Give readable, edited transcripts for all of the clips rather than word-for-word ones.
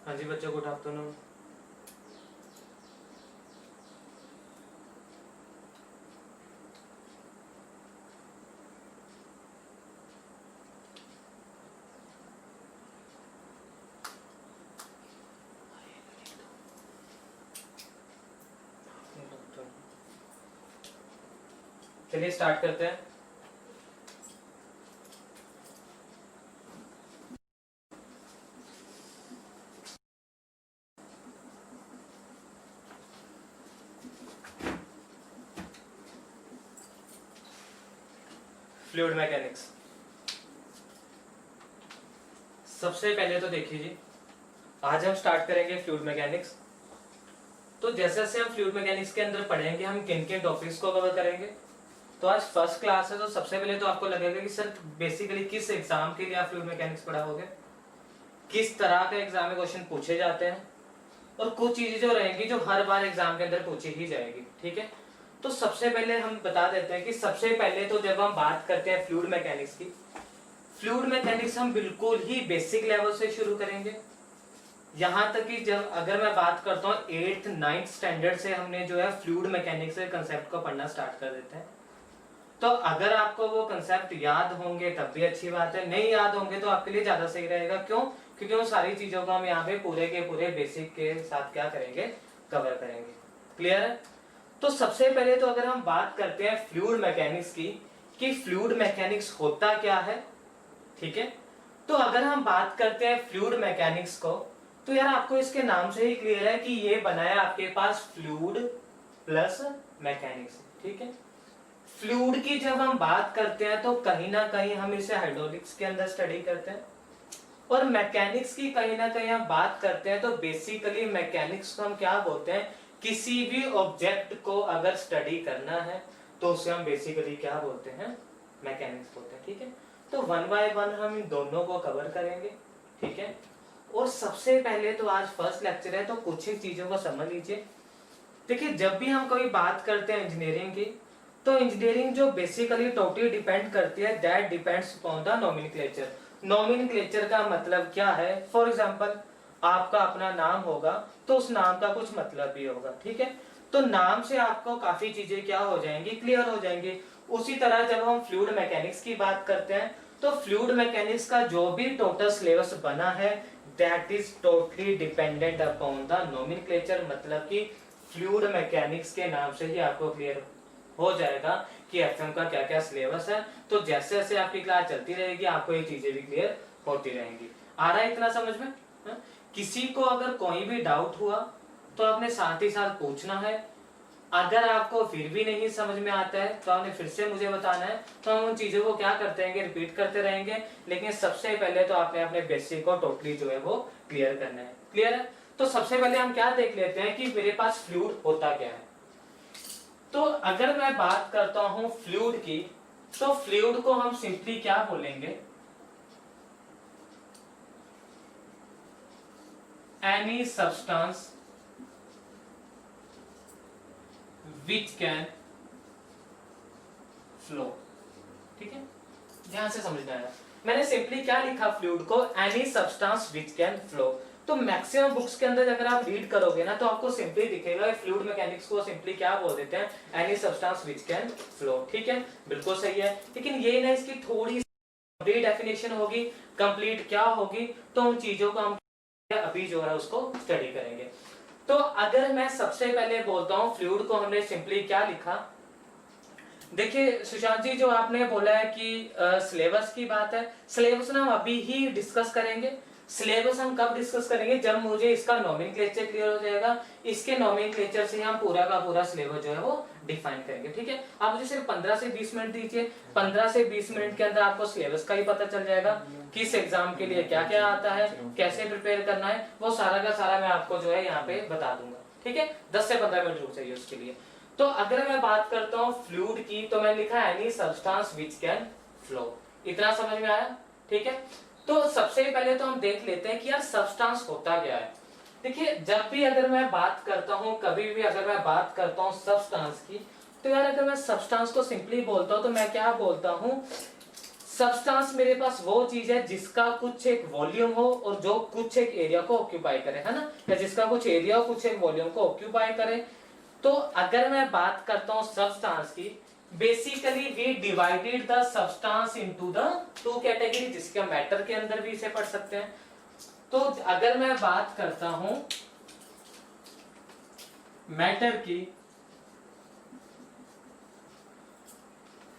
हाँ जी बच्चों, good afternoon. चलिए स्टार्ट करते हैं। Fluid mechanics. सबसे पहले तो देखिए जी, आज हम स्टार्ट करेंगे फ्लूइड मैकेनिक्स। तो जैसे जैसे हम फ्लूइड मैकेनिक्स के अंदर पढ़ेंगे, हम किन किन टॉपिक्स को कवर करेंगे। तो आज फर्स्ट क्लास है, तो सबसे पहले तो आपको लगेगा कि सर बेसिकली किस एग्जाम के लिए आप फ्लूइड मैकेनिक्स पढ़ाओगे, किस तरह के एग्जाम में क्वेश्चन पूछे जाते हैं, और कुछ चीजें जो रहेंगी जो हर बार एग्जाम के अंदर पूछी ही जाएगी। ठीक है, तो सबसे पहले हम बता देते हैं कि सबसे पहले तो जब हम बात करते हैं फ्लूइड मैकेनिक्स की, फ्लूइड मैकेनिक्स हम बिल्कुल ही बेसिक लेवल से शुरू करेंगे। यहां तक कि जब अगर मैं बात करता हूँ 8th 9th स्टैंडर्ड से हमने जो है फ्लूइड मैकेनिक्स के कंसेप्ट को पढ़ना स्टार्ट कर देते हैं। तो अगर आपको वो कंसेप्ट याद होंगे तब भी अच्छी बात है, नहीं याद होंगे तो आपके लिए ज्यादा सही रहेगा। क्यों? क्योंकि वो सारी चीजों को हम यहाँ पे पूरे के पूरे बेसिक के साथ क्या करेंगे, कवर करेंगे। क्लियर है? तो सबसे पहले तो अगर हम बात करते हैं फ्लूइड मैकेनिक्स की, कि फ्लूइड मैकेनिक्स होता क्या है। ठीक है, तो अगर हम बात करते हैं फ्लूइड मैकेनिक्स को, तो यार आपको इसके नाम से ही क्लियर है कि ये बनाया आपके पास फ्लूइड प्लस मैकेनिक्स। ठीक है, फ्लूइड की जब हम बात करते हैं तो कहीं ना कहीं हम इसे हाइड्रोलिक्स के अंदर स्टडी करते हैं, और मैकेनिक्स की कहीं ना कहीं हम बात करते हैं तो बेसिकली मैकेनिक्स को हम क्या बोलते हैं, किसी भी ऑब्जेक्ट को अगर स्टडी करना है तो उसे हम बेसिकली क्या बोलते हैं, मैकेनिक्स बोलते हैं। ठीक है, तो वन बाय वन हम इन दोनों को कवर करेंगे। ठीक है, और सबसे पहले तो आज फर्स्ट लेक्चर है, तो कुछ ही चीजों को समझ लीजिए। देखिए, जब भी हम कोई बात करते हैं इंजीनियरिंग की, तो इंजीनियरिंग जो बेसिकली टोटली डिपेंड करती है, that depends upon the nomenclature. Nomenclature का मतलब क्या है? फॉर एग्जांपल आपका अपना नाम होगा तो उस नाम का कुछ मतलब भी होगा। ठीक है, तो नाम से आपको काफी चीजें क्या हो जाएंगी, क्लियर हो जाएंगी। उसी तरह जब हम फ्लूइड मैकेनिक्स की बात करते हैं, तो फ्लूइड मैकेनिक्स का जो भी टोटल सिलेबस बना है, that is totally dependent upon the nomenclature. मतलब कि फ्लूइड मैकेनिक्स के नाम से ही आपको क्लियर हो जाएगा कि एफएम का क्या क्या सिलेबस है। तो जैसे जैसे आपकी क्लास चलती रहेगी, आपको ये चीजें भी क्लियर होती रहेंगी। आ रहा है इतना समझ में? हा? किसी को अगर कोई भी डाउट हुआ तो आपने साथ ही साथ पूछना है। अगर आपको फिर भी नहीं समझ में आता है तो आपने फिर से मुझे बताना है, तो हम उन चीजों को क्या करते रहेंगे, रिपीट करते रहेंगे। लेकिन सबसे पहले तो आपने अपने बेसिक को टोटली जो है वो क्लियर करना है। क्लियर है? तो सबसे पहले हम क्या देख लेते हैं कि मेरे पास फ्लूइड होता क्या है। तो अगर मैं बात करता हूं फ्लूइड की, तो फ्लूइड को हम सिंपली क्या बोलेंगे, any substance which can flow. ठीक है, ध्यान से समझना है। मैंने सिंपली क्या लिखा फ्लूइड को, any substance which can flow. तो मैक्सिमम बुक्स के अंदर अगर आप रीड करोगे ना, तो आपको सिंपली दिखेगा फ्लूइड मैकेनिक्स को सिंपली क्या बोल देते हैं, any substance which can flow. ठीक है, बिल्कुल सही है। लेकिन ये ना इसकी थोड़ी सी डेफिनेशन होगी, कंप्लीट क्या होगी, तो उन चीजों को हम अभी जो है उसको स्टडी करेंगे। तो अगर मैं सबसे पहले बोलता हूं फ्लूइड को हमने सिंपली क्या लिखा, देखिए सुशांत जी, जो आपने बोला है कि सिलेबस की बात है, सिलेबस ना हम अभी ही डिस्कस करेंगे। सिलेबस हम कब डिस्कस करेंगे, जब मुझे इसका नोमेनक्लेचर क्लियर हो जाएगा। इसके नोमेनक्लेचर से हम पूरा का पूरा सिलेबस जो है वो डिफाइन करेंगे। ठीक है, आप मुझे सिर्फ 15 से 20 मिनट दीजिए। 15 से 20 मिनट के अंदर आपको सिलेबस का ही पता चल जाएगा, किस एग्जाम के लिए क्या क्या आता है, कैसे प्रिपेयर करना है, वो सारा का सारा मैं आपको जो है यहाँ पे बता दूंगा। ठीक है, 10 से 15 मिनट रुक चाहिए उसके लिए। तो अगर मैं बात करता हूं फ्लूइड की, तो मैंने लिखा any substance which can flow. इतना समझ में आया? ठीक है, तो सबसे पहले तो हम देख लेते हैं कि यार सब्सटेंस होता क्या है। देखिए, जब भी अगर मैं बात करता हूं, कभी भी अगर मैं बात करता हूं सब्सटेंस की, तो यार अगर मैं सब्सटेंस को सिंपली बोलता हूं तो मैं क्या बोलता हूं, सब्सटेंस मेरे पास वो चीज है जिसका कुछ एक वॉल्यूम हो और जो कुछ एक एरिया को ऑक्यूपाई करे, है ना, या जिसका कुछ एरिया हो कुछ एक वॉल्यूम को ऑक्यूपाई करे। तो अगर मैं बात करता हूं सब्सटेंस की, basically we divided the substance into the two category, जिसके मैटर के अंदर भी इसे पढ़ सकते हैं। तो अगर मैं बात करता हूं मैटर की,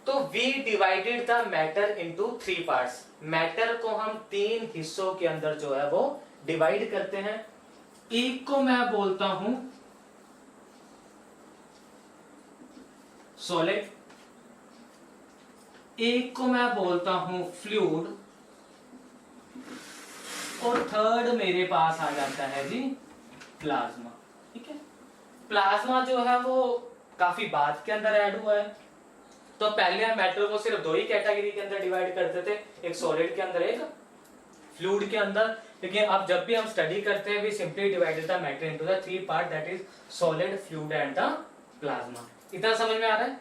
तो we divided the matter into 3 parts. Matter को हम 3 हिस्सों के अंदर जो है वो डिवाइड करते हैं। एक को मैं बोलता हूं सॉलिड, एक को मैं बोलता हूं फ्लूइड, और थर्ड मेरे पास आ जाता है जी प्लाज्मा। ठीक है, प्लाज्मा जो है वो काफी बाद के अंदर ऐड हुआ है। तो पहले हम मैटर को सिर्फ 2 ही कैटेगरी के अंदर डिवाइड करते थे, एक सॉलिड के अंदर एक फ्लूइड के अंदर। लेकिन अब जब भी हम स्टडी करते हैं we simply divided the matter into the 3 part, that is solid, fluid and the plasma. इतना समझ में आ रहा है?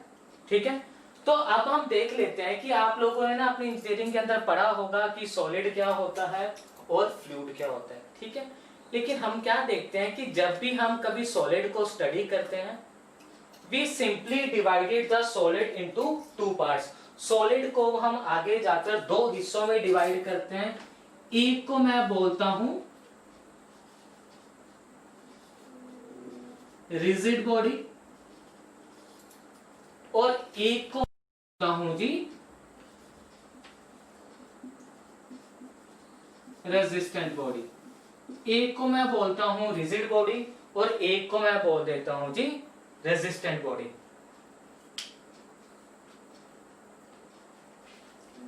ठीक है, तो अब हम देख लेते हैं कि आप लोगों ने ना अपनी इंजीनियरिंग के अंदर पढ़ा होगा कि सॉलिड क्या होता है और फ्लूइड क्या होता है। ठीक है, लेकिन हम क्या देखते हैं कि जब भी हम कभी सॉलिड को स्टडी करते हैं we simply divided the solid into 2 parts. Solid को हम आगे जाकर 2 हिस्सों में डिवाइड करते हैं। एक को मैं बोलता हूं रिजिड बॉडी और एक को बोलता हूं जी रेजिस्टेंट बॉडी। एक को मैं बोलता हूं रिजिड बॉडी और एक को मैं बोल देता हूं जी रेजिस्टेंट बॉडी।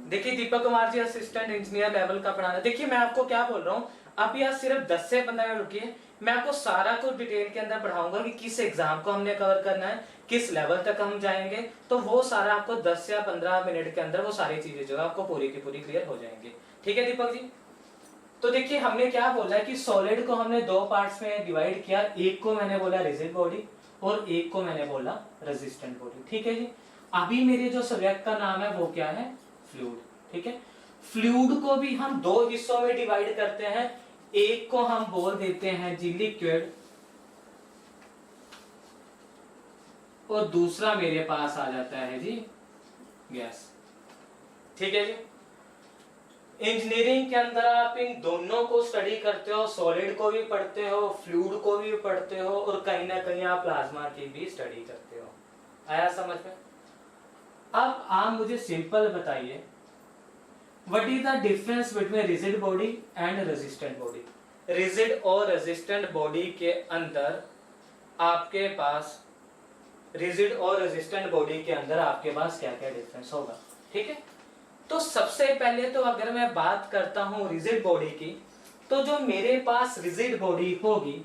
देखिए Deepak Kumar ji assistant engineer level का पढ़ाना। देखिए मैं आपको क्या बोल रहा हूं, अब यह सिर्फ 10 से 15 मिनट रुकिए, मैं आपको सारा कुछ डिटेल के अंदर पढ़ाऊंगा कि किस एग्जाम को हमने कवर करना है, किस लेवल तक हम जाएंगे। तो वो सारा आपको 10 या 15 मिनट के अंदर वो सारी चीजें जो है आपको पूरी की पूरी क्लियर हो जाएंगी। ठीक है दीपक जी, तो देखिए हमने क्या बोला है कि सॉलिड को हमने 2 पार्ट्स में डिवाइड किया। एक को मैंने बोला रिजिड बॉडी और एक को मैंने बोला रेजिस्टेंट बॉडी। ठीक है जी, अभी मेरे जो सब्जेक्ट का नाम है वो क्या है, फ्लूइड। ठीक है, फ्लूइड को भी हम 2 हिस्सों में डिवाइड करते हैं। एक को हम बोल देते हैं जी लिक्विड और दूसरा मेरे पास आ जाता है जी गैस। ठीक है जी, इंजीनियरिंग के अंदर आप इन दोनों को स्टडी करते हो, सॉलिड को भी पढ़ते हो, फ्लूइड को भी पढ़ते हो और कहीं ना कहीं आप प्लाज्मा की भी स्टडी करते हो। आया समझ में? अब आप मुझे सिंपल बताइए what is the difference between rigid body and resistant body. Rigid और रेजिस्टेंट बॉडी के अंदर आपके पास, रिजिड और रेजिस्टेंट बॉडी के अंदर आपके पास क्या क्या डिफरेंस होगा। ठीक है, तो सबसे पहले तो अगर मैं बात करता हूं रिजिड बॉडी की, तो जो मेरे पास रिजिड बॉडी होगी,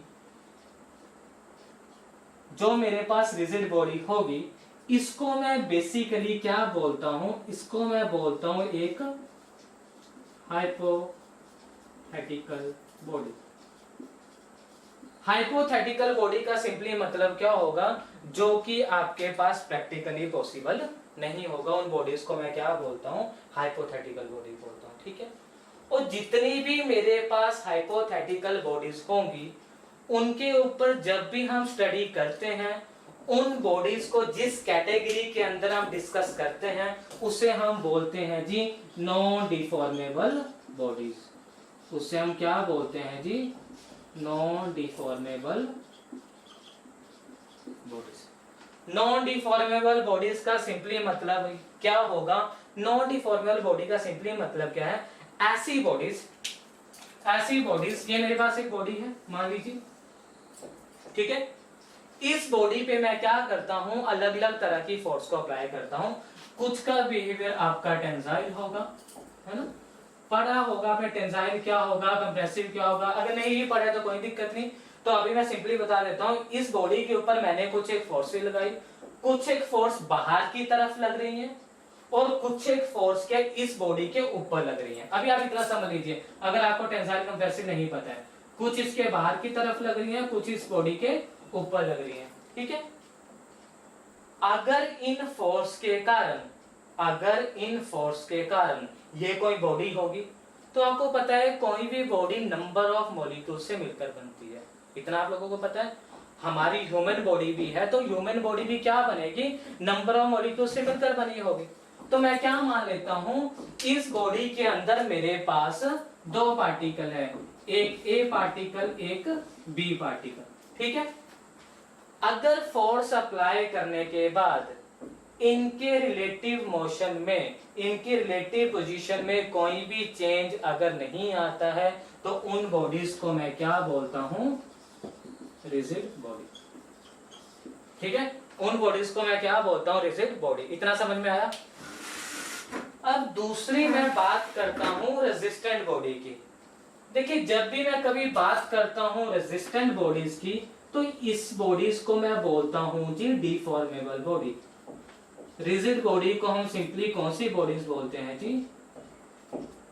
जो मेरे पास रिजिड बॉडी होगी, इसको मैं बेसिकली क्या बोलता हूं, इसको मैं बोलता हूं एक हाइपोथेटिकल बॉडी। हाइपोथेटिकल बॉडी का सिंपली मतलब क्या होगा, जो कि आपके पास प्रैक्टिकली पॉसिबल नहीं होगा, उन बॉडीज को मैं क्या बोलता हूं, हाइपोथेटिकल बॉडी बोलता हूं। ठीक है, और जितनी भी मेरे पास हाइपोथेटिकल बॉडीज होंगी उनके ऊपर जब भी हम स्टडी करते हैं, उन बॉडीज को जिस कैटेगरी के अंदर हम डिस्कस करते हैं उसे हम बोलते हैं जी नॉन डिफॉर्मेबल बॉडीज। उसे हम क्या बोलते हैं जी, non deformable bodies. Non deformable bodies का सिंपली मतलब क्या होगा, नॉन डिफॉर्मेबल बॉडी का सिंपली मतलब क्या है, ऐसी बॉडीज, ये मेरे पास एक बॉडी है मान लीजिए। ठीक है, इस बॉडी पे मैं क्या करता हूं, अलग अलग तरह की फोर्स को अप्लाई करता हूं। कुछ का बिहेवियर आपका टेंसाइल होगा, है ना, पढ़ा होगा आपने टेंसाइल क्या होगा, कंप्रेसिव क्या होगा। अगर नहीं भी पढ़ा तो कोई दिक्कत नहीं, तो अभी मैं सिंपली बता देता हूं। इस बॉडी के ऊपर मैंने कुछ एक फोर्स लगाई, कुछ एक फोर्स बाहर की तरफ लग रही है और कुछ एक फोर्स के इस बॉडी के ऊपर लग रही है। अभी आप इतना समझ लीजिए, अगर आपको टेंसाइल कंप्रेसिव नहीं पता है, कुछ इसके बाहर की तरफ लग रही है, कुछ इस बॉडी के ऊपर लग रही है। ठीक है, अगर इन फोर्स के कारण अगर इन फोर्स के कारण ये कोई बॉडी होगी, तो आपको पता है कोई भी बॉडी नंबर ऑफ मॉलिक्यूल से मिलकर बनती है, इतना आप लोगों को पता है। हमारी ह्यूमन बॉडी भी है, तो ह्यूमन बॉडी भी क्या बनेगी, नंबर ऑफ मॉलिक्यूल से मिलकर बनी होगी। तो मैं क्या मान लेता हूं, इस बॉडी के अंदर मेरे पास दो पार्टिकल है, एक ए पार्टिकल एक बी पार्टिकल, ठीक है। अगर फोर्स अप्लाई करने के बाद इनके रिलेटिव मोशन में, इनकी रिलेटिव पोजीशन में कोई भी चेंज अगर नहीं आता है, तो उन बॉडीज को मैं क्या बोलता हूं, रिजिड बॉडी, ठीक है। उन बॉडीज को मैं क्या बोलता हूं, रिजिड बॉडी। इतना समझ में आया। अब दूसरी मैं बात करता हूं रेजिस्टेंट बॉडी की। देखिए जब भी मैं कभी बात करता हूं रेजिस्टेंट बॉडीज की, तो इस बॉडीज को मैं बोलता हूं जी डिफॉर्मेबल बॉडी। रिजिड बॉडी को हम सिंपली कौन सी बॉडीज बोलते हैं जी,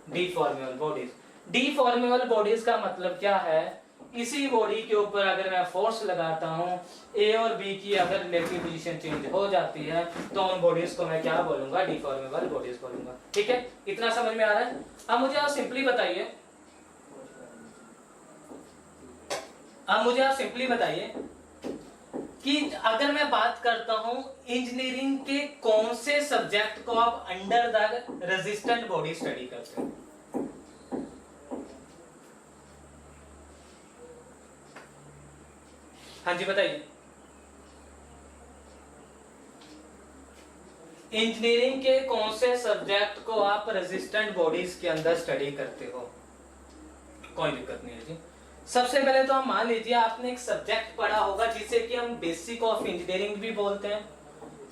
डिफॉर्मेबल बॉडीज। डिफॉर्मेबल बॉडीज का मतलब क्या है, इसी बॉडी के ऊपर अगर मैं फोर्स लगाता हूं, ए और बी की अगर रिलेटिव पोजीशन चेंज हो जाती है, तो उन बॉडीज को मैं क्या बोलूंगा, डिफॉर्मेबल बॉडीज बोलूंगा, ठीक है। इतना समझ में आ रहा है। अब मुझे आप सिंपली बताइए, कि अगर मैं बात करता हूं इंजीनियरिंग के कौन से सब्जेक्ट को आप under the resistant body study करते हैं। हाँ जी बताइए। इंजीनियरिंग के कौन से सब्जेक्ट को आप रेजिस्टेंट बॉडीज के अंदर स्टडी करते हो, कोई दिक्कत नहीं है जी। सबसे पहले तो हम मान लीजिए आपने एक सब्जेक्ट पढ़ा होगा जिसे कि हम बेसिक ऑफ इंजीनियरिंग भी बोलते हैं,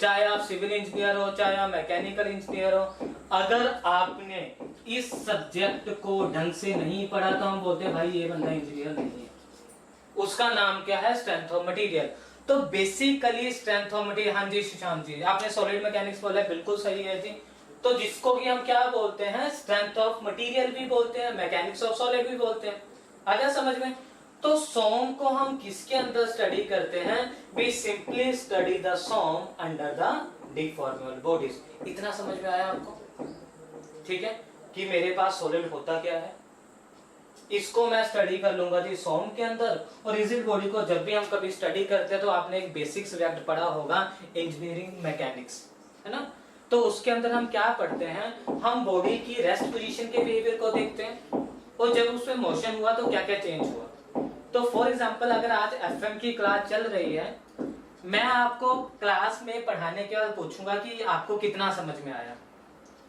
चाहे आप सिविल इंजीनियर हो, चाहे आप मैकेनिकल इंजीनियर हो। अगर आपने इस सब्जेक्ट को ढंग से नहीं पढ़ा तो हम बोलते हैं भाई ये बंदा इंजीनियर नहीं है। उसका नाम क्या है, स्ट्रेंथ ऑफ मटेरियल। तो बेसिकली स्ट्रेंथ ऑफ मटेरियल, हाँ जी सुशांत जी आपने सॉलिड मैकेनिक्स बोला, बिल्कुल सही है जी। तो जिसको भी हम क्या बोलते हैं, स्ट्रेंथ ऑफ मटेरियल भी बोलते हैं, मैकेनिक्स ऑफ सॉलिड भी बोलते हैं। आ गया समझ में। तो सोम को हम किसके अंदर स्टडी करते हैं, we simply study the some under the deformable bodies. इतना समझ में आया आपको, ठीक है, कि मेरे पास सॉलिड होता क्या है, इसको मैं स्टडी कर लूंगा जी सोम के अंदर। और रिजिड बॉडी को जब भी हम कभी स्टडी करते हैं तो आपने एक बेसिक सब्जेक्ट पढ़ा होगा इंजीनियरिंग मैकेनिक्स, है ना। तो उसके अंदर हम क्या पढ़ते हैं, हम बॉडी की रेस्ट पोजीशन के बिहेवियर को देखते हैं, और जब उसमें मोशन हुआ तो क्या क्या चेंज हुआ। तो फॉर एग्जांपल अगर आज एफएम की क्लास चल रही है, मैं आपको क्लास में पढ़ाने के बाद पूछूंगा कि आपको कितना समझ में आया,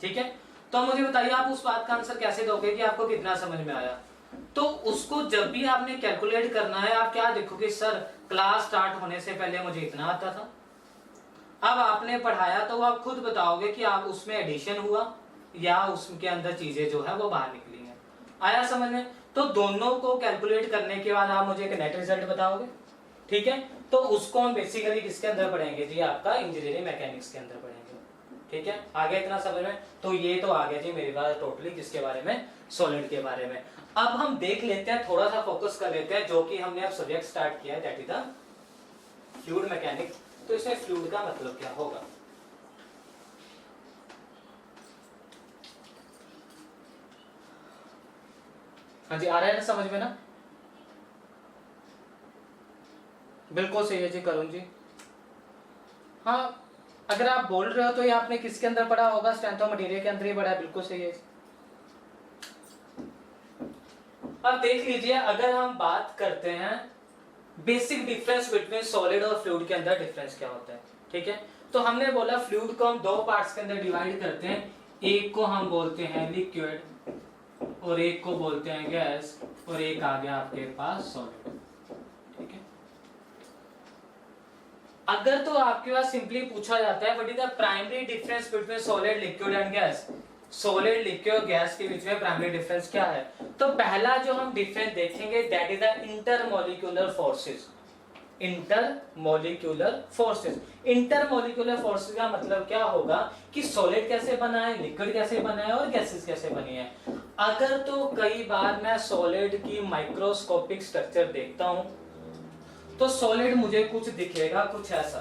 ठीक है। तो मुझे बताइए आप उस बात का आंसर कैसे दोगे कि आपको कितना समझ में आया। तो उसको जब भी आपने कैलकुलेट करना है, आप क्या देखोगे, सर क्लास स्टार्ट होने से पहले मुझे इतना आता था, अब आपने पढ़ाया तो आप खुद बताओगे कि आप उसमें एडिशन हुआ या उसके अंदर चीजें जो है वो बाहर निकली हैं। आया समझ में। तो दोनों को कैलकुलेट करने के बाद आप मुझे एक नेट रिजल्ट बताओगे, ठीक है। तो उसको हम बेसिकली किसके अंदर पढ़ेंगे जी, आपका इंजीनियरिंग मैकेनिक्स के अंदर पढ़ेंगे, ठीक है। आगे इतना समझ में। तो ये तो आ गया जी मेरी बात टोटली किसके बारे में, सॉलिड के बारे में। अब हम देख लेते हैं, थोड़ा सा फोकस कर लेते हैं, जो कि हमने अब सब्जेक्ट स्टार्ट किया है, that is the fluid mechanics. तो इसमें फ्लूइड का मतलब क्या होगा। हाँ जी आ रहा है ना समझ में ना, बिल्कुल सही है जी करुण जी। हाँ अगर आप बोल रहे हो तो ये आपने किसके अंदर पढ़ा होगा, स्ट्रेंथ ऑफ मटेरियल के अंदर ही पढ़ा है, बिल्कुल सही है। अब देख लीजिए अगर हम बात करते हैं बेसिक डिफरेंस बिटवीन सॉलिड और फ्लूइड के अंदर डिफरेंस क्या होता है, ठीक है। तो हमने बोला फ्लूइड को हम दो पार्ट्स के अंदर डिवाइड करते हैं, एक को हम बोलते हैं लिक्विड और एक को बोलते हैं गैस, और एक आ गया आपके पास सॉलिड, ठीक है। अगर तो आपके पास सिंपली पूछा जाता है what is the primary difference between solid liquid and gas, solid liquid और गैस के बीच में प्राइमरी डिफरेंस क्या है, तो पहला जो हम डिफरेंस देखेंगे that is the intermolecular forces. Intermolecular forces, intermolecular forces का मतलब क्या होगा कि सॉलिड कैसे बना है, लिक्विड कैसे बना है और गैसेस कैसे बनी है। अगर तो कई बार मैं सॉलिड की माइक्रोस्कोपिक स्ट्रक्चर देखता हूं तो सॉलिड मुझे कुछ दिखेगा कुछ ऐसा,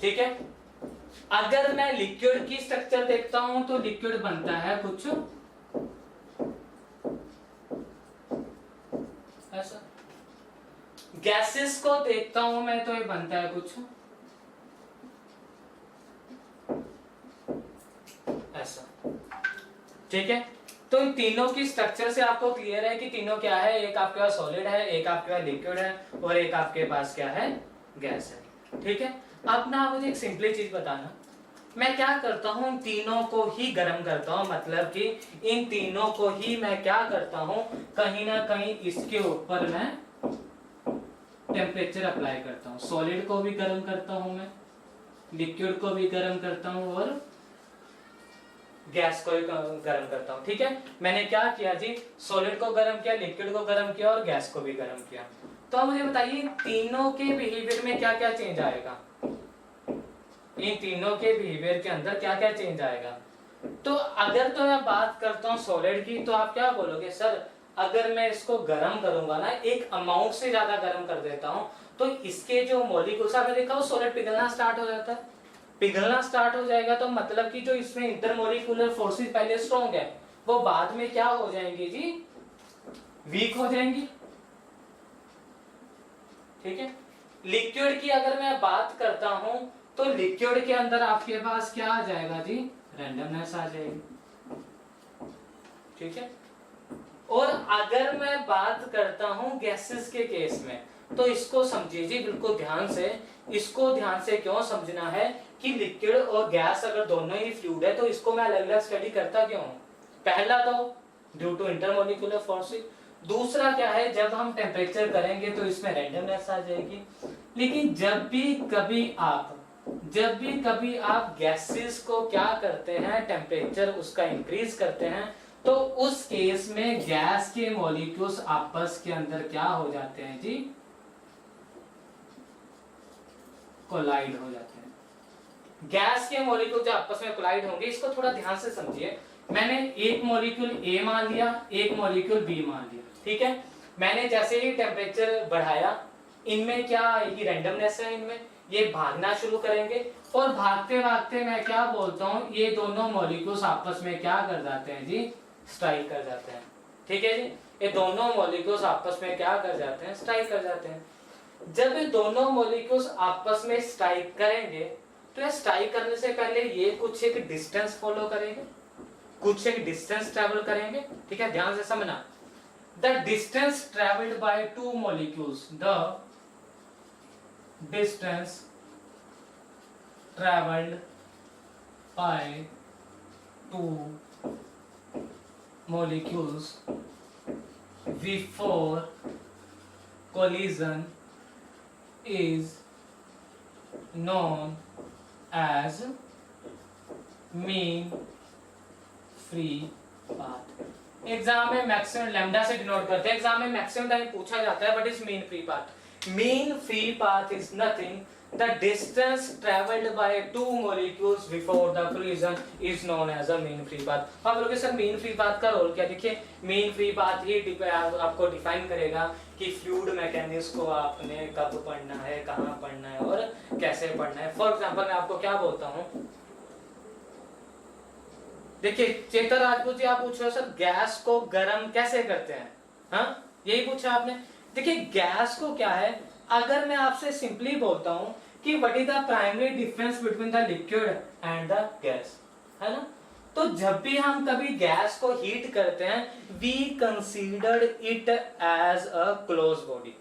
ठीक है। अगर मैं लिक्विड की स्ट्रक्चर देखता हूं तो लिक्विड बनता है कुछ ऐसा। गैसेस को देखता हूं मैं तो ये बनता है कुछ ऐसा, ठीक है। तो इन तीनों की स्ट्रक्चर से आपको क्लियर है कि तीनों क्या है, एक आपके पास सॉलिड है, एक आपके पास लिक्विड है और एक आपके पास क्या है, गैस है, ठीक है। अब ना मुझे एक सिंपली चीज बताना, मैं क्या करता हूं, इन तीनों को ही गर्म करता हूं, मतलब कि इन तीनों को ही मैं क्या करता हूं, कहीं ना कहीं इसके ऊपर मैं टेम्परेचर अप्लाई करता हूं। सॉलिड को भी गर्म करता हूं मैं, लिक्विड को भी गर्म करता हूं और गैस को भी गर्म करता हूं, ठीक है। मैंने क्या किया जी, सॉलिड को गर्म किया, लिक्विड को गर्म किया और गैस को भी गर्म किया। तो अब मुझे बताइए तीनों के बिहेवियर में क्या क्या चेंज आएगा, इन तीनों के बिहेवियर के अंदर क्या क्या चेंज आएगा। तो अगर तो मैं बात करता हूं सॉलिड की, तो आप क्या बोलोगे, सर अगर मैं इसको गर्म करूंगा ना, एक अमाउंट से ज्यादा गर्म कर देता हूं, तो इसके जो मॉलिक्यूल्स आपने देखा वो सॉलिड पिघलना स्टार्ट हो जाता है। पिघलना स्टार्ट हो जाएगा तो मतलब कि जो इसमें इंटरमोलिक्यूलर फोर्सेस पहले स्ट्रॉन्ग है वो बाद में क्या हो जाएंगी जी, वीक हो जाएंगी, ठीक है। लिक्विड की अगर मैं बात करता हूं तो लिक्विड के अंदर आपके पास क्या आ जाएगा जी, रैंडमनेस आ जाएगी, ठीक है। और अगर मैं बात करता हूं गैसेस के केस में, तो इसको समझिए जी बिल्कुल ध्यान से, इसको ध्यान से क्यों समझना है कि लिक्विड और गैस अगर दोनों ही फ्लूइड है तो इसको मैं अलग अलग स्टडी करता क्यों हूं। पहला तो ड्यू टू इंटरमोलिक्यूलर फोर्सेस, दूसरा क्या है, जब हम टेम्परेचर करेंगे तो इसमें रैंडमनेस आ जाएगी। लेकिन जब भी कभी आप गैसेस को क्या करते हैं, टेम्परेचर उसका इंक्रीज करते हैं, तो उस केस में गैस के मॉलिक्यूल्स आपस के अंदर क्या हो जाते हैं जी, कोलाइड हो जाते हैं। गैस के मॉलिक्यूल जो आपस में कोलाइड होंगे, इसको थोड़ा ध्यान से समझिए। मैंने एक मॉलिक्यूल ए मान लिया, एक मॉलिक्यूल बी मान लिया, ठीक है। मैंने जैसे ही टेम्परेचर बढ़ाया, इनमें क्या आएगी, रैंडमनेस है, इनमें ये भागना शुरू करेंगे और भागते भागते मैं क्या बोलता हूं, ये दोनों मॉलिक्यूल्स आपस में क्या कर जाते हैं जी, स्ट्राइक कर जाते हैं, ठीक है जी। ये दोनों मॉलिक्यूल्स आपस में क्या कर जाते हैं, स्ट्राइक कर जाते हैं। जब ये दोनों मॉलिक्यूल्स आपस में स्ट्राइक करेंगे तो ये स्ट्राइक करने से पहले ये कुछ एक डिस्टेंस फॉलो करेंगे, कुछ एक डिस्टेंस ट्रेवल करेंगे, ठीक है। ध्यान से समझना, the distance travelled by two molecules, the distance travelled by to molecules before collision is known as mean free path। Exam में मैक्सिमम लैम्डा से डिनोट करते हैं, एग्जाम में मैक्सिमम टाइम पूछा जाता है what is mean free path. Mean free path is nothing, the distance traveled by two molecules before the collision is known as a mean free path। आप बोलोगे sir mean free path का role क्या, देखिए mean free path ही आपको define करेगा कि fluid mechanics को आपने कब पढ़ना है, कहाँ पढ़ना है और कैसे पढ़ना है। फॉर एग्जांपल मैं आपको क्या बोलता हूँ, देखिए चेतन राजपूत जी आप पूछ रहे हो सर गैस को गर्म कैसे करते हैं, हाँ यही पूछा आपने। देखिए गैस को क्या है, अगर मैं आपसे सिंपली बोलता हूं कि what is the primary difference between the liquid and the gas, है ना। तो जब भी हम कभी गैस को हीट करते हैं, we consider it as a close body.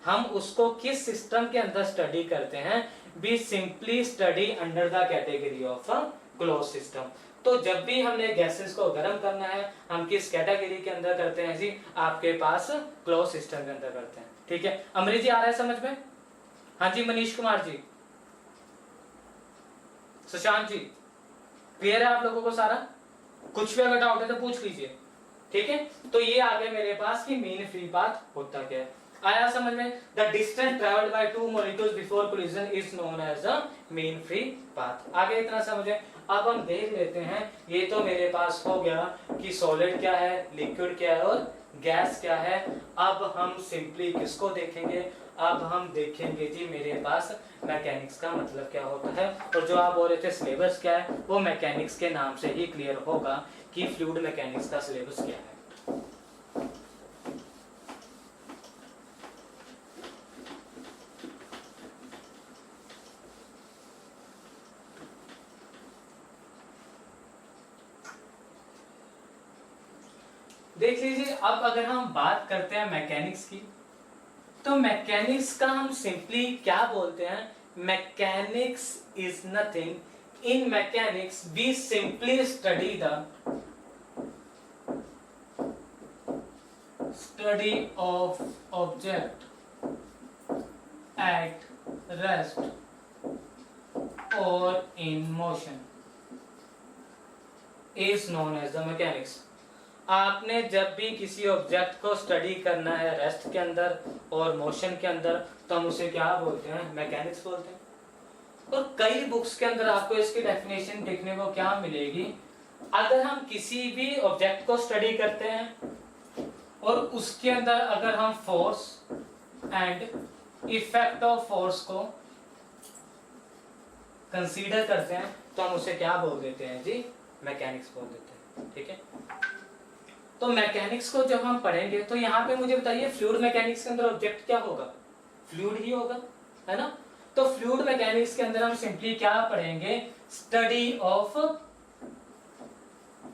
हम उसको किस सिस्टम के अंदर स्टडी करते हैं, we simply study under the category of a close system. तो जब भी हमने गैसेस को गर्म करना है, हम किस कैटेगरी के अंदर करते हैं जी, आपके पास क्लोज सिस्टम के अंदर करते हैं, ठीक है। अमरीत जी आ रहा है समझ में, हाँ जी। मनीष कुमार जी, सुशांत जी, क्लियर है आप लोगों को सारा, कुछ भी अगर डाउट है तो पूछ लीजिए, ठीक है। तो ये आ गया मेरे पास कि मीन फ्री पाथ होता क्या है, आया समझ में। The distance travelled by two molecules before collision is known as the mean free path. आगे इतना समझे। अब हम देख लेते हैं, ये तो मेरे पास हो गया कि सॉलिड क्या है, लिक्विड क्या है और गैस क्या है। अब हम सिंपली किसको देखेंगे, अब हम देखेंगे जी मेरे पास मैकेनिक्स का मतलब क्या होता है, और जो आप बोल रहे थे सिलेबस क्या है, वो मैकेनिक्स के नाम से ही क्लियर होगा कि फ्लूइड मैकेनिक्स का सिलेबस क्या है। देख लीजिए, अब अगर हम बात करते हैं मैकेनिक्स की, तो मैकेनिक्स का हम सिंपली क्या बोलते हैं, mechanics is nothing, in mechanics we simply study of object at rest और in motion is known as the mechanics. आपने जब भी किसी ऑब्जेक्ट को स्टडी करना है रेस्ट के अंदर और मोशन के अंदर, तो हम उसे क्या बोलते हैं, मैकेनिक्स बोलते हैं। और कई बुक्स के अंदर आपको इसकी डेफिनेशन देखने को क्या मिलेगी, अगर हम किसी भी ऑब्जेक्ट को स्टडी करते हैं और उसके अंदर अगर हम force and effect of force को कंसीडर करते हैं, तो हम उसे क्या बोल देते हैं जी, मैकेनिक्स बोल देते हैं। ठीक है, तो मैकेनिक्स को जब हम पढ़ेंगे, तो यहाँ पे मुझे बताइए फ्लूइड मैकेनिक्स के अंदर ऑब्जेक्ट क्या होगा, फ्लूइड ही होगा, है ना। तो फ्लूइड मैकेनिक्स के अंदर हम सिंपली क्या पढ़ेंगे, study of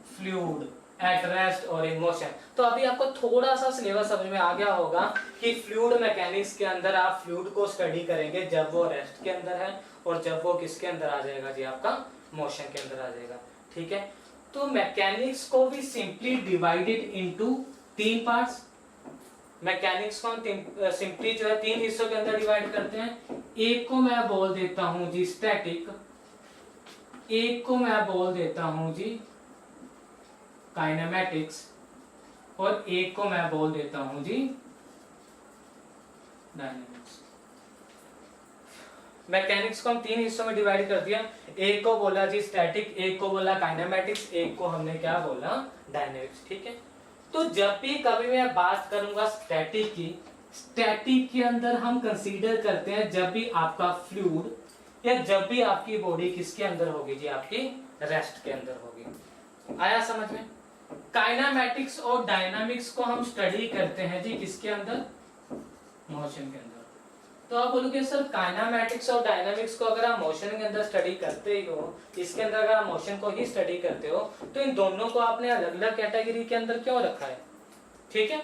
fluid eight rest और इन मोशन। तो अभी आपको थोड़ा सा सिलेबस समझ में आ गया होगा कि फ्लूइड मैकेनिक्स के अंदर आप फ्लूइड को स्टडी करेंगे जब वो रेस्ट के अंदर है, और जब वो किसके अंदर आ जाएगा जी, आपका मोशन के अंदर आ जाएगा। ठीक है, तो मैकेनिक्स को भी simply divided into 3 parts. Mechanics को हम सिंपली जो है 3 हिस्सों के अंदर डिवाइड करते हैं। एक को मैं बोल देता हूं जी स्टैटिक, एक को मैं बोल देता हूं जी काइनेमैटिक्स, और एक को मैं बोल देता हूं जी डायनेमिक्स। मैकेनिक्स को हम 3 हिस्सों में डिवाइड कर दिया, एक को बोला जी स्टैटिक, एक को बोला काइनेमैटिक्स, एक को हमने क्या बोला, डायनेमिक्स। ठीक है, तो जब भी कभी मैं बात करूंगा स्टैटिक की, स्टैटिक के अंदर हम कंसीडर करते हैं जब भी आपका फ्लूइड या जब भी आपकी बॉडी किसके अंदर होगी जी, आपकी रेस्ट के अंदर होगी। आया समझ में। काइनेमैटिक्स और डायनामिक्स को हम स्टडी करते हैं जी किसके अंदर, मोशन के अंदर। तो आप बोलोगे सर काइनेमैटिक्स और डायनामिक्स को अगर आप मोशन के अंदर स्टडी करते ही हो, इसके अंदर अगर आप मोशन को ही स्टडी करते हो, तो इन दोनों को आपने अलग अलग कैटेगरी के अंदर क्यों रखा है। ठीक है,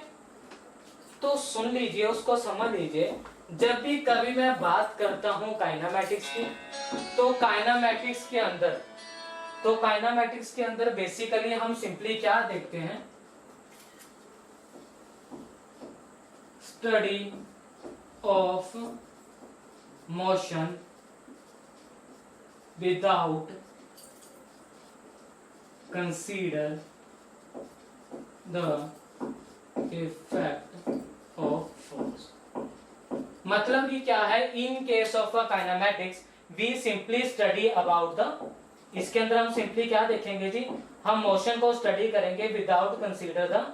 तो सुन लीजिए, उसको समझ लीजिए। जब भी कभी मैं बात करता हूं काइनेमैटिक्स की, तो काइनेमैटिक्स के अंदर बेसिकली हम सिंपली क्या देखते हैं, study of motion without consider the effect of force। मतलब कि क्या है, in case of kinematics we simply study about the, इसके अंदर हम सिंपली क्या देखेंगे जी, हम मोशन को स्टडी करेंगे विदाउट कंसीडर द,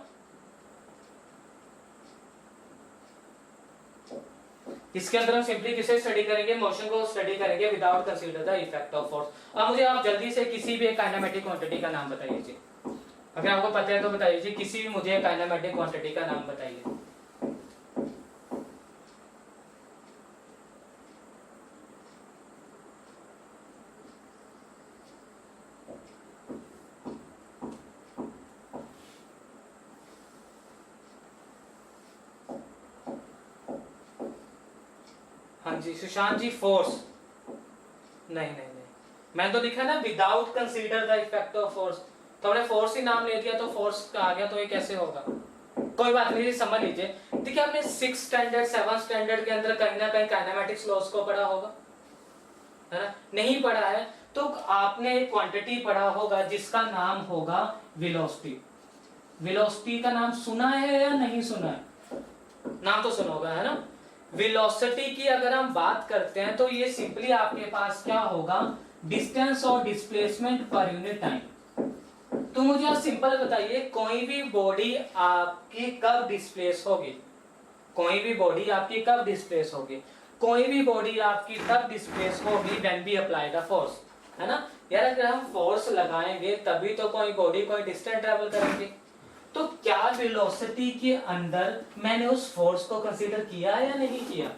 इसके अंदर हम सिंपली किसे स्टडी करेंगे, मोशन को स्टडी करेंगे without consider the effect of force. अब मुझे आप जल्दी से किसी भी काइनेमैटिक क्वांटिटी का नाम बताइए जी, अगर आपको पता है तो बताइए जी, किसी भी मुझे काइनेमैटिक क्वांटिटी का नाम बताइए। हाँ जी सुशांत जी, फोर्स नहीं, मैं तो लिखा ना without consider the effect of force, तो हमने फोर्स ही नाम ले दिया, तो फोर्स का आ गया, तो ये कैसे होगा। कोई बात नहीं, समझ लीजिए। देखिए आपने 6 स्टैंडर्ड 7 स्टैंडर्ड के अंदर कहीं ना कहीं काइनेमैटिक्स लॉस को पढ़ा होगा, है ना। नहीं पढ़ा है तो आपने एक क्वांटिटी पढ़ा होगा जिसका नाम होगा वेलोसिटी। वेलोसिटी का नाम सुना है या नहीं सुना है, नाम तो सुना होगा, है ना। वेलोसिटी की अगर हम बात करते हैं, तो ये सिंपली आपके पास क्या होगा, डिस्टेंस और डिस्प्लेसमेंट पर यूनिट टाइम। तो मुझे आप सिंपल बताइए, कोई भी बॉडी आपकी कब डिस्प्लेस होगी, कोई भी बॉडी आपकी कब डिस्प्लेस होगी, कोई भी बॉडी आपकी तब डिस्प्लेस होगी when we apply the force, है ना यार। अगर हम फोर्स लगाएंगे तभी तो कोई बॉडी कोई डिस्टेंस ट्रेवल करेंगे। तो क्या वेलोसिटी के अंदर मैंने उस फोर्स को कंसीडर किया या नहीं किया,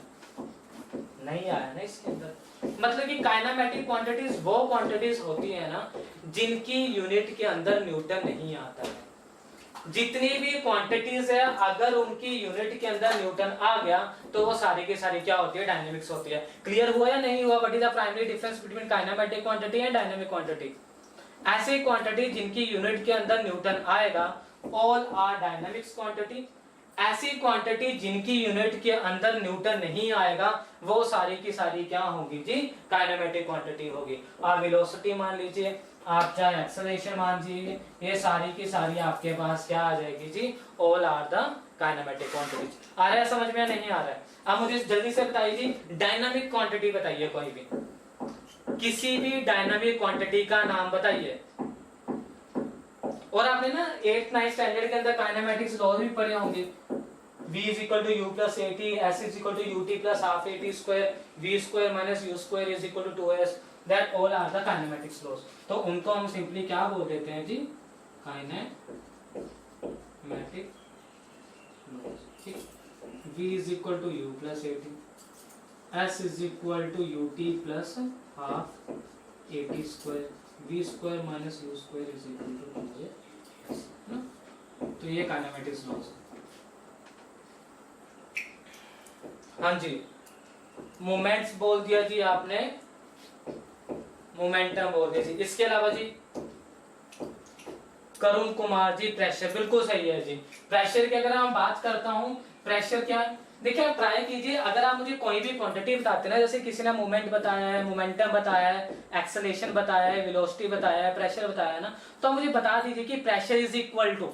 नहीं आया ना इसके अंदर। मतलब कि काइनेमेटिक क्वांटिटीज वो क्वांटिटीज होती है ना जिनकी यूनिट के अंदर न्यूटन नहीं आता है। जितनी भी क्वांटिटीज है अगर उनकी यूनिट के अंदर न्यूटन आ गया तो वो सारी की सारी क्या होती है, डायनेमिक्स होती है। क्लियर हुआ या नहीं हुआ, what is the primary difference between kinematic quantity and dynamic quantity. ऐसी क्वांटिटी जिनकी यूनिट के अंदर न्यूटन आएगा ऑल आर डायनेमिक्स क्वांटिटी। ऐसी क्वांटिटी जिनकी यूनिट के अंदर न्यूटन नहीं आएगा वो सारी की सारी क्या होगी जी, काइनेमेटिक क्वांटिटी होगी। आप वेलोसिटी मान लीजिए, आप चाहे एक्सेलरेशन मान लीजिए, ये सारी की सारी आपके पास क्या आ जाएगी जी, all are the kinematic quantities. आ रहा है समझ में या नहीं आ रहा है? अब मुझे जल्दी से बताइए जी, डायनामिक क्वांटिटी बताइए, कोई भी किसी भी डायनामिक क्वांटिटी का नाम बताइए। और आपने ना 8th 9th स्टैंडर्ड के अंदर काइनेमेटिक्स लॉ भी पढ़े होंगे, v is equal to u plus at, s is equal to ut plus half at square, v square minus u square is equal to 2s, that all are the kinematics laws। तो उनको हम simply क्या बोल देते हैं जी, kinematic laws, ठीक। v is equal to u plus at, s is equal to ut plus half at square, v square minus u square is equal to 2s, तो ये काइनेमेटिक्स लॉज। हाँ जी, मोमेंट्स बोल दिया जी आपने, मोमेंटम बोल दिया जी। इसके अलावा जी करुण कुमार जी, प्रेशर, बिल्कुल सही है जी। प्रेशर की अगर हम बात करता हूं, प्रेशर क्या है, देखिए आप ट्राई कीजिए, अगर आप मुझे कोई भी क्वांटिटी बताते ना, जैसे किसी ने मोमेंट बताया है, मोमेंटम बताया है, एक्सेलरेशन बताया है, वेलोसिटी बताया है, प्रेशर बताया है ना, तो आप मुझे बता दीजिए कि pressure is equal to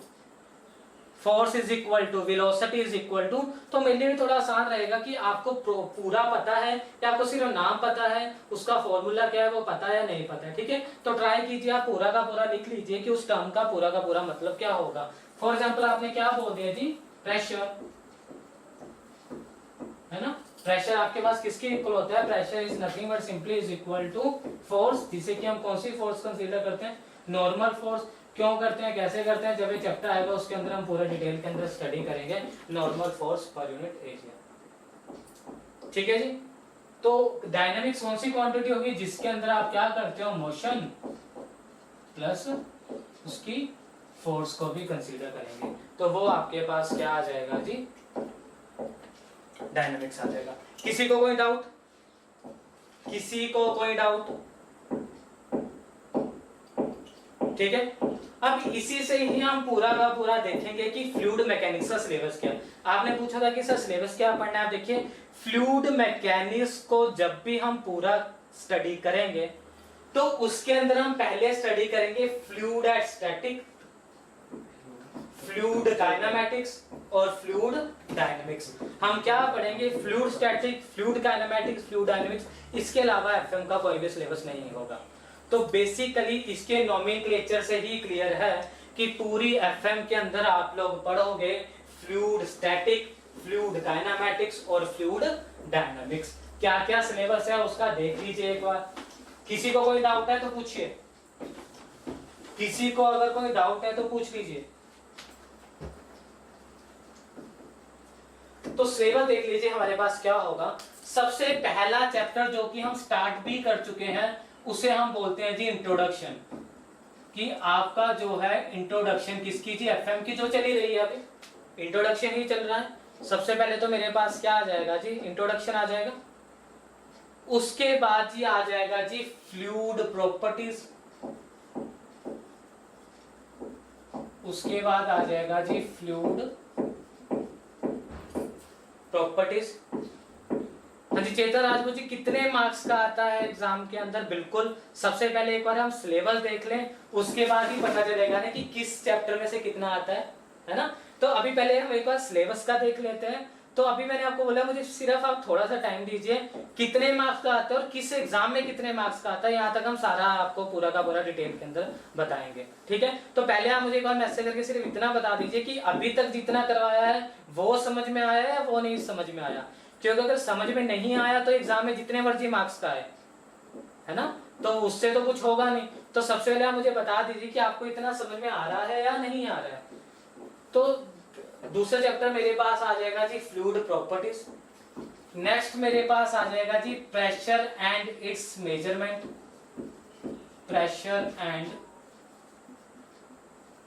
force is equal to velocity is equal to, तो मेरे लिए भी थोड़ा आसान रहेगा कि आपको पूरा पता है या आपको सिर्फ नाम पता है, उसका फॉर्मूला क्या है वो पता है या नहीं पता है, ठीक है। तो ट्राई कीजिए, आप पूरा का पूरा लिख लीजिए कि उस टर्म का पूरा मतलब क्या होगा। फॉर एग्जाम्पल आपने क्या बोल दिया जी, प्रेशर, है ना। प्रेशर आपके पास किसके इक्वल होता है, pressure is nothing but simply is equal to force, जिसे कि हम कौन सी फोर्स कंसीडर करते हैं, नॉर्मल फोर्स। क्यों करते हैं, कैसे करते हैं, जब ये चैप्टर आएगा उसके अंदर हम पूरा डिटेल के अंदर स्टडी करेंगे, normal force per unit area, ठीक है जी। तो डायनामिक्स कौन सी क्वांटिटी होगी, जिसके अंदर आप क्या करते हो, मोशन प्लस उसकी फोर्स को भी कंसीडर करेंगे, तो वो आपके पास क्या आ जाएगा जी, डायनामिक्स आ जाएगा। किसी को कोई डाउट, किसी को कोई डाउट, ठीक है। अब इसी से ही हम पूरा का पूरा देखेंगे कि फ्लूइड मैकेनिक्स का सिलेबस क्या है। आपने पूछा था कि सर सिलेबस क्या पढ़ना है, आप देखिए फ्लूइड मैकेनिक्स को जब भी हम पूरा स्टडी करेंगे तो उसके अंदर हम पहले स्टडी करेंगे fluid at static, fluid kinematics और फ्लूइड डायनामिक्स। हम क्या पढ़ेंगे, fluid static, fluid kinematics, fluid dynamics. इसके अलावा एफएम का कोई भी सिलेबस नहीं होगा। तो बेसिकली इसके नोमेनक्लेचर से ही क्लियर है कि पूरी एफएम के अंदर आप लोग पढ़ोगे फ्लूइड स्टैटिक, फ्लूइड काइनेमैटिक्स और फ्लूइड डायनामिक्स। क्या क्या सिलेबस है उसका देख लीजिए एक बार। किसी को कोई डाउट है तो पूछिए, किसी को अगर कोई डाउट है तो पूछ लीजिए। तो सिलेबस देख लीजिए हमारे पास क्या होगा। सबसे पहला चैप्टर जो कि हम स्टार्ट भी कर चुके हैं उसे हम बोलते हैं जी इंट्रोडक्शन, कि आपका जो है इंट्रोडक्शन किसकी जी, एफएम की जो चली रही है अभी, इंट्रोडक्शन ही चल रहा है। सबसे पहले तो मेरे पास क्या आ जाएगा जी, इंट्रोडक्शन आ जाएगा। उसके बाद जी आ जाएगा जी फ्लूइड प्रॉपर्टीज, उसके बाद आ जाएगा जी फ्लूइड प्रॉपर्टीज। हाँ जी चेतन राजपूत जी, कितने मार्क्स का आता है एग्जाम के अंदर? बिल्कुल, सबसे पहले एक बार हम सिलेबस देख लें, उसके बाद ही पता चलेगा ना कि किस चैप्टर में से कितना आता है ना। तो अभी पहले हम एक बार सिलेबस का देख लेते हैं। तो अभी मैंने आपको बोला मुझे सिर्फ आप थोड़ा सा टाइम दीजिए, कितने मार्क्स का आता है और किस एग्जाम में कितने मार्क्स का आता है, यहाँ तक हम सारा आपको पूरा का पूरा डिटेल के अंदर बताएंगे। ठीक है, तो पहले आप मुझे एक बार मैसेज करके सिर्फ इतना बता दीजिए कि अभी तक जितना करवाया है वो समझ में आया या वो नहीं समझ में आया, क्योंकि अगर समझ में नहीं आया तो एग्जाम में जितने मर्जी मार्क्स का है ना, तो उससे तो कुछ होगा नहीं। तो सबसे पहले आप मुझे बता दीजिए कि आपको इतना समझ में आ रहा है या नहीं आ रहा है। तो दूसरा चैप्टर मेरे पास आ जाएगा जी फ्लूइड प्रॉपर्टीज। नेक्स्ट मेरे पास आ जाएगा जी pressure and its measurement, pressure and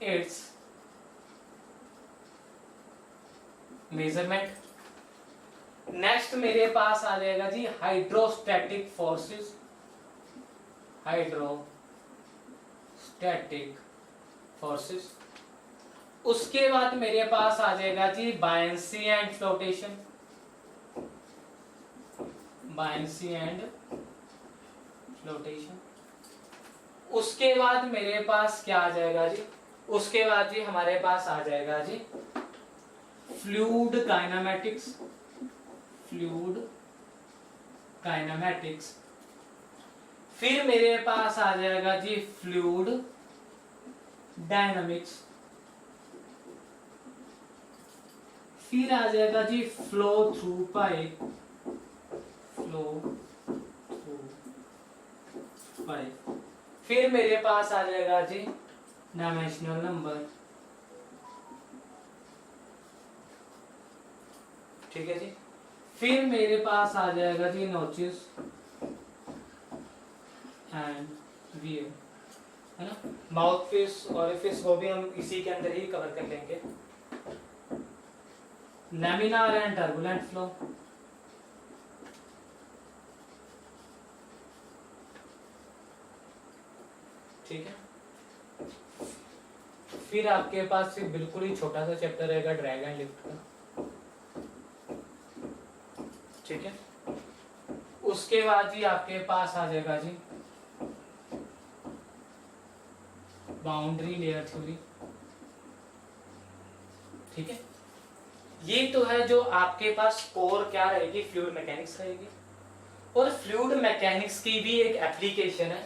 its measurement. Next मेरे पास आ जाएगा जी हाइड्रोस्टैटिक फोर्सेस, हाइड्रोस्टैटिक फोर्सेस। उसके बाद मेरे पास आ जाएगा जी buoyancy and flotation, buoyancy and flotation. उसके बाद मेरे पास क्या आ जाएगा जी, उसके बाद जी हमारे पास आ जाएगा जी फ्लूइड काइनेमैटिक्स, फ्लूइड काइनेमैटिक्स। फिर मेरे पास आ जाएगा जी फ्लूइड डायनामिक्स। फिर आ जाएगा जी flow through pipe, flow through pipe. फिर मेरे पास आ जाएगा जी डायमेंशनल नंबर। ठीक है जी। फिर मेरे पास आ जाएगा जी नोचेस एंड वियर, है ना। माउथ फिश और फिश वो भी हम इसी के अंदर ही कवर कर लेंगे। लैमिनार एंड टर्बुलेंट फ्लो, ठीक है। फिर आपके पास सिर्फ बिल्कुल ही छोटा सा चैप्टर रहेगा ड्रैग एंड लिफ्ट का, ठीक है। उसके बाद जी आपके पास आ जाएगा जी बाउंड्री लेयर थ्योरी, ठीक है। ये तो है जो आपके पास कोर क्या रहेगी, फ्लूइड मैकेनिक्स रहेगी। और फ्लूइड मैकेनिक्स की भी एक एप्लीकेशन है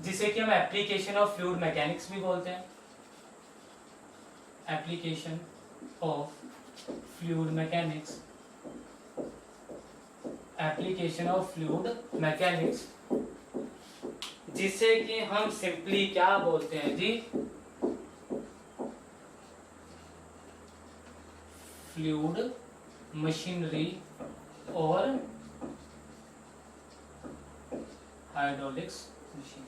जिसे कि हम एप्लीकेशन ऑफ फ्लूइड मैकेनिक्स भी बोलते हैं, application of fluid mechanics, application of fluid mechanics, जिसे कि हम सिंपली क्या बोलते हैं जी, फ्लूइड मशीनरी और हाइड्रोलिक्स मशीन,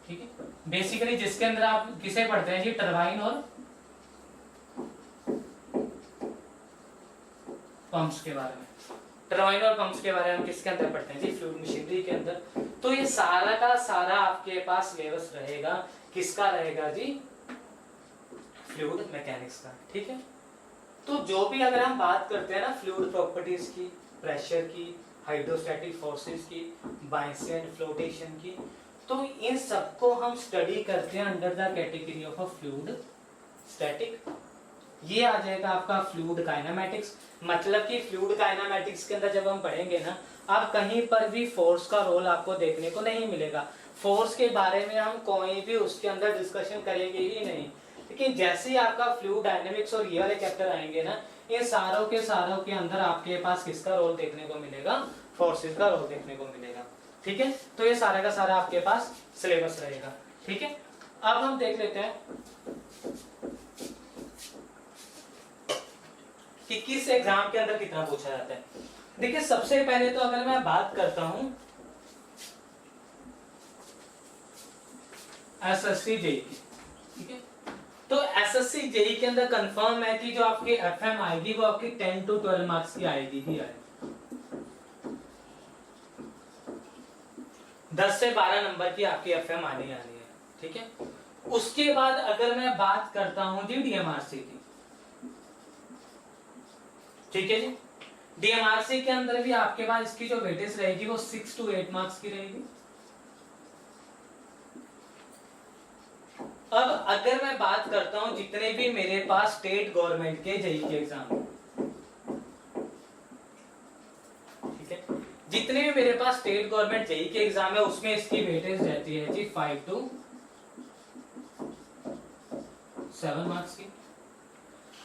ठीक है। बेसिकली जिसके अंदर आप किसे पढ़ते हैं जी, टरबाइन और पंप्स के बारे में, टरबाइन और पंप्स के बारे में हम किसके अंदर पढ़ते हैं जी, फ्लूइड मशीनरी के अंदर। तो ये सारा का सारा आपके पास सिलेबस रहेगा, किसका रहेगा जी, फ्लूइड मैकेनिक्स का, ठीक है। तो जो भी अगर हम बात करते हैं ना फ्लूइड प्रॉपर्टीज की, प्रेशर की, हाइड्रोस्टैटिक फोर्सेस की, बायंसी एंड फ्लोटेशन की, तो इन सबको हम स्टडी करते हैं under the category of a fluid static. ये आ जाएगा आपका फ्लूइड काइनेमैटिक्स। मतलब कि फ्लूइड काइनेमैटिक्स के अंदर जब हम पढ़ेंगे ना, अब कहीं पर भी फोर्स का रोल आपको देखने को नहीं मिलेगा। फोर्स के बारे में हम कोई भी उसके अंदर डिस्कशन करेंगे ही नहीं। लेकिन जैसे ही आपका फ्लूइड डायनेमिक्स और ये वाले चैप्टर आएंगे ना, इन सारों के अंदर आपके पास किसका रोल देखने को मिलेगा, फोर्सेस का रोल देखने को मिलेगा, ठीक है। तो ये सारा का सारा आपके पास सिलेबस रहेगा, ठीक है। अब हम देख लेते हैं कि किस एग्जाम के अंदर कितना पूछा जाता है। देखिए सबसे पहले तो अगर मैं बात करता हूं एसएससी जेई की, ठीक है। तो एसएससी जेई के अंदर कंफर्म है कि जो आपकी एफएम आएगी वो आपकी 10 to 12 मार्क्स की आएगी ही आएगी। 10 से 12 नंबर की आपकी एफएम आनी है, ठीक है। उसके बाद अगर मैं बात करता हूं जी डीएमआरसी की, ठीक है जी। डीएमआरसी के अंदर भी आपके पास इसकी जो वेटेज रहेगी वो 6 to 8 मार्क्स की रहेगी। अब अगर मैं बात करता हूं जितने भी मेरे पास स्टेट गवर्नमेंट के जेई के एग्जाम, जितने भी मेरे पास स्टेट गवर्नमेंट जेई के एग्जाम है उसमें इसकी वेटेज रहती है जी 5 to 7 मार्क्स की।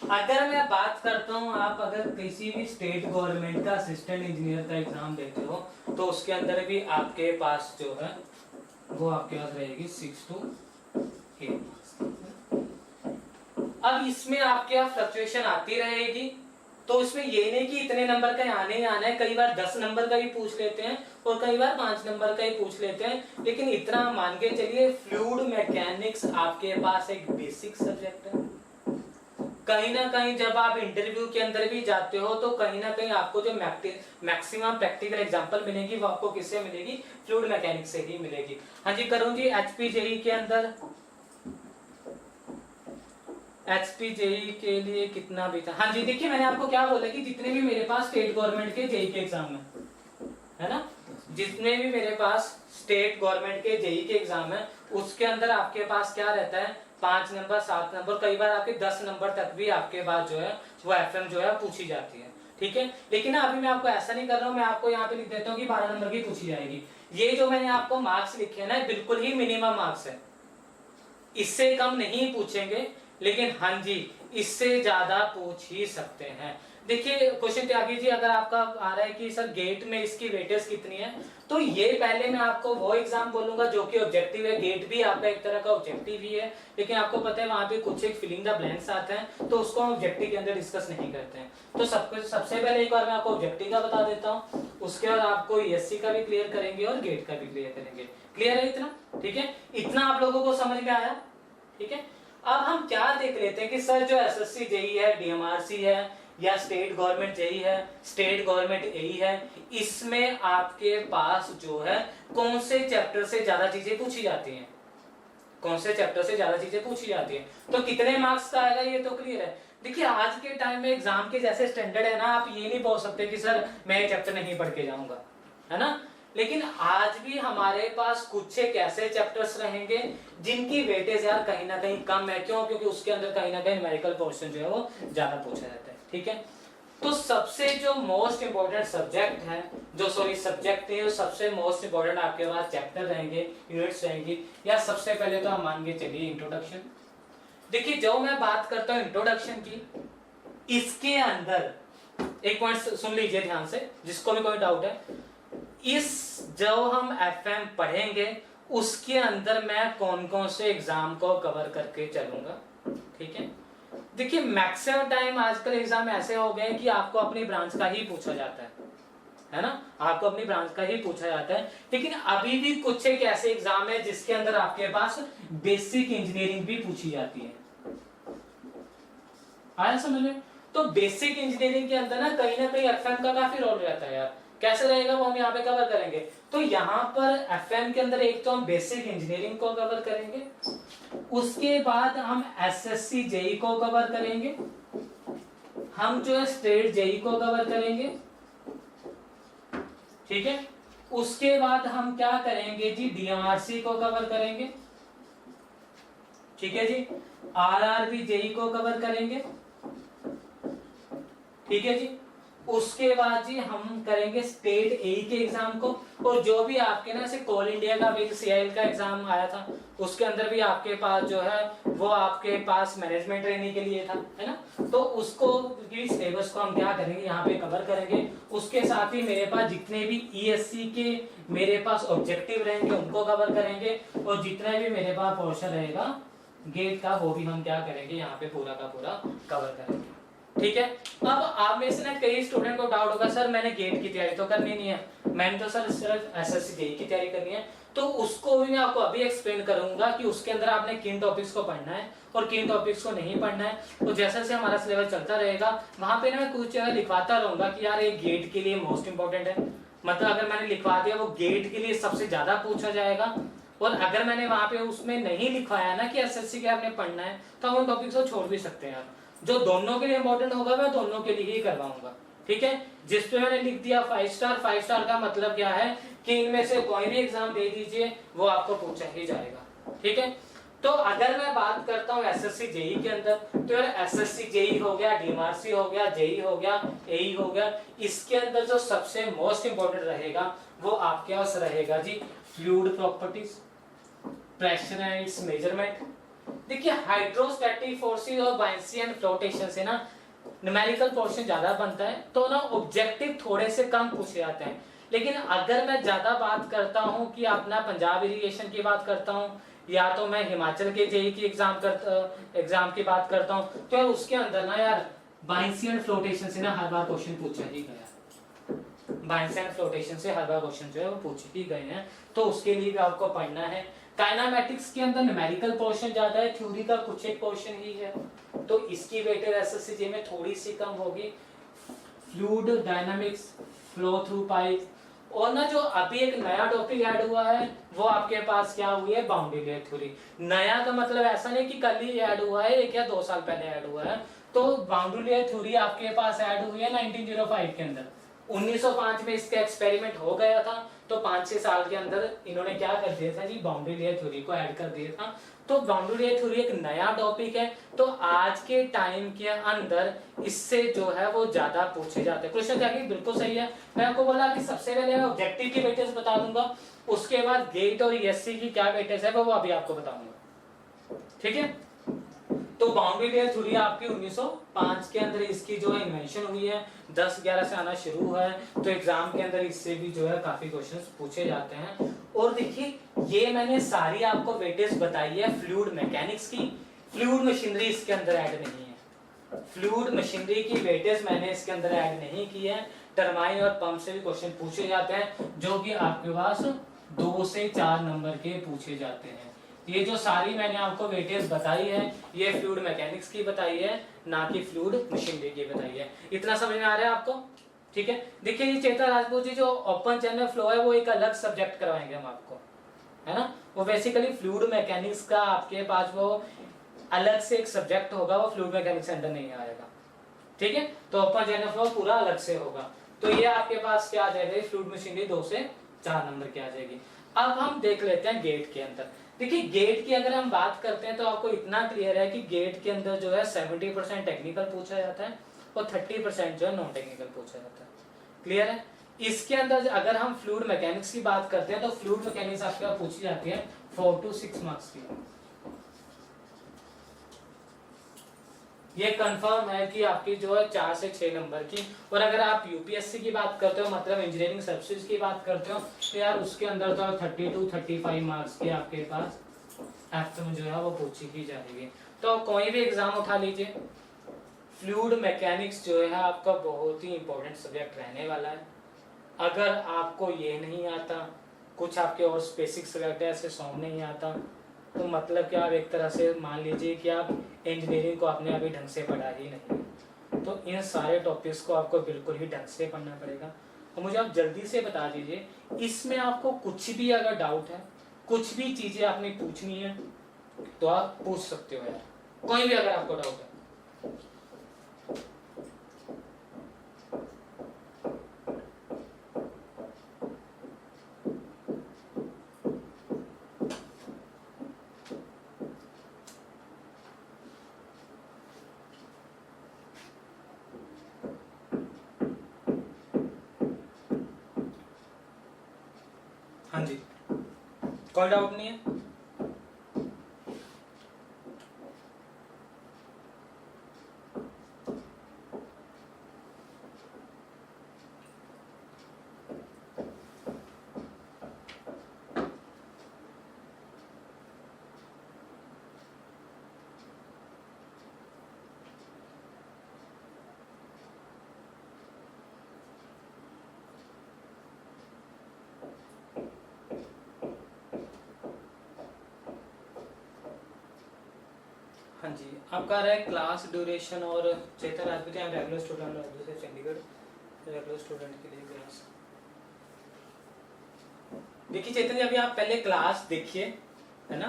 अगर मैं बात करता हूं, आप अगर किसी भी स्टेट गवर्नमेंट का असिस्टेंट इंजीनियर का एग्जाम देते हो तो उसके अंदर भी आपके पास जो है वो आपके पास रहेगी 6 to 8 मार्क्स। अब इसमें आपके यहाँ फ्लक्चुएशन आती रहेगी, तो इसमें ये नहीं कि इतने नंबर का आने ही आना है, कई बार 10 नंबर का भी पूछ लेते हैं और कई बार 5 नंबर का ही पूछ लेते हैं, लेकिन इतना मान के चलिए फ्लूइड मैकेनिक्स आपके पास एक बेसिक सब्जेक्ट है। कहीं ना कहीं जब आप इंटरव्यू के अंदर भी जाते हो तो कहीं ना कहीं आपको जो मैक्सिमम प्रैक्टिकल एग्जांपल मिलेगी वो आपको किससे मिलेगी, फ्लूइड मैकेनिक्स से ही मिलेगी। हाँ जी करूं जी, एचपीजेई के अंदर एचपीजेई के लिए कितना भी था। हाँ जी देखिए मैंने आपको क्या बोला कि जितने भी मेरे पास स्टेट गवर्नमेंट के जेई के एग्जाम है ना, जितने भी मेरे पास स्टेट गवर्नमेंट के जेई के एग्जाम है उसके अंदर आपके पास क्या रहता है, 5 नंबर 7 नंबर कई बार आपके 10 नंबर तक भी आपके पास जो है वो एफएम जो है पूछी जाती है। ठीक है, लेकिन अभी मैं आपको ऐसा नहीं कर रहा हूं, मैं आपको यहाँ पे लिख देता हूँ कि 12 नंबर की पूछी जाएगी। ये जो मैंने आपको मार्क्स लिखे ना बिल्कुल ही मिनिमम मार्क्स है, इससे कम नहीं पूछेंगे, लेकिन हाँ जी इससे ज्यादा पूछ ही सकते हैं। देखिए क्वेश्चन त्यागी जी अगर आपका आ रहा है कि सर गेट में इसकी वेटेज कितनी है, तो ये पहले मैं आपको वो एग्जाम बोलूंगा जो कि ऑब्जेक्टिव है। गेट भी आपका एक तरह का ऑब्जेक्टिव ही है, लेकिन आपको पता है वहां पे कुछ एक फिलिंग द ब्लैंक्स आते हैं तो उसको हम ऑब्जेक्टिव के अंदर डिस्कस नहीं करते हैं। तो सबसे पहले एक बार मैं आपको ऑब्जेक्टिव का बता देता हूँ, उसके बाद आपको ईएससी का भी क्लियर करेंगे और गेट का भी क्लियर करेंगे। क्लियर है इतना? ठीक है, इतना आप लोगों को समझ में आया? ठीक है, अब हम क्या देख लेते हैं कि सर जो एसएससी जेई है, डीएमआरसी है या स्टेट गवर्नमेंट जेई है, स्टेट गवर्नमेंट एई है, इसमें आपके पास जो है कौन से चैप्टर से ज्यादा चीजें पूछी जाती हैं, कौन से चैप्टर से ज्यादा चीजें पूछी जाती हैं, तो कितने मार्क्स का आएगा ये तो क्लियर है। देखिए आज के टाइम में एग्जाम के जैसे स्टैंडर्ड है ना, आप ये नहीं बोल सकते कि सर मैं ये चैप्टर नहीं पढ़ के जाऊंगा, है ना। लेकिन आज भी हमारे पास कुछ एक ऐसे चैप्टर्स रहेंगे जिनकी वेटेज यार कहीं ना कहीं कम है। क्यों? क्योंकि उसके अंदर कहीं ना कहीं न्यूमेरिकल पोर्शन जो है वो ज्यादा पूछा जाता है। ठीक है, तो सबसे जो मोस्ट इंपोर्टेंट सब्जेक्ट है, जो सब्जेक्ट है, सबसे मोस्ट इंपोर्टेंट आपके पास चैप्टर रहेंगे, यूनिट्स रहेंगी, या सबसे पहले तो हम मान के चलिए इंट्रोडक्शन। देखिए जो मैं बात करता हूं इंट्रोडक्शन की, इसके अंदर एक पॉइंट सुन लीजिए ध्यान से, जिसको भी कोई डाउट है, इस जो हम एफएम पढ़ेंगे उसके अंदर मैं कौन कौन से एग्जाम को कवर करके चलूंगा। ठीक है, देखिए मैक्सिमम टाइम आजकल एग्जाम ऐसे हो गए कि आपको अपनी ब्रांच का ही पूछा जाता है ना, आपको अपनी ब्रांच का ही पूछा जाता है। लेकिन अभी भी कुछ एक ऐसे एग्जाम है जिसके अंदर आपके पास बेसिक इंजीनियरिंग भी पूछी जाती है। आया समझ में? तो बेसिक इंजीनियरिंग के अंदर ना कहीं एफएम का काफी रोल रहता है यार। कैसे रहेगा वो हम यहाँ पे कवर करेंगे। तो यहाँ पर एफएम के अंदर एक तो हम बेसिक इंजीनियरिंग को कवर करेंगे, उसके बाद हम एसएससी जेई को कवर करेंगे, हम जो है स्टेट जेई को कवर करेंगे। ठीक है, उसके बाद हम क्या करेंगे जी, डीएमआरसी को कवर करेंगे। ठीक है जी, आरआरबी जेई को कवर करेंगे। ठीक है जी, उसके बाद जी हम करेंगे स्टेट एई के एग्जाम को, और जो भी आपके ना ऐसे कोल इंडिया का भी सीआईएल का एग्जाम आया था उसके अंदर भी आपके पास जो है वो आपके पास मैनेजमेंट ट्रेनिंग के लिए था, है ना। तो उसको सिलेबस को हम क्या करेंगे यहाँ पे कवर करेंगे। उसके साथ ही मेरे पास जितने भी ईएससी के मेरे पास ऑब्जेक्टिव रहेंगे उनको कवर करेंगे, और जितना भी मेरे पास पोर्शन रहेगा गेट का वो भी हम क्या करेंगे यहाँ पे पूरा का पूरा कवर करेंगे। ठीक है, अब आप में से ना कई स्टूडेंट को डाउट होगा, सर मैंने गेट की तैयारी तो करनी नहीं है, मैंने तो सर सिर्फ एसएससी जेई की तैयारी करनी है। तो उसको भी मैं आपको अभी एक्सप्लेन करूंगा कि उसके अंदर आपने किन टॉपिक्स को पढ़ना है और किन टॉपिक्स को नहीं पढ़ना है। तो जैसे जैसे हमारा सिलेबस चलता रहेगा वहां पे ना मैं कुछ जगह लिखवाता रहूंगा कि यार ये गेट के लिए मोस्ट इंपोर्टेंट है, मतलब अगर मैंने लिखवा दिया वो गेट के लिए सबसे ज्यादा पूछा जाएगा। और अगर मैंने वहां पे उसमें नहीं लिखवाया ना कि एसएससी के आपने पढ़ना है, तो हम उन टॉपिक्स को छोड़ भी सकते हैं। जो दोनों के लिए इंपॉर्टेंट होगा मैं दोनों के लिए ही करवाऊंगा। ठीक है, जिस पे मैंने लिख दिया 5 स्टार, 5 स्टार का मतलब क्या है कि इनमें से कोई भी एग्जाम दे दीजिए वो आपको पूछा ही जाएगा। ठीक है, तो अगर मैं बात करता हूँ एसएससी जेई के अंदर, तो यार एसएससी जेई हो गया, डीएमआरसी हो गया, जेई हो गया, एई हो गया, इसके अंदर जो सबसे मोस्ट इंपॉर्टेंट रहेगा वो आपके पास रहेगा जी fluid properties, pressure and its measurement. देखिए हाइड्रोस्टैटिक फोर्सेस और बायसी एंड फ्लोटेशन से ना न्यूमेरिकल पोर्शन ज्यादा बनता है, तो ना ऑब्जेक्टिव थोड़े से कम पूछे जाते हैं। लेकिन अगर मैं ज्यादा बात करता हूं कि अपना पंजाब इरिगेशन की बात करता हूं, या तो मैं हिमाचल के जेई की एग्जाम की बात करता हूं, तो यार उसके अंदर ना यार बायसी एंड फ्लोटेशन से ना हर बार क्वेश्चन पूछा ही गया, बायसी एंड फ्लोटेशन से हर बार क्वेश्चन जो है वो पूछ ही गए हैं, तो उसके लिए भी आपको पढ़ना है। काइनेमैटिक्स के अंदर न्यूमेरिकल पोर्शन ज्यादा है, थ्योरी का कुछ एक पोर्शन ही है, तो इसकी वेटेज एसएससी में थोड़ी सी कम होगी। Fluid dynamics, flow through pipe, और ना जो अभी एक नया टॉपिक ऐड हुआ है वो आपके पास क्या हुई है, बाउंड्री लेयर थ्योरी। नया का मतलब ऐसा नहीं कि कल ही ऐड हुआ है, 1 या 2 साल पहले ऐड हुआ है। तो बाउंड्री लेयर थ्योरी आपके पास ऐड हुई है 1905 के अंदर। 1905 में इसका एक्सपेरिमेंट हो गया था, तो 5-6 साल के अंदर इन्होंने क्या कर दिया था जी, बाउंड्री लेयर थ्योरी को ऐड कर दिया था। तो बाउंड्री लेयर थ्योरी एक नया टॉपिक है, तो आज के टाइम के अंदर इससे जो है वो ज्यादा पूछे जाते हैं क्वेश्चन। क्या बिल्कुल सही है, मैं आपको बोला कि सबसे पहले मैं ऑब्जेक्टिव की वेटेज बता दूंगा, उसके बाद गेट और ईएससी की क्या वेटेज है वो अभी आपको बताऊंगा, ठीक है। तो बाउंड्री लेयर थ्योरी आपकी 1905 के अंदर इसकी जो है इन्वेंशन हुई है, 10-11 से आना शुरू हुआ है, तो एग्जाम के अंदर इससे भी जो है काफी क्वेश्चंस पूछे जाते हैं। और देखिए ये मैंने सारी आपको वेटेज बताई है फ्लूइड मैकेनिक्स की, फ्लूइड मशीनरी इसके अंदर ऐड नहीं है, फ्लूइड मशीनरी की वेटेज मैंने इसके अंदर ऐड नहीं की है। टरबाइन और पंप से भी क्वेश्चन पूछे जाते हैं, जो कि आपके पास 2 से 4 नंबर के पूछे जाते हैं। ये जो सारी मैंने आपको वेटेज बताई है, ये फ्लूइड मैकेनिक्स की बताई है, ना कि फ्लूइड मशीनरी की बताई है। इतना समझ में आ रहा है आपको, ठीक है। देखिए ये चेतन राजपूत जी जो ओपन चैनल फ्लो है वो एक अलग सब्जेक्ट करवाएंगे हम आपको, है ना। वो बेसिकली फ्लूइड मैकेनिक्स का आपके पास वो अलग से एक सब्जेक्ट होगा, वो फ्लूइड मैकेनिक्स के अंदर नहीं आएगा, ठीक है। तो ओपन चैनल फ्लो पूरा अलग से होगा। तो ये आपके पास क्या आ जाएगा, फ्लूइड मशीनरी 2 से 4 नंबर की आ जाएगी। अब हम देख लेते हैं गेट के अंदर। देखिए गेट की अगर हम बात करते हैं तो आपको इतना क्लियर है कि गेट के अंदर जो है 70% टेक्निकल पूछा जाता है और 30% जो है नॉन टेक्निकल पूछा जाता है, क्लियर है। इसके अंदर अगर हम फ्लूइड मैकेनिक्स की बात करते हैं तो फ्लूइड मैकेनिक्स आपके पास पूछी जाती है 4 to 6 मार्क्स की। ये कंफर्म है कि आपकी जो है 4 से 6 नंबर की। और अगर आप यूपीएससी की बात करते हो, मतलब इंजीनियरिंग सर्विसेज की बात करते हो, तो यार उसके अंदर तो 30 to 35 मार्क्स की आपके पास एफ में जो है वो पूछी ही जाएगी। तो कोई भी एग्जाम उठा लीजिए, फ्लूइड मैकेनिक्स जो है आपका बहुत ही इंपॉर्टेंट सब्जेक्ट रहने वाला है। अगर आपको ये नहीं आता, कुछ आपके और बेसिक सब्जेक्ट ऐसे सॉन्ग नहीं आता, तो मतलब कि आप एक तरह से मान लीजिए कि आप इंजीनियरिंग को आपने अभी ढंग से पढ़ा ही नहीं। तो इन सारे टॉपिक्स को आपको बिल्कुल ही ढंग से पढ़ना पड़ेगा। और मुझे आप जल्दी से बता दीजिए, इसमें आपको कुछ भी अगर डाउट है, कुछ भी चीजें आपने पूछनी है तो आप पूछ सकते हो यार, कोई भी अगर आपको डाउट है। हाँ जी, कोई डाउट नहीं है। हाँ जी, आपका आ रहा है क्लास ड्यूरेशन और चेतन राजपूत रेगुलर स्टूडेंट से चंडीगढ़, रेगुलर स्टूडेंट के लिए क्लास। देखिए चेतन जी, अभी आप पहले क्लास देखिए, है ना,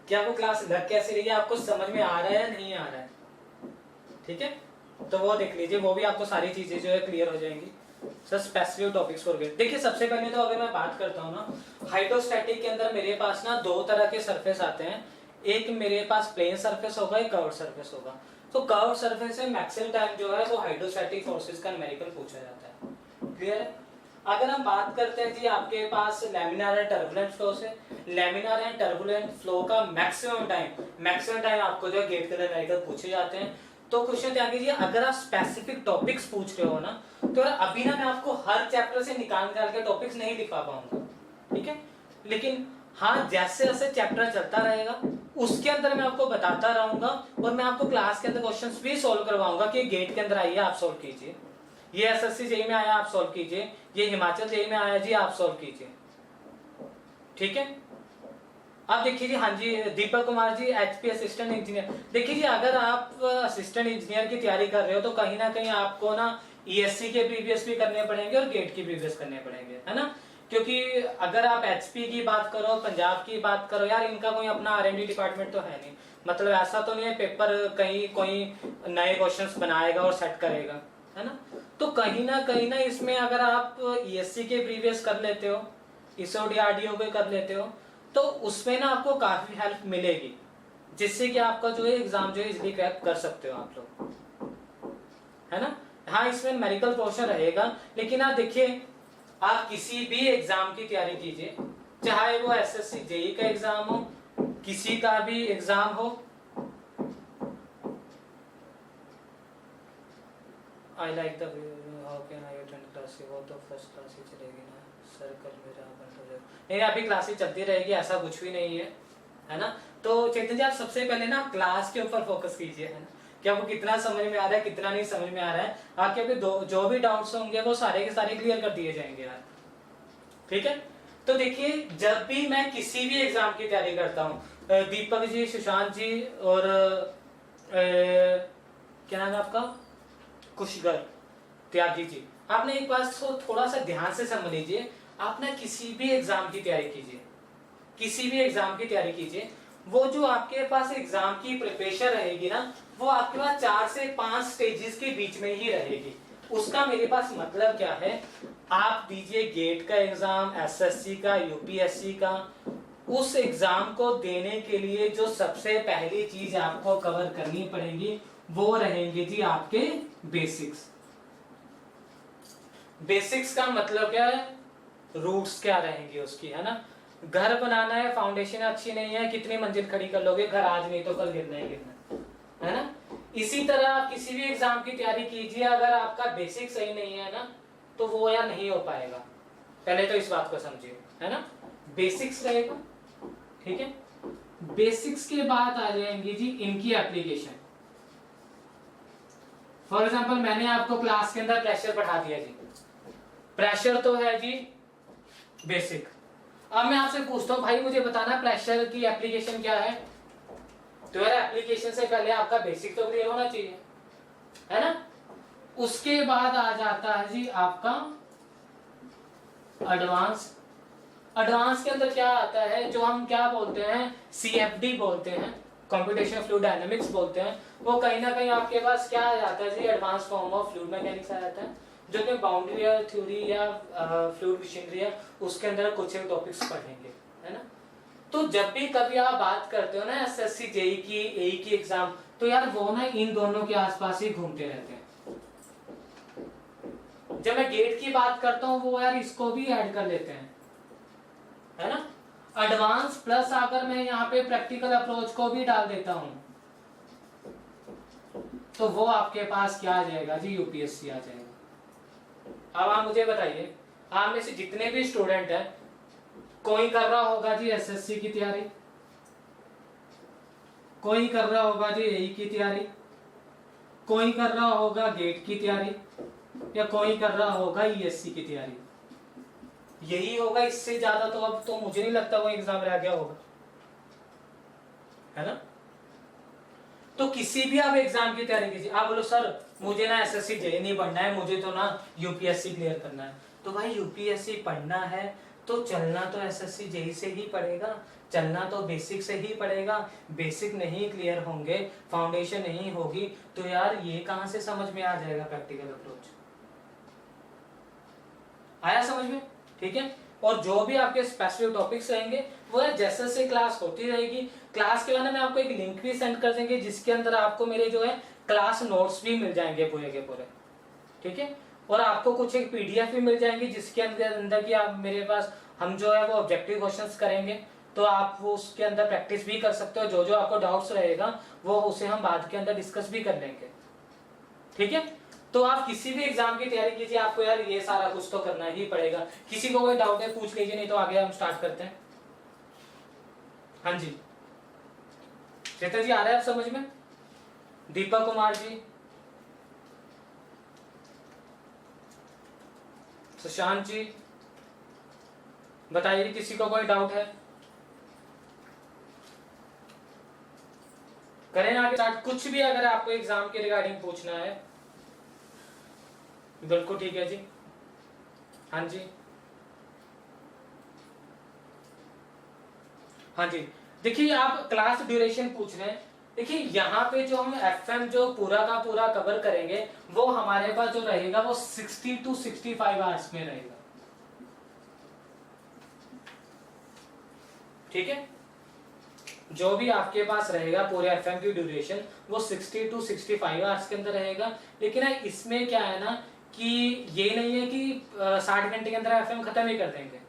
कि आपको क्लास लग कैसे रही है, आपको समझ में आ रहा है या नहीं आ रहा है, ठीक है। तो वो देख लीजिए, वो भी आपको सारी चीजें जो है क्लियर हो जाएंगी। Sir specific topics for GATE. देखिए सबसे पहले तो अगर मैं बात करता हूँ ना, हाइड्रोस्टैटिक के अंदर मेरे पास ना 2 तरह के सरफेस आते हैं। एक मेरे पास प्लेन सरफेस होगा, एक कर्व्ड सरफेस होगा। तो कर्व्ड सरफेस से मैक्सिमम टाइम जो है वो हाइड्रोस्टैटिक फोर्सेस का न्यूमेरिकल पूछा जाता है। क्लियर है? अगर हम बात करते हैं जी आपके पास लैमिनार एंड टर्बुलेंट फ्लो से, लैमिनार एंड टर्बुलेंट फ्लो का मैक्सिमम टाइम आपको जो गेट के न्यूमेरिकल पूछे जाते हैं। तो क्वेश्चन ध्यान दीजिए, अगर आप स्पेसिफिक टॉपिक्स पूछ रहे हो ना, तो अभी ना मैं आपको हर चैप्टर से निकाल के टॉपिक्स नहीं लिखवा पाऊंगा, ठीक है? लेकिन हाँ, जैसे जैसे चैप्टर चलता रहेगा उसके अंदर मैं आपको बताता रहूंगा और मैं आपको क्लास के अंदर क्वेश्चंस भी सॉल्व करवाऊंगा कि गेट के अंदर आइए आप सॉल्व कीजिए, ये एसएससी जेईई में आया आप सॉल्व कीजिए, ये हिमाचल जेईई में आया जी आप सॉल्व कीजिए, ठीक है? आप देखिए जी, हाँ जी Deepak Kumar ji HP assistant engineer. देखिए जी, अगर आप असिस्टेंट इंजीनियर की तैयारी कर रहे हो तो कहीं ना कहीं आपको ना ईएससी के प्रीवियस भी करने पड़ेंगे और गेट की प्रीवियस करने पड़ेंगे, है ना? क्योंकि अगर आप एचपी की बात करो, पंजाब की बात करो, यार इनका कोई अपना आरएनडी डिपार्टमेंट तो है नहीं, मतलब ऐसा तो नहीं है पेपर कहीं कोई नए क्वेश्चंस बनाएगा और सेट करेगा, है ना? तो कहीं ना इसमें अगर आप ईएससी के प्रीवियस कर लेते हो, इसओ डीआरडीओ के कर लेते हो, तो उसमें ना आपको काफी हेल्प मिलेगी, जिससे कि आपका जो है एग्जाम जो है इजीली क्रैक कर सकते हो आप लोग, है ना? हाँ, इसमें न्यूमेरिकल पोर्शन रहेगा, लेकिन आप देखिए, आप किसी भी एग्जाम की तैयारी कीजिए, चाहे वो एसएससी जेईई का एग्जाम हो, किसी का भी एग्जाम हो, I like the how can I attend class, वो तो फर्स्ट क्लास ही चलेगी ना सर, कल मेरा बंद हो जाएगा। नहीं, अभी क्लासेस चलती रहेगी, ऐसा कुछ भी नहीं है ना? तो चेतन जी, आप सबसे पहले ना क्लास के ऊपर फोकस कीजिए, है ना, कि आपको कितना समझ में आ रहा है, कितना नहीं समझ में आ रहा है। आपके जो भी डाउट्स होंगे वो सारे के सारे क्लियर कर दिए जाएंगे यार, ठीक है? तो देखिए, जब भी मैं किसी भी एग्जाम की तैयारी करता हूँ, दीपक जी, सुशांत जी और क्या नाम है आपका, कुशगर त्यागी जी, आपने एक बात को थोड़ा सा ध्यान से समझ लीजिए। आप ना किसी भी एग्जाम की तैयारी कीजिए, किसी भी एग्जाम की तैयारी कीजिए, वो जो आपके पास एग्जाम की प्रिपरेशन रहेगी ना, वो आपके पास 4 से 5 स्टेजेस के बीच में ही रहेगी। उसका मेरे पास मतलब क्या है, आप दीजिए गेट का एग्जाम, एसएससी का, यूपीएससी का, उस एग्जाम को देने के लिए जो सबसे पहली चीज आपको कवर करनी पड़ेगी वो रहेंगे जी आपके बेसिक्स। बेसिक्स का मतलब क्या है, रूट्स क्या रहेंगी उसकी, है ना? घर बनाना है, फाउंडेशन अच्छी नहीं है, कितनी मंजिल खड़ी कर लोगे, घर आज नहीं तो कल गिरना ही गिरना, है ना? इसी तरह आप किसी भी एग्जाम की तैयारी कीजिए, अगर आपका बेसिक सही नहीं है ना, तो वो यार नहीं हो पाएगा। पहले तो इस बात को समझिए, है ना? बेसिक्स रहेगा, ठीक है? बेसिक्स के बाद आ जाएंगी जी इनकी एप्लीकेशन। फॉर एग्जाम्पल, मैंने आपको क्लास के अंदर प्रेशर पढ़ा दिया जी, प्रेशर तो है जी बेसिक। अब मैं आपसे पूछता हूं, भाई मुझे बताना प्रेशर की एप्लीकेशन क्या है? तो यार एप्लीकेशन से पहले आपका बेसिक तो क्लियर होना चाहिए, है ना? उसके बाद आ जाता है जी आपका एडवांस। एडवांस के अंदर क्या आता है, जो हम क्या बोलते हैं, सीएफडी बोलते हैं, कंप्यूटेशनल फ्लूइड डायनामिक्स बोलते हैं। वो कहीं ना कहीं आपके पास क्या आ जाता है जी, advance form of fluid mechanics आ जाता है, जो कि बाउंड्री या थ्योरी या फ्लूइड मशीनरी है, उसके अंदर कुछ एक टॉपिक्स पढ़ेंगे, है ना? तो जब भी कभी आप बात करते हो ना एसएससी जेईई की, एई की एग्जाम, तो यार वो ना इन दोनों के आसपास ही घूमते रहते हैं। जब मैं गेट की बात करता हूं, वो यार इसको भी ऐड कर लेते हैं, है ना? एडवांस प्लस अगर मैं यहाँ पे प्रैक्टिकल अप्रोच को भी डाल देता हूं, तो वो आपके पास क्या आ जाएगा जी, यूपीएससी आ जाएगा। अब आप मुझे बताइए, आप में से जितने भी स्टूडेंट हैं, कोई कर रहा होगा जी एसएससी की तैयारी, कोई कर रहा होगा जी एई की तैयारी, कोई कर रहा होगा गेट की तैयारी, या कोई कर रहा होगा ईएससी की तैयारी। यही होगा, इससे ज्यादा तो अब तो मुझे नहीं लगता वो एग्जाम रह गया होगा, है ना? तो किसी भी आप एग्जाम की तैयारी कीजिए। आप बोलो सर मुझे ना एसएससी जेईई नहीं पढ़ना है, मुझे तो ना यूपीएससी क्लियर करना है। तो भाई यूपीएससी पढ़ना है तो चलना तो एसएससी जेईई से ही पड़ेगा, चलना तो बेसिक से ही पड़ेगा। बेसिक नहीं क्लियर होंगे, फाउंडेशन नहीं होगी, तो यार ये कहां से समझ में आ जाएगा प्रैक्टिकल अप्रोच? आया समझ में? ठीक है। और जो भी आपके स्पेसिफिक टॉपिक्स रहेंगे वो है जैसे जैसे क्लास होती रहेगी, क्लास के बाद में आपको एक लिंक भी सेंड कर देंगे जिसके अंदर आपको मेरे जो है क्लास नोट्स भी मिल जाएंगे पूरे के पूरे, ठीक है। और आपको कुछ एक पीडीएफ भी मिल जाएंगी जिसके अंदर अंदर की आप मेरे पास हम जो है वो ऑब्जेक्टिव क्वेश्चंस करेंगे, तो आप वो उसके अंदर प्रैक्टिस भी कर सकते हो, जो जो आपको डाउट्स रहेगा वो उसे हम बाद के अंदर डिस्कस भी कर लेंगे, ठीक है। तो आप किसी भी एग्जाम की तैयारी कीजिए, आपको यार ये सारा कुछ तो करना ही पड़ेगा। किसी को कोई डाउट है पूछ लीजिए, नहीं तो आगे हम स्टार्ट करते हैं। हाँ जी चेतन जी, आ रहा है आप समझ में? दीपक कुमार जी, सुशांत जी, बताइए किसी को कोई डाउट है? करें आगे स्टार्ट, कुछ भी अगर आपको एग्जाम के रिगार्डिंग पूछना है। बिल्कुल ठीक है जी। हाँ जी हाँ जी, देखिए आप क्लास ड्यूरेशन पूछ रहे हैं, देखिए यहाँ पे जो हम एफएम जो पूरा का पूरा कवर करेंगे वो हमारे पास जो रहेगा वो 60 to 65 आवर्स में रहेगा, ठीक है। जो भी आपके पास रहेगा पूरे एफएम की ड्यूरेशन वो 60 to 65 आवर्स के अंदर रहेगा। लेकिन इसमें क्या है ना कि ये नहीं है कि 60 घंटे के अंदर एफएम खत्म ही कर देंगे,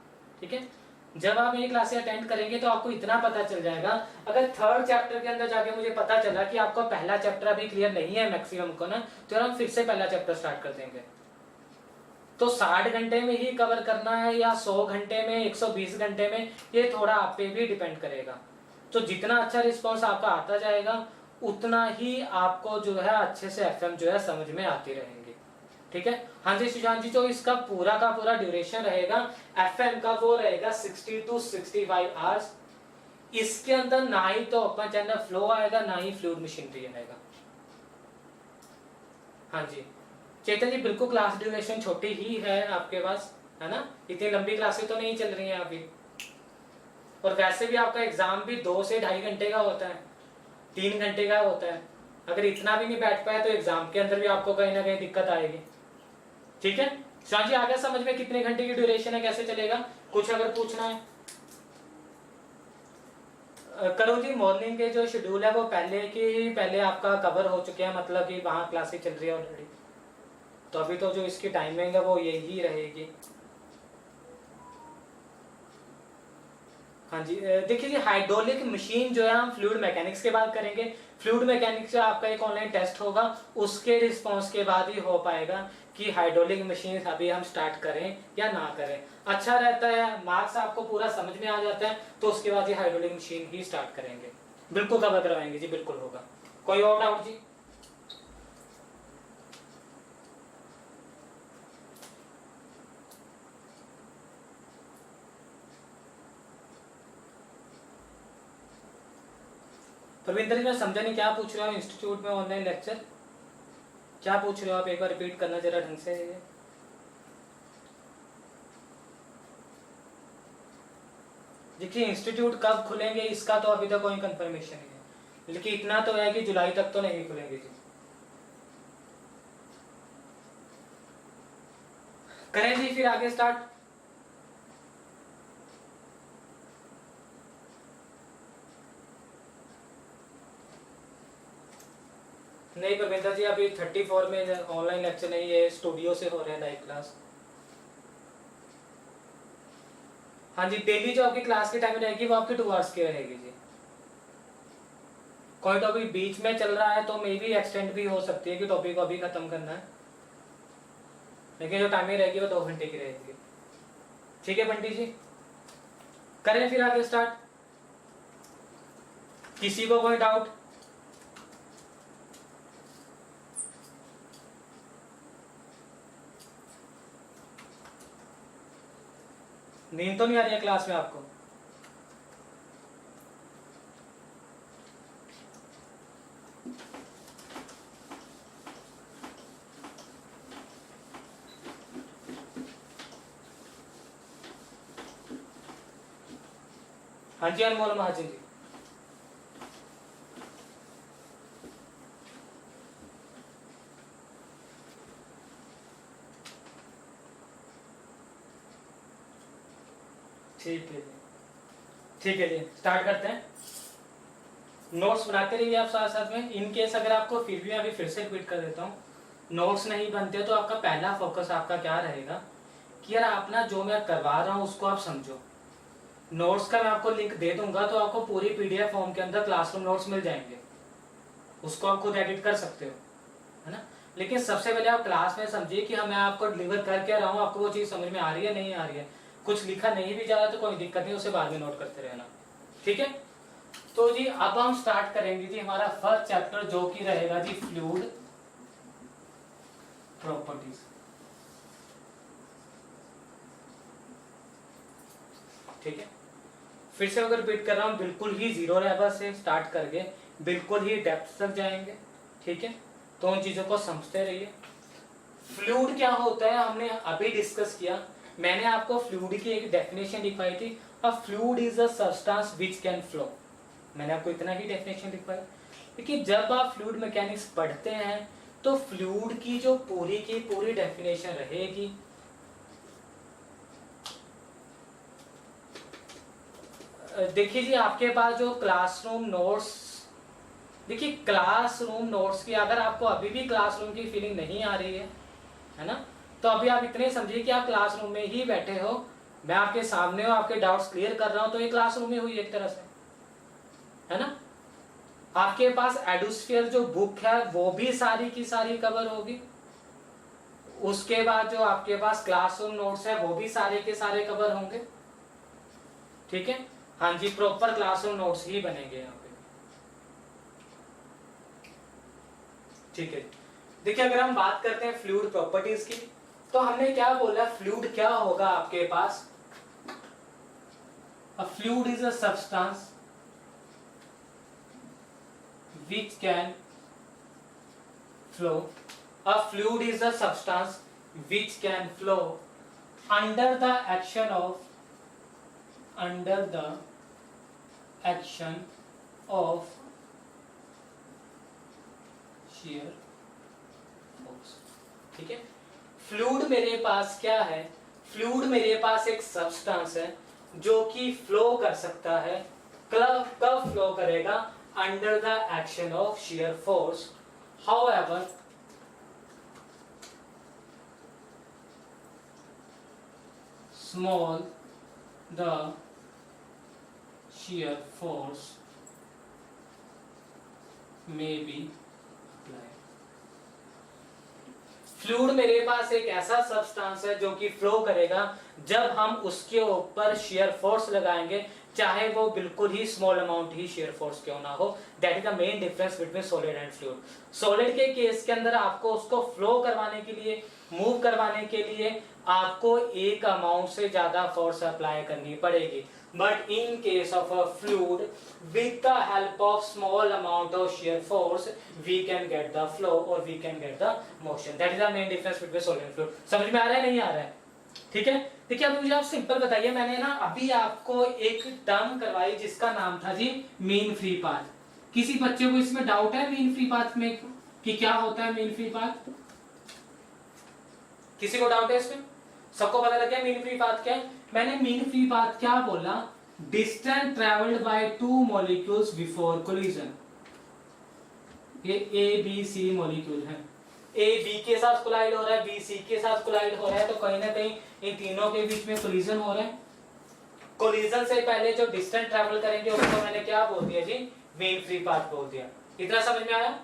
ठीक है। जब आप मेरी क्लासेस अटेंड करेंगे तो आपको इतना पता चल जाएगा, अगर थर्ड चैप्टर के अंदर जाके मुझे पता चला कि आपका पहला चैप्टर अभी क्लियर नहीं है मैक्सिमम को ना, तो हम फिर से पहला चैप्टर स्टार्ट कर देंगे। तो 60 घंटे में ही कवर करना है या 100 घंटे में, 120 घंटे में, ये थोड़ा आप पे भी डिपेंड करेगा। तो जितना अच्छा रिस्पॉन्स आपका आता जाएगा उतना ही आपको जो है अच्छे से एफएम जो है समझ में आती रहेंगी, ठीक है। हाँ जी सुशांत जी, जो इसका पूरा का पूरा ड्यूरेशन रहेगा एफएम का वो रहेगा 60 to 65 आवर्स। इसके अंदर ना ही तो ओपन चैनल फ्लो आएगा ना ही फ्लूइड मशीनरी आएगा। हाँ जी चेतन जी, बिल्कुल क्लास ड्यूरेशन छोटी ही है आपके पास, है ना, इतनी लंबी क्लासेस तो नहीं चल रही हैं अभी। और वैसे भी आपका एग्जाम भी 2 से 2.5 घंटे का होता है, 3 घंटे का होता है। अगर इतना भी नहीं बैठ पाए तो एग्जाम के अंदर भी आपको कहीं ना कहीं दिक्कत आएगी, ठीक है। शाह जी, आ गया समझ में कितने घंटे की ड्यूरेशन है, कैसे चलेगा? कुछ अगर पूछना है करो जी। मॉर्निंग के जो शेड्यूल है वो पहले आपका कवर हो चुके हैं, मतलब कि वहाँ क्लासेस चल रही है ऑलरेडी, तो अभी तो जो इसकी टाइमिंग है वो यही रहेगी। हाँ जी देखिए जी, हाइड्रोलिक मशीन जो है हम फ्लूइड मैकेनिक्स के बाद करेंगे। फ्लूइड मैकेनिक्स का आपका एक ऑनलाइन टेस्ट होगा, उसके रिस्पांस के बाद ही हो पाएगा कि हाइड्रोलिक मशीन अभी हम स्टार्ट करें या ना करें। अच्छा रहता है, मार्क्स आपको पूरा समझ में आ जाता है, तो उसके बाद ये हाइड्रोलिक मशीन ही स्टार्ट करेंगे। बिल्कुल कवर करवाएंगे जी, बिल्कुल होगा। कोई और डाउट जी? प्रविंदर जी, मैं समझा नहीं, क्या पूछ रहे हो? इंस्टीट्यूट में ऑनलाइन लेक्चर क्या पूछ रहे हो आप? एक बार रिपीट करना जरा ढंग से। देखिए इंस्टीट्यूट कब खुलेंगे इसका तो अभी तक कोई कंफर्मेशन नहीं है, लेकिन इतना तो है कि जुलाई तक तो नहीं खुलेंगे जी। करें जी फिर आगे स्टार्ट। नहीं परविंदर जी, अभी 34 में ऑनलाइन लेक्चर नहीं है, स्टूडियो से हो रहे हैं लाइव क्लास। हाँ जी, डेली जो आपकी क्लास की टाइम रहेगी वो आपकी 2 आवर्स की रहेगी जी। कोई टॉपिक बीच में चल रहा है तो मे बी एक्सटेंड भी हो सकती है कि टॉपिक को अभी खत्म करना है, लेकिन जो टाइमिंग रहेगी वो 2 घंटे की रहेगी, ठीक है पंडित जी। करें फिर आगे स्टार्ट। किसी को कोई डाउट? नींद तो नहीं आ रही है क्लास में आपको? हाँ जी अनमोल महाजन जी। ठीक है जी, ठीक है जी, स्टार्ट करते हैं। नोट्स बनाते रहिए आप साथ साथ में। इन केस अगर आपको फिर भी, अभी फिर से रिपीट कर देता हूँ, नोट्स नहीं बनते तो आपका पहला फोकस आपका क्या रहेगा कि यार आप ना जो मैं करवा रहा हूँ उसको आप समझो। नोट्स का मैं आपको लिंक दे दूंगा तो आपको पूरी पीडीएफ फॉर्म के अंदर क्लासरूम नोट्स मिल जाएंगे, उसको आप खुद एडिट कर सकते हो, है ना। लेकिन सबसे पहले आप क्लास में समझिए कि मैं आपको डिलीवर कर क्या रहा हूँ, आपको वो चीज समझ में आ रही है नहीं आ रही है। कुछ लिखा नहीं भी जा रहा तो कोई दिक्कत नहीं, उसे बाद में नोट करते रहना, ठीक है। तो जी अब हम स्टार्ट करेंगे जी हमारा फर्स्ट चैप्टर, जो कि रहेगा जी फ्लूइड प्रॉपर्टीज। ठीक है, फिर से अगर रिपीट कर रहा हूं, बिल्कुल ही जीरो लेवल से स्टार्ट करके बिल्कुल ही डेप्थ तक जाएंगे, ठीक है। तो उन चीजों को समझते रहिए। फ्लूइड क्या होता है हमने अभी डिस्कस किया। मैंने आपको फ्लूइड की एक डेफिनेशन लिखवाई थी, अ fluid is a substance which can flow. मैंने आपको इतना ही डेफिनेशन लिखवाया। देखिए जब आप फ्लूइड मैकेनिक्स पढ़ते हैं तो फ्लूइड की जो पूरी की पूरी डेफिनेशन रहेगी। देखिए जी आपके पास जो क्लासरूम नोट्स, देखिए क्लासरूम नोट्स की अगर आपको अभी भी क्लासरूम की फीलिंग नहीं आ रही है ना, तो अभी आप इतने समझिए कि आप क्लासरूम में ही बैठे हो, मैं आपके सामने हूं, आपके डाउट्स क्लियर कर रहा हूं, तो ये क्लासरूम में हुई एक तरह से, है ना। आपके पास एडोस्फीयर जो बुक है वो भी सारी की सारी कवर होगी। उसके बाद जो आपके पास क्लासरूम नोट्स है वो भी सारे के सारे कवर होंगे, ठीक है। हाँ जी, प्रॉपर क्लासरूम नोट्स ही बनेंगे यहाँ पे, ठीक है। देखिए अगर हम बात करते हैं फ्लूइड प्रॉपर्टीज की, तो हमने क्या बोला, फ्लूइड क्या होगा आपके पास, a fluid is a substance which can flow. A fluid is a substance which can flow under the action of shear force, ठीक है। फ्लूइड मेरे पास क्या है, फ्लूइड मेरे पास एक सब्सटेंस है जो कि फ्लो कर सकता है। कब फ्लो करेगा, under the action of shear force. However, small the shear force may be applied. Fluid मेरे पास एक ऐसा सब्सटेंस है जो कि फ्लो करेगा जब हम उसके ऊपर shear फोर्स लगाएंगे, चाहे वो बिल्कुल ही स्मॉल अमाउंट ही शेयर फोर्स क्यों ना हो। That is the main difference between solid and fluid. Solid के केस के अंदर आपको उसको फ्लो करवाने के लिए, मूव करवाने के लिए आपको एक अमाउंट से ज्यादा फोर्स अप्लाई करनी पड़ेगी। But in case of a fluid with the help of small amount of shear force we can get the flow और we can get the motion. That is the main difference between solid and fluid. समझ में आ रहा है नहीं आ रहा है, ठीक है। देखिए अब मुझे आप सिंपल बताइए, मैंने ना अभी आपको एक टर्म करवाई जिसका नाम था जी मीन फ्री पाथ। किसी बच्चे को इसमें डाउट है मीन फ्री पाथ में कि क्या होता है मीन फ्री पाथ? किसी को डाउट है इसमें? सबको पता लग गया मीन फ्री पाथ क्या है? मैंने मीन फ्री पाथ क्या बोला, distance travelled by two molecules before collision. ये ए बी सी मॉलिक्यूल है, ए बी के साथ कोलाइड हो रहा है, बी सी के साथ कोलाइड हो रहा है, तो कहीं ना कहीं इन तीनों के बीच में कोलिजन हो रहा है। कोलिजन से पहले जो डिस्टेंस ट्रैवल करेंगे उसको मैंने क्या बोल दिया जी, मीन फ्री पाथ बोल दिया। इतना समझ में आया?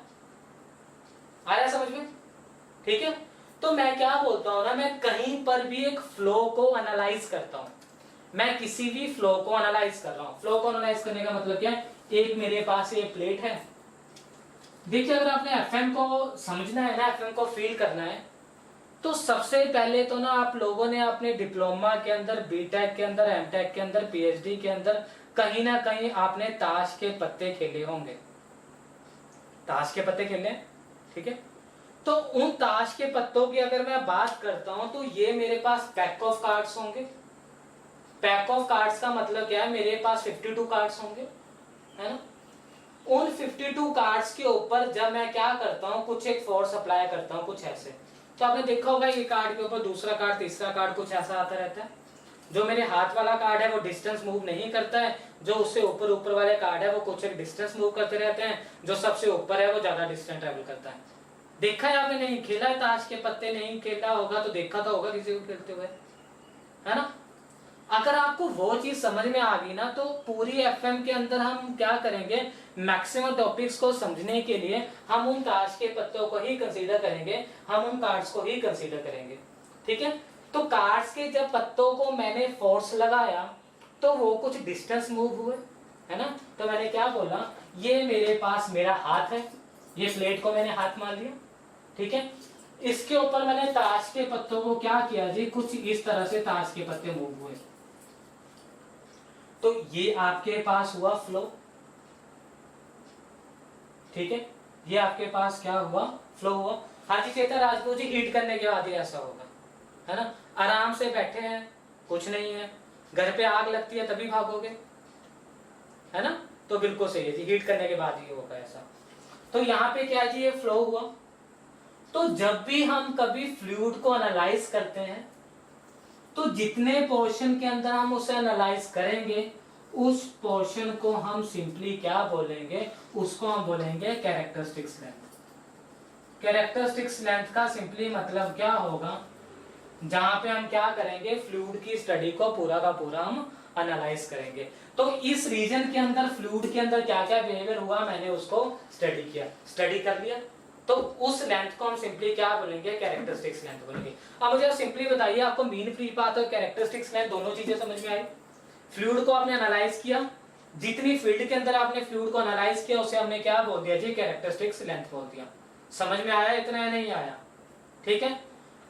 आया समझ में? ठीक है। तो मैं क्या बोलता हूं ना, मैं कहीं पर भी एक फ्लो को एनालाइज करता हूं, मैं किसी भी फ्लो को एनालाइज कर रहा हूं। फ्लो को एनालाइज करने का मतलब क्या है, एक मेरे पास ये प्लेट है। देखिए अगर आपने एफएम को समझना है ना, एफएम को फील करना है, तो सबसे पहले तो ना आप लोगों ने अपने डिप्लोमा के अंदर, बीटेक के अंदर, एमटेक के अंदर, पीएचडी के अंदर कहीं ना कहीं आपने ताश के पत्ते खेले होंगे। ताश के पत्ते खेले, ठीक है। तो उन ताश के पत्तों की अगर मैं बात करता हूं तो ये मेरे पास पैक ऑफ कार्ड्स होंगे। पैक ऑफ कार्ड्स का मतलब क्या है, मेरे पास 52 कार्ड्स होंगे, है ना। उन 52 कार्ड्स के ऊपर जब मैं क्या करता हूं, कुछ एक फोर्स अप्लाई करता हूं, कुछ ऐसे। तो आपने देखा होगा ये कार्ड के ऊपर दूसरा कार्ड, तीसरा कार्ड कुछ ऐसा आता रहता है। जो मेरे हाथ वाला कार्ड है वो डिस्टेंस मूव नहीं करता है, जो उससे ऊपर ऊपर वाले कार्ड है वो कुछ एक डिस्टेंस मूव करते रहते हैं, जो सबसे ऊपर है वो ज्यादा डिस्टेंस ट्रेवल करता है। देखा है आपने? नहीं खेला है ताश के पत्ते, नहीं खेला होगा तो देखा तो होगा किसी को खेलते हुए, है ना। अगर आपको वो चीज समझ में आ गई ना, तो पूरी एफएम के अंदर हम क्या करेंगे, मैक्सिमम टॉपिक्स को समझने के लिए हम उन ताश के पत्तों को ही कंसीडर करेंगे, हम उन कार्ड्स को ही कंसीडर करेंगे, ठीक है। तो कार्ड्स के जब पत्तों को मैंने फोर्स लगाया तो वो कुछ डिस्टेंस मूव हुए, है ना। तो मैंने क्या बोला, ये मेरे पास मेरा हाथ है, ये प्लेट को मैंने हाथ मान लिया, ठीक है। इसके ऊपर मैंने ताश के पत्तों को क्या किया जी, कुछ इस तरह से ताश के पत्ते मूव हुए, तो ये आपके पास हुआ फ्लो, ठीक है। ये आपके पास क्या हुआ, फ्लो हुआ। हाँ जी चेता राजपूत जी, हीट करने के बाद ही ऐसा होगा, है ना। आराम से बैठे हैं, कुछ नहीं है, घर पे आग लगती है तभी भागोगे, है ना। तो बिल्कुल सही है जी, हीट करने के बाद ही होगा ऐसा। तो यहाँ पे क्या जी, ये फ्लो हुआ। तो जब भी हम कभी फ्लूइड को एनालाइज करते हैं, तो जितने पोर्शन के अंदर हम उसे एनालाइज करेंगे, उस पोर्शन को हम सिंपली क्या बोलेंगे, उसको हम बोलेंगे कैरेक्टरिस्टिक्स लेंथ। कैरेक्टरिस्टिक्स लेंथ का सिंपली मतलब क्या होगा, जहां पे हम क्या करेंगे, फ्लूइड की स्टडी को पूरा का पूरा हम एनालाइज करेंगे। तो इस रीजन के अंदर फ्लूइड के अंदर क्या क्या बिहेवियर हुआ, मैंने उसको स्टडी किया, स्टडी कर लिया, तो उस लेंथ को हम सिंपली क्या बोलेंगे, कैरेक्टरिस्टिक्स लेंथ बोलेंगे। अब मुझे सिंपली बताइए, आपको मीन फ्री पाथ और कैरेक्टरिस्टिक्स लेंथ दोनों चीजें समझ में आई। फ्लूइड को आपने एनालाइज किया, जितनी फील्ड के अंदर आपने फ्लूइड को एनालाइज किया उसे हमने क्या बोल दिया जी, कैरेक्टरिस्टिक्स लेंथ बोल दिया। समझ में आया इतना या नहीं आया, ठीक है।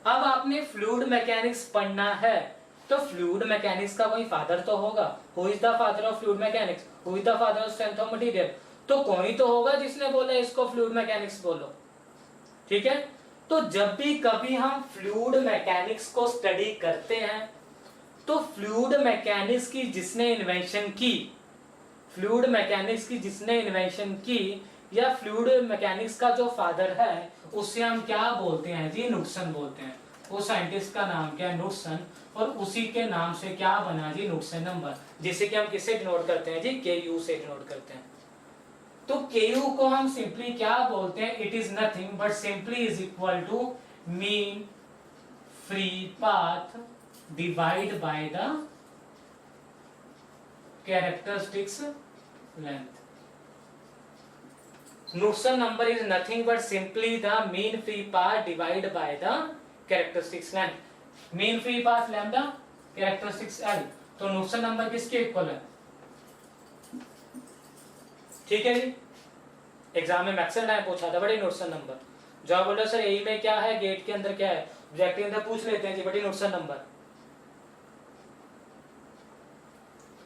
अब आपने फ्लूइड मैकेनिक्स पढ़ना है, तो फ्लूइड मैकेनिक्स का कोई फादर तो होगा। Who is the father of fluid mechanics, who is the father of strength of material, तो कोई तो होगा जिसने बोला इसको फ्लूइड मैकेनिक्स बोलो, ठीक है। तो जब भी कभी हम फ्लूइड मैकेनिक्स को स्टडी करते हैं, तो फ्लूइड मैकेनिक्स की जिसने इन्वेंशन की, फ्लूइड मैकेनिक्स की जिसने इन्वेंशन की, या फ्लूइड मैकेनिक्स का जो फादर है, उससे हम क्या बोलते हैं जी, नुटसन बोलते हैं। उस साइंटिस्ट का नाम क्या है, नुटसन, और उसी के नाम से क्या बना जी, नुटसन नंबर, जिसे कि हम किससे डिनोट करते हैं जी, KU से डिनोट करते हैं। तो KU को हम सिंपली क्या बोलते हैं, it is nothing but simply is equal to mean free path divide by the characteristics length. Knudsen number is nothing but simply the mean free path divided by the characteristics length. Mean free path lambda, characteristics L. तो Knudsen number किसके equal है, ठीक है जी। Exam में Maxwell time पूछा था, बड़ी Knudsen number. जवाब बोलो सर यही में क्या है, गेट के अंदर क्या है, ऑब्जेक्टिव अंदर पूछ लेते हैं जी, बड़ी Knudsen नंबर।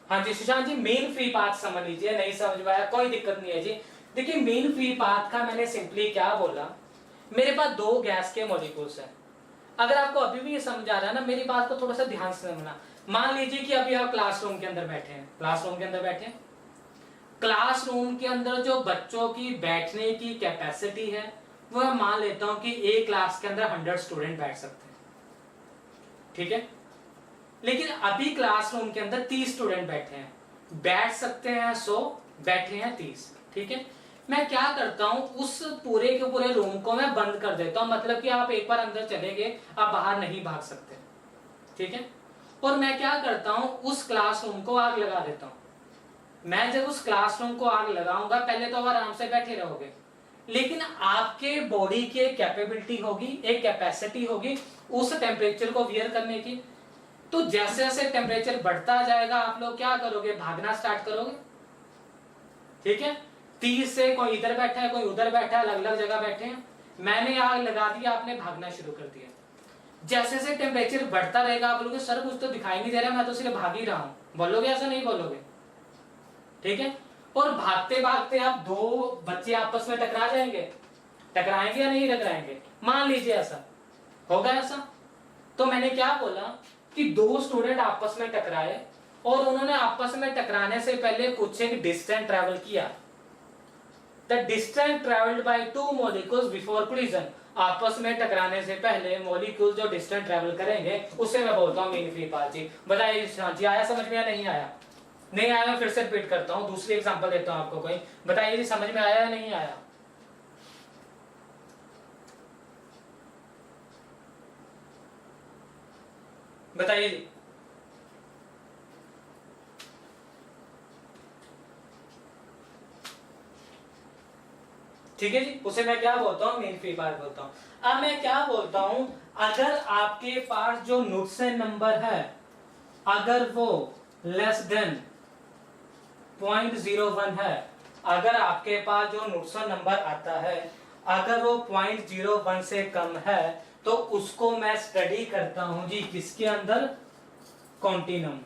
हाँ जी सुशांत जी, मेन फ्री पाथ समझ लीजिए, नहीं समझ पाया कोई दिक्कत नहीं है जी। देखिए मेन फ्री पाथ का मैंने सिंपली क्या बोला, मेरे पास दो गैस के मॉलिक्यूल्स हैं। अगर आपको अभी भी ये समझ आ रहा है ना, मेरी बात को थोड़ा सा ध्यान से समझना। मान लीजिए कि अभी आप क्लासरूम के अंदर बैठे हैं, क्लासरूम के अंदर बैठे हैं, क्लासरूम के अंदर जो बच्चों की बैठने की कैपेसिटी है, वो मैं मान लेता हूं कि एक क्लास के अंदर 100 स्टूडेंट बैठ सकते हैं, ठीक है। लेकिन अभी क्लासरूम के अंदर 30 स्टूडेंट बैठे हैं, बैठ सकते हैं 100, बैठे हैं 30, ठीक है। मैं क्या करता हूं, उस पूरे के पूरे रूम को मैं बंद कर देता हूं, मतलब कि आप एक बार अंदर चले गए, आप बाहर नहीं भाग सकते, ठीक है। और मैं क्या करता हूं, उस क्लासरूम को आग लगा देता हूं। मैं जब उस क्लासरूम को आग लगाऊंगा, पहले तो आप आराम से बैठे रहोगे, लेकिन आपके बॉडी की एक कैपेबिलिटी होगी, एक कैपेसिटी होगी उस टेम्परेचर को वियर करने की। तो जैसे जैसे टेम्परेचर बढ़ता जाएगा, आप लोग क्या करोगे, भागना स्टार्ट करोगे, ठीक है। 30 से कोई इधर बैठा है, कोई उधर बैठा है, अलग अलग जगह बैठे हैं, मैंने आग लगा दिया, आपने भागना शुरू कर दिया। जैसे जैसे टेम्परेचर बढ़ता रहेगा, आप बोलोगे सर कुछ तो दिखाई नहीं दे रहा, मैं तो सिर्फ भाग ही रहा हूं, बोलोगे ऐसा, नहीं बोलोगे, ठीक है। और भागते भागते आप दो बच्चे आपस में टकरा जाएंगे, टकराएंगे या नहीं टकराएंगे, मान लीजिए ऐसा होगा। ऐसा तो मैंने क्या बोला कि दो स्टूडेंट आपस में टकराए, और उन्होंने आपस में टकराने से पहले कुछ एक डिस्टेंस ट्रैवल किया। The distance travelled bye two molecules before collision. आपस में टकराने से पहले मॉलिक्यूल जो डिस्टेंस ट्रेवल करेंगे उसे मैं बोलता हूँ मीन फ्री पाथ जी। बताइए जी, आया समझ में या नहीं आया? नहीं आया, मैं फिर से रिपीट करता हूँ, दूसरी एग्जांपल देता हूँ आपको कोई। बताइए जी, समझ में आया या नहीं आया? बताइए जी। ठीक है जी, उसे मैं क्या बोलता हूँ? मीन फ्री पाथ बोलता हूँ। अब मैं क्या बोलता हूँ, अगर आपके पास जो नुडसन नंबर है अगर वो लेस देन 0.01 है, अगर आपके पास जो नुडसन नंबर आता है अगर वो 0.01 से कम है तो उसको मैं स्टडी करता हूं जी किसके अंदर? कॉन्टिनम।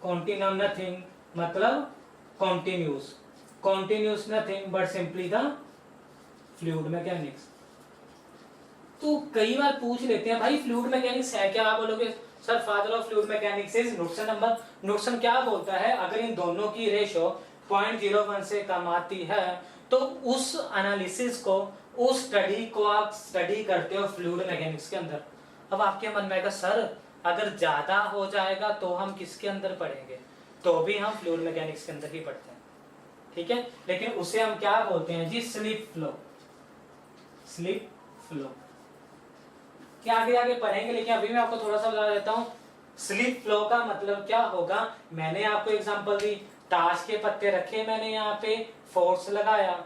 कॉन्टिनम नथिंग मतलब continuous, continuous nothing but simply the fluid mechanics. तो कई बार पूछ लेते हैं भाई फ्लूइड मैकेनिक्स है क्या? आप बोलोगे sir father of fluid mechanics is Knudsen number. Knudsen क्या बोलता है, अगर इन दोनों की रेशो 0.01 से कम आती है तो उस एनालिसिस को, उस स्टडी को आप स्टडी करते हो फ्लूइड मैकेनिक्स के अंदर। अब आपके मन में आएगा सर अगर ज्यादा हो जाएगा तो हम किसके अंदर पढ़ेंगे? तो भी हम फ्लूइड मैकेनिक्स के अंदर ही पढ़ते हैं, ठीक है। लेकिन उसे हम क्या बोलते हैं जी? Slip flow. स्लिप फ्लो क्या आगे आगे पढ़ेंगे, लेकिन अभी मैं आपको थोड़ा सा बता देता हूं स्लिप फ्लो का मतलब क्या होगा। मैंने आपको एग्जांपल दी, ताश के पत्ते रखे मैंने यहाँ पे, फोर्स लगाया,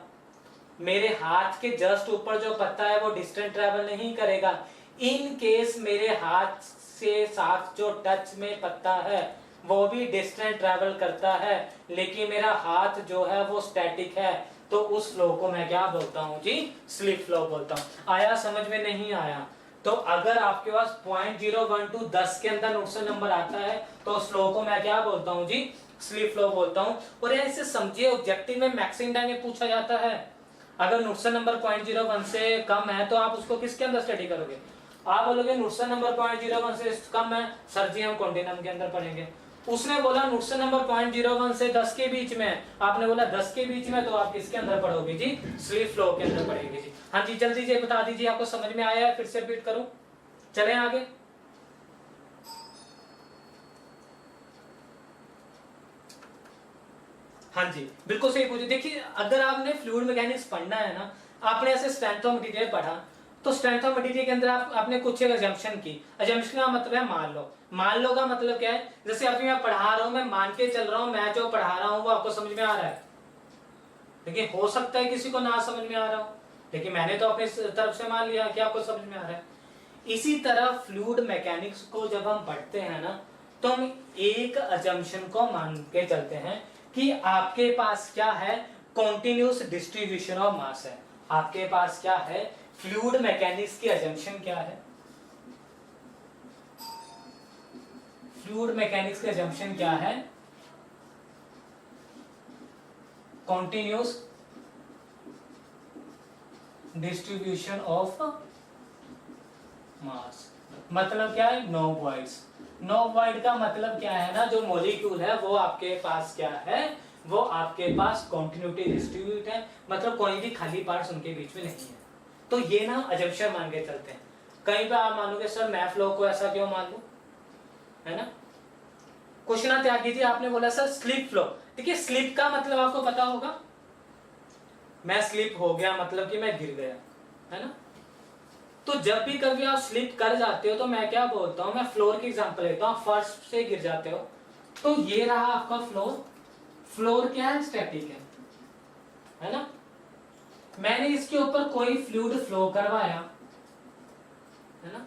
मेरे हाथ के जस्ट ऊपर जो पत्ता है वो डिस्टेंस ट्रेवल नहीं करेगा। इन केस मेरे हाथ से साथ जो टच में पत्ता है वो भी डिस्टेंस ट्रेवल करता है, लेकिन मेरा हाथ जो है वो स्टैटिक है, तो उस फ्लो को मैं क्या बोलता हूँ जी? स्लिप फ्लो बोलता हूँ। आया समझ में? नहीं आया? तो अगर आपके पास 0.01 to 10 के अंदर नुडसन नंबर आता है तो उस फ्लो को मैं क्या बोलता हूँ जी? स्लिप फ्लो बोलता हूँ। और ऐसे समझिए ऑब्जेक्टिव में मैक्सिमम टाइम में पूछा जाता है, अगर नुडसन नंबर 0.01 से कम है तो आप उसको किसके अंदर स्टडी करोगे? आप बोलोगे नुडसन नंबर 0.01 से कम है, सर जी हम कॉन्टिनम के अंदर पढ़ेंगे। उसने बोला नुडसन नंबर 0.01 से 10 के बीच में, आपने बोला 10 के बीच में, तो आप किसके अंदर पढ़ोगे जी? स्लिप फ्लो के अंदर पढ़ेंगे जी। हाँ जी जल्दी से बता दीजिए, आपको समझ में आया है? फिर से रिपीट करूं, चलें आगे। हाँ जी बिल्कुल सही पूछे। देखिए अगर आपने फ्लूइड मैकेनिक्स पढ़ना है ना, आपने ऐसे स्ट्रेंथ ऑफ मटेरियल पढ़ा, तो स्ट्रेंथ ऑफ मटेरियल के अंदर आपने कुछ एक अजम्पशन की। अजम्पशन का मतलब है मान लो। मान लो का मतलब क्या है? जैसे अभी मैं पढ़ा रहा हूं, मैं मान के चल रहा हूं मैं जो पढ़ा रहा हूं वो आपको समझ में आ रहा है, लेकिन हो सकता है किसी को ना समझ में आ रहा हो, लेकिन मैंने तो अपनी तरफ से मान लिया कि आपको समझ में आ रहा है। इसी तरह फ्लूइड मैकेनिक्स को जब हम पढ़ते हैं ना, तो हम एक अजम्पशन को मान के चलते हैं कि आपके पास क्या है? कॉन्टिन्यूस डिस्ट्रीब्यूशन ऑफ मास है। आपके पास क्या है? फ्लूइड मैकेनिक्स की अजम्पशन क्या है? फ्लूइड मैकेनिक्स की अजम्पशन क्या है? Continuous distribution of mass. मतलब क्या है? No voids. नो वॉइड का मतलब क्या है ना, जो मॉलिक्यूल है वो आपके पास क्या है? वो आपके पास कॉन्टिन्यूटी डिस्ट्रीब्यूट है, मतलब कोई भी खाली पार्ट्स उनके बीच में नहीं है। तो ये ना अजम्पशन मान के चलते हैं। कहीं पे आप मानोगे सर मैं फ्लो को ऐसा क्यों मान लूं, है ना? क्वेश्चन ना त्याग कीजिए, आपने बोला सर स्लिप फ्लो। देखिए स्लिप का मतलब आपको पता होगा, मैं स्लिप हो गया मतलब कि मैं गिर गया, है ना? तो जब भी कभी आप स्लिप कर जाते हो तो मैं क्या बोलता हूं, मैं फ्लोर की एग्जांपल लेता हूं, फर्श से गिर जाते हो तो ये रहा आपका फ्लोर। फ्लोर क्या है? स्टैटिक है ना? मैंने इसके ऊपर कोई फ्लूइड फ्लो करवाया, है ना?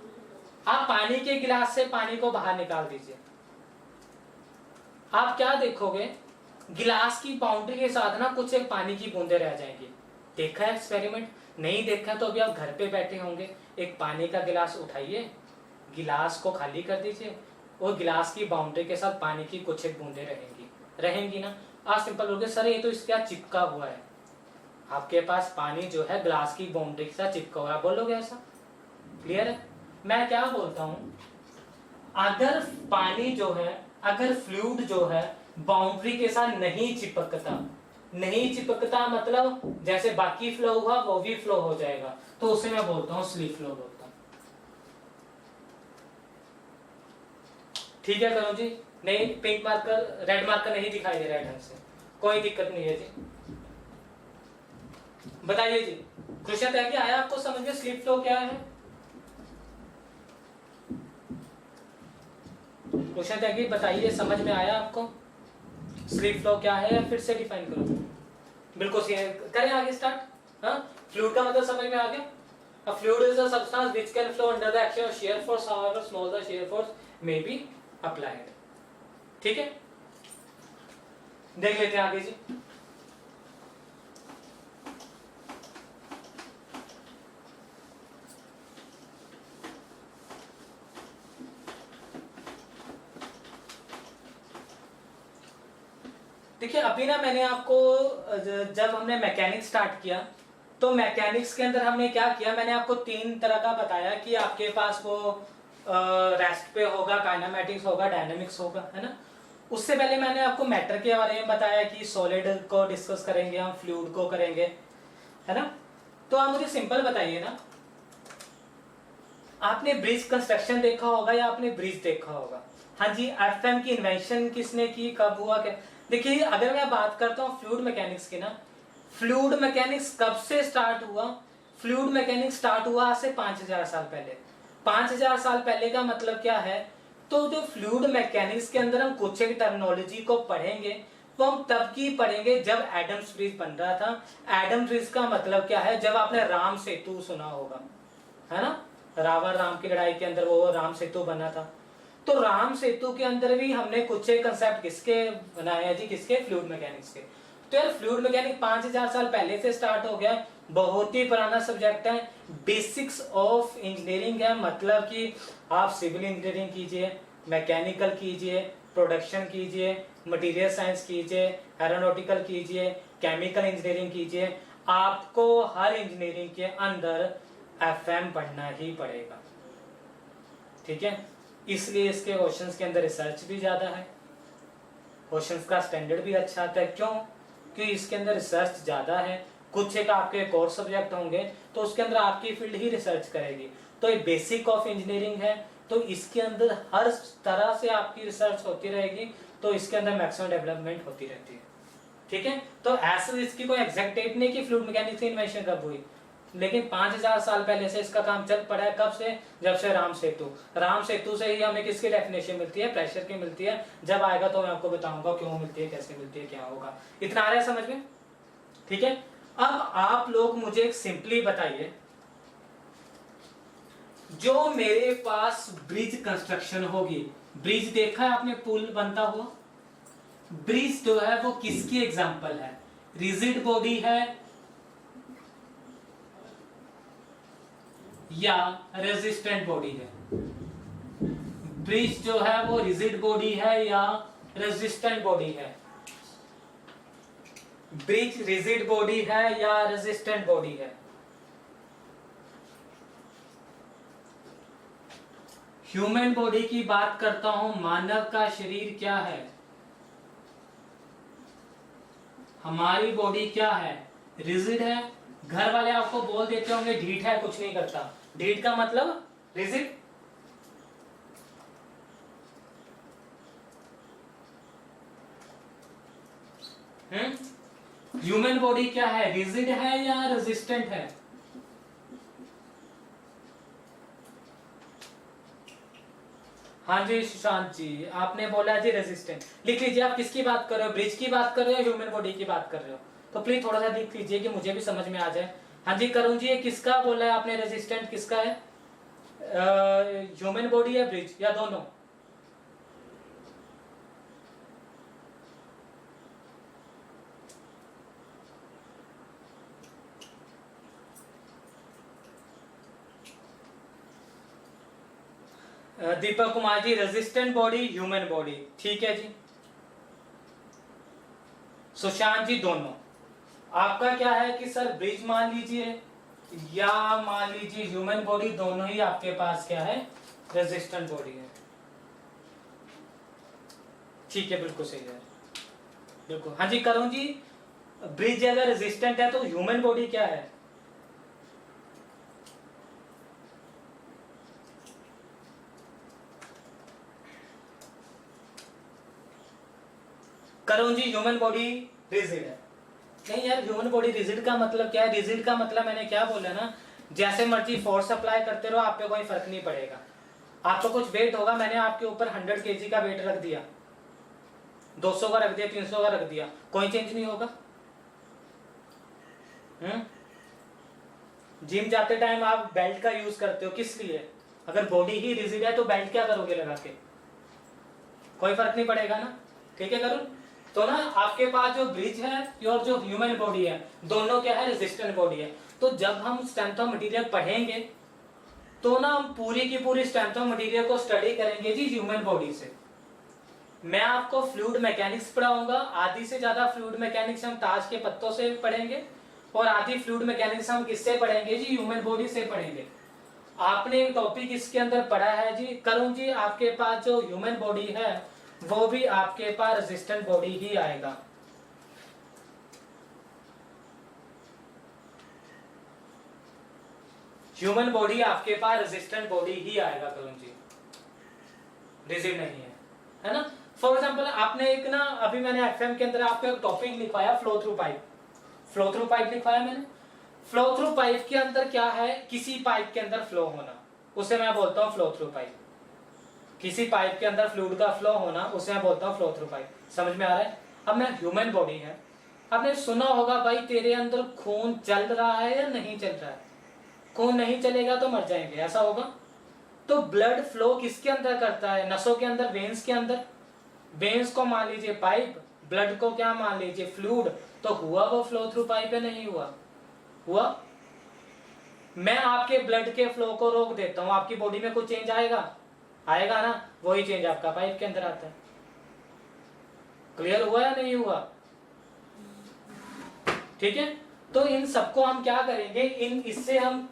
आप पानी के गिलास से पानी को बाहर निकाल दीजिए, आप क्या देखोगे? गिलास की बाउंड्री के साथ ना कुछ एक पानी की बूंदे रह जाएंगी। देखा है एक्सपेरिमेंट? नहीं देखा तो अभी आप घर पे बैठे होंगे, एक पानी का गिलास उठाइए, गिलास को खाली कर दीजिए, और गिलास की बाउंड्री के साथ पानी की कुछ एक बूंदे रहेंगी ना? आप सिंपल बोलोगे सर ये तो इसका चिपका हुआ है। आपके पास पानी जो है ग्लास की बाउंड्री के साथ चिपका हुआ है, बोलोगे ऐसा? क्लियर है? मैं क्या बोलता हूं, अगर पानी जो है, अगर फ्लूइड जो है बाउंड्री के साथ नहीं चिपकता, नहीं चिपकता मतलब जैसे बाकी फ्लो हुआ वो भी फ्लो हो जाएगा, तो उसे मैं बोलता हूँ स्लीप फ्लो बोलता हूँ। ठीक है करो जी। नहीं पिंक मार्कर रेड मार्कर नहीं दिखाई दे रहा है ढंग से, कोई दिक्कत नहीं है जी। बताइए जी, क्वेश्चन है कि आया आपको समझ में स्लीप फ्लो क्या है? क्वेश्चन है कि बताइए समझ में आया आपको स्लीप फ्लो क्या है, या फिर से डिफाइन करो? बिल्कुल सही है, करें आगे स्टार्ट। हाँ, फ्लूइड का मतलब समझ में आ गया। A fluid is a substance which can flow under the action of shear force, however small the shear force may be applied. ठीक है, देख लेते हैं आगे जी। देखिए अभी ना मैंने आपको जब हमने मैकेनिक्स स्टार्ट किया तो मैकेनिक्स के अंदर हमने क्या किया, मैंने आपको 3 तरह का बताया कि आपके पास वो रेस्ट पे होगा, काइनेमेटिक्स होगा, डायनामिक्स होगा, है ना। उससे पहले मैंने आपको मैटर के बारे में बताया कि सॉलिड को डिस्कस करेंगे हम, फ्लूइड को करेंगे, है ना। तो आप मुझे सिंपल बताइए ना, आपने ब्रिज कंस्ट्रक्शन देखा होगा या आपने ब्रिज देखा होगा? हाँ जी, एफएम की इन्वेंशन किसने की, कब हुआ, क्या? देखिए अगर मैं बात करता हूँ फ्लूइड मैकेनिक्स की ना, फ्लूइड मैकेनिक्स कब से स्टार्ट हुआ? फ्लूइड मैकेनिक्स स्टार्ट हुआ आज से 5000 साल पहले। 5000 साल पहले का मतलब क्या है? तो जो फ्लूइड मैकेनिक्स के अंदर हम कुछ एक टर्मिनोलॉजी को पढ़ेंगे वो हम तब की पढ़ेंगे जब एडम्स ब्रिज बन रहा था। एडम्स ब्रिज का मतलब क्या है? जब आपने राम सेतु सुना होगा, है ना, रावण राम की लड़ाई के अंदर वो राम सेतु बना था। तो राम सेतु के अंदर भी हमने कुछ एक कंसेप्ट किसके बनाए हैं जी? किसके? फ्लूइड मैकेनिक्स के। तो यार फ्लूइड मैकेनिक्स 5000 साल पहले से स्टार्ट हो गया, बहुत ही पुराना सब्जेक्ट है, बेसिक्स ऑफ इंजीनियरिंग है। मतलब कि आप सिविल इंजीनियरिंग कीजिए, मैकेनिकल कीजिए, प्रोडक्शन कीजिए, मटेरियल साइंस कीजिए, एरोनॉटिकल कीजिए, केमिकल इंजीनियरिंग कीजिए, आपको हर इंजीनियरिंग के अंदर एफएम पढ़ना ही पड़ेगा। ठीक है, इसलिए इसके क्वेश्चंस के अंदर रिसर्च भी ज्यादा है, क्वेश्चंस का स्टैंडर्ड भी अच्छा आता है। क्यों? क्योंकि इसके अंदर रिसर्च ज्यादा है। कुछ एक आपके कोर सब्जेक्ट होंगे तो उसके अंदर आपकी फील्ड ही रिसर्च करेगी। तो ये बेसिक ऑफ इंजीनियरिंग है, तो इसके अंदर हर तरह से आपकी रिसर्च होती रहेगी, तो इसके अंदर मैक्सिमम डेवलपमेंट होती रहती है। ठीक है, तो ऐसे इसकी कोई एग्जैक्ट डेट नहीं कि फ्लूइड मैकेनिक्स की इन्वेंशन कब हुई, लेकिन 5000 साल पहले से इसका काम चल पड़ा है। कब से? जब से राम सेतु। राम सेतु से ही हमें किसकी डेफिनेशन मिलती है? प्रेशर की मिलती है। जब आएगा तो मैं आपको बताऊंगा क्यों मिलती है, कैसे मिलती है, क्या होगा। इतना आ रहा है समझ में? ठीक है, अब आप लोग मुझे एक सिंपली बताइए, जो मेरे पास ब्रिज कंस्ट्रक्शन होगी, ब्रिज देखा है आपने, पुल बनता हुआ, ब्रिज जो है वो किसकी एग्जांपल है? रिजिड बॉडी है या रेजिस्टेंट बॉडी है? ब्रिज जो है वो रिजिड बॉडी है या रेजिस्टेंट बॉडी है? ब्रिज रिजिड बॉडी है या रेजिस्टेंट बॉडी है? ह्यूमन बॉडी की बात करता हूं, मानव का शरीर क्या है? हमारी बॉडी क्या है? रिजिड है। घर वाले आपको बोल देते होंगे ढीठ है, कुछ नहीं करता। ढीठ का मतलब रिजिड। ह्यूमन बॉडी क्या है? रिजिड है या रेजिस्टेंट है? हाँ जी सुशांत जी, आपने बोला जी रेजिस्टेंट। लिख लीजिए, आप किसकी बात कर रहे हो? ब्रिज की बात कर रहे हो, ह्यूमन बॉडी की बात कर रहे हो? तो प्लीज थोड़ा सा लिख लीजिए कि मुझे भी समझ में आ जाए। हाँ जी करुण जी, ये किसका बोला है आपने? रेजिस्टेंट किसका है? ह्यूमन बॉडी या ब्रिज, या दोनों? Deepak Kumar ji, resistant body, human body, ठीक है जी। सुशांत जी दोनों। आपका क्या है कि सर ब्रिज मान लीजिए या मान लीजिए ह्यूमन बॉडी, दोनों ही आपके पास क्या है? रेजिस्टेंट बॉडी है। ठीक है, बिल्कुल सही है, बिल्कुल। हाँ जी करुण जी, ब्रिज अगर रेजिस्टेंट है तो ह्यूमन बॉडी क्या है? करुण जी, ह्यूमन बॉडी रिजिड है। नहीं यार, ह्यूमन बॉडी रिजिड का मतलब क्या है? रिजिड का मतलब मैंने क्या बोला ना, जैसे मर्जी फोर्स अप्लाई करते रहो, आप पे कोई फर्क नहीं पड़ेगा। आपको कुछ वेट होगा, मैंने आपके ऊपर 100 kg का वेट रख दिया, 200 का रख दिया, 300 का रख दिया, कोई चेंज नहीं होगा। जिम जाते टाइम आप बेल्ट का यूज करते हो, किस लिए? अगर बॉडी ही रिजिड है तो बेल्ट क्या करोगे लगा के? कोई फर्क नहीं पड़ेगा ना। ठीक है करुण? तो ना आपके पास जो ब्रिज है और जो ह्यूमन बॉडी है, दोनों क्या है? रेजिस्टेंट बॉडी है। तो जब हम स्ट्रेंथ ऑफ मटेरियल पढ़ेंगे तो ना हम पूरी की पूरी स्ट्रेंथ ऑफ मटेरियल को स्टडी करेंगे जी ह्यूमन बॉडी से। मैं आपको फ्लूइड मैकेनिक्स पढ़ाऊंगा, आधी से ज्यादा फ्लूइड मैकेनिक्स हम ताश के पत्तों से पढ़ेंगे और आधी फ्लूइड मैकेनिक्स हम किससे पढ़ेंगे जी? ह्यूमन बॉडी से पढ़ेंगे। आपने एक टॉपिक इसके अंदर पढ़ा है जी करुण जी, आपके पास जो ह्यूमन बॉडी है वो भी आपके पास रेजिस्टेंट बॉडी ही आएगा। ह्यूमन बॉडी आपके पास रेजिस्टेंट बॉडी ही आएगा करुण जी, रिजिड नहीं है ना। फॉर एग्जांपल आपने एक ना, अभी मैंने एफएम के अंदर आपको एक टॉपिक लिखवाया flow through pipe. Flow through pipe लिखवाया मैंने। फ्लो थ्रू पाइप के अंदर क्या है? किसी पाइप के अंदर फ्लो होना, उसे मैं बोलता हूं फ्लो थ्रू पाइप। किसी पाइप के अंदर फ्लूइड का फ्लो होना, उसे मैं बोलता हूं फ्लो थ्रू पाइप। समझ में आ रहा है? अब मैं ह्यूमन बॉडी है, आपने सुना होगा भाई तेरे अंदर खून चल रहा है या नहीं चल रहा है? खून नहीं चलेगा तो मर जाएंगे, ऐसा होगा? तो ब्लड फ्लो किसके अंदर करता है? नसों के अंदर, वेन्स के अंदर। वेन्स को मान लीजिए पाइप, ब्लड को क्या मान लीजिए? फ्लूइड। तो हुआ वो फ्लो थ्रू पाइप है? नहीं हुआ? हुआ। मैं आपके ब्लड के फ्लो को रोक देता हूं, आपकी बॉडी में कुछ चेंज आएगा? आएगा ना। वही चेंज आपका पाइप के अंदर आता है। क्लियर हुआ या नहीं हुआ? ठीक है। तो इन सबको हम क्या करेंगे, इससे हम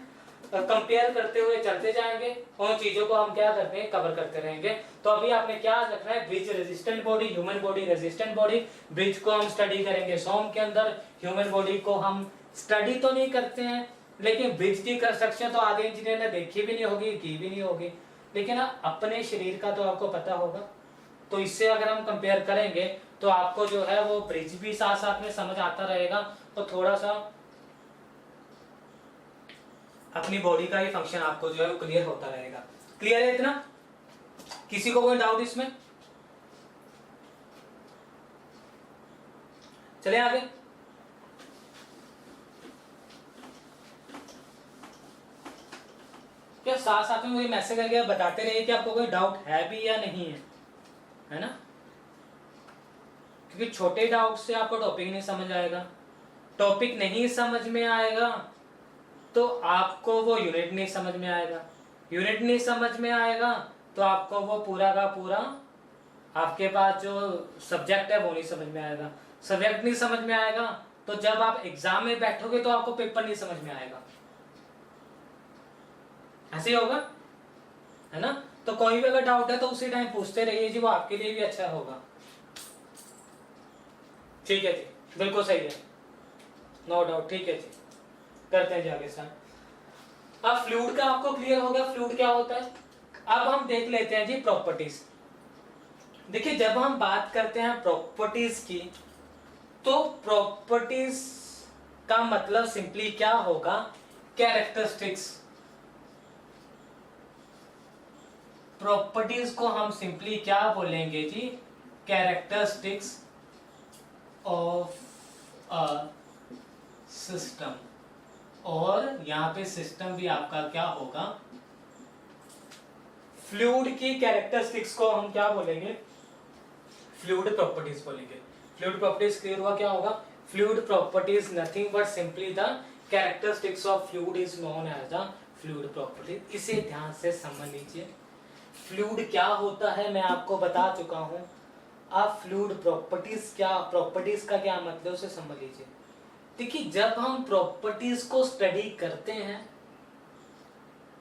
कंपेयर करते हुए चलते जाएंगे और चीजों को हम क्या करते हैं, कवर करते रहेंगे। तो अभी आपने क्या रखना है? Bridge resistant body, human body resistant body. Bridge को हम स्टडी करेंगे सोम के अंदर, ह्यूमन बॉडी को हम स्टडी तो नहीं करते हैं, लेकिन ब्रिज की कंस्ट्रक्शन तो आधे इंजीनियर ने देखी भी नहीं होगी, की भी नहीं होगी, लेकिन अपने शरीर का तो आपको पता होगा। तो इससे अगर हम कंपेयर करेंगे तो आपको जो है वो ब्रिज भी साथ साथ में समझ आता रहेगा, तो थोड़ा सा अपनी बॉडी का ही फंक्शन आपको जो है वो क्लियर होता रहेगा। क्लियर है इतना? किसी को कोई डाउट इसमें? चले आगे। क्या साथ साथ में मुझे मैसेज करके बताते रहिए कि आपको कोई डाउट है भी या नहीं है ना? क्योंकि छोटे डाउट से आपको टॉपिक नहीं समझ आएगा, टॉपिक नहीं समझ में आएगा तो आपको वो यूनिट नहीं समझ में आएगा, यूनिट नहीं समझ में आएगा तो आपको वो पूरा का पूरा आपके पास जो सब्जेक्ट है वो नहीं समझ में आएगा, सब्जेक्ट नहीं समझ में आएगा तो जब आप एग्जाम में बैठोगे तो आपको पेपर नहीं समझ में आएगा। ऐसे ही होगा, है ना? तो कोई भी अगर डाउट है तो उसी टाइम पूछते रहिए जी, वो आपके लिए भी अच्छा होगा। ठीक है जी, बिल्कुल सही है, नो डाउट। ठीक है जी, करते हैं जी आगे स्टार्ट। अब फ्लूइड का आपको क्लियर हो गया, फ्लूइड क्या होता है। अब हम देख लेते हैं जी प्रॉपर्टीज। देखिए जब हम बात करते हैं प्रॉपर्टीज की, तो प्रॉपर्टीज का मतलब सिंपली क्या होगा? कैरेक्टरिस्टिक्स। प्रॉपर्टीज को हम सिंपली क्या बोलेंगे जी? Characteristics of a system. और यहां पे सिस्टम भी आपका क्या होगा? फ्लूइड की कैरेक्टरिस्टिक्स को हम क्या बोलेंगे? फ्लूइड प्रॉपर्टीज बोलेंगे। फ्लूइड प्रॉपर्टीज क्लियर हुआ? क्या होगा? Fluid properties nothing but simply the characteristics of fluid is known as the fluid properties. इसे ध्यान से समझ लीजिए। फ्लूइड क्या होता है मैं आपको बता चुका हूं। अब फ्लूइड प्रॉपर्टीज क्या, प्रॉपर्टीज का क्या मतलब उसे समझ लीजिए। देखिए जब हम प्रॉपर्टीज को स्टडी करते हैं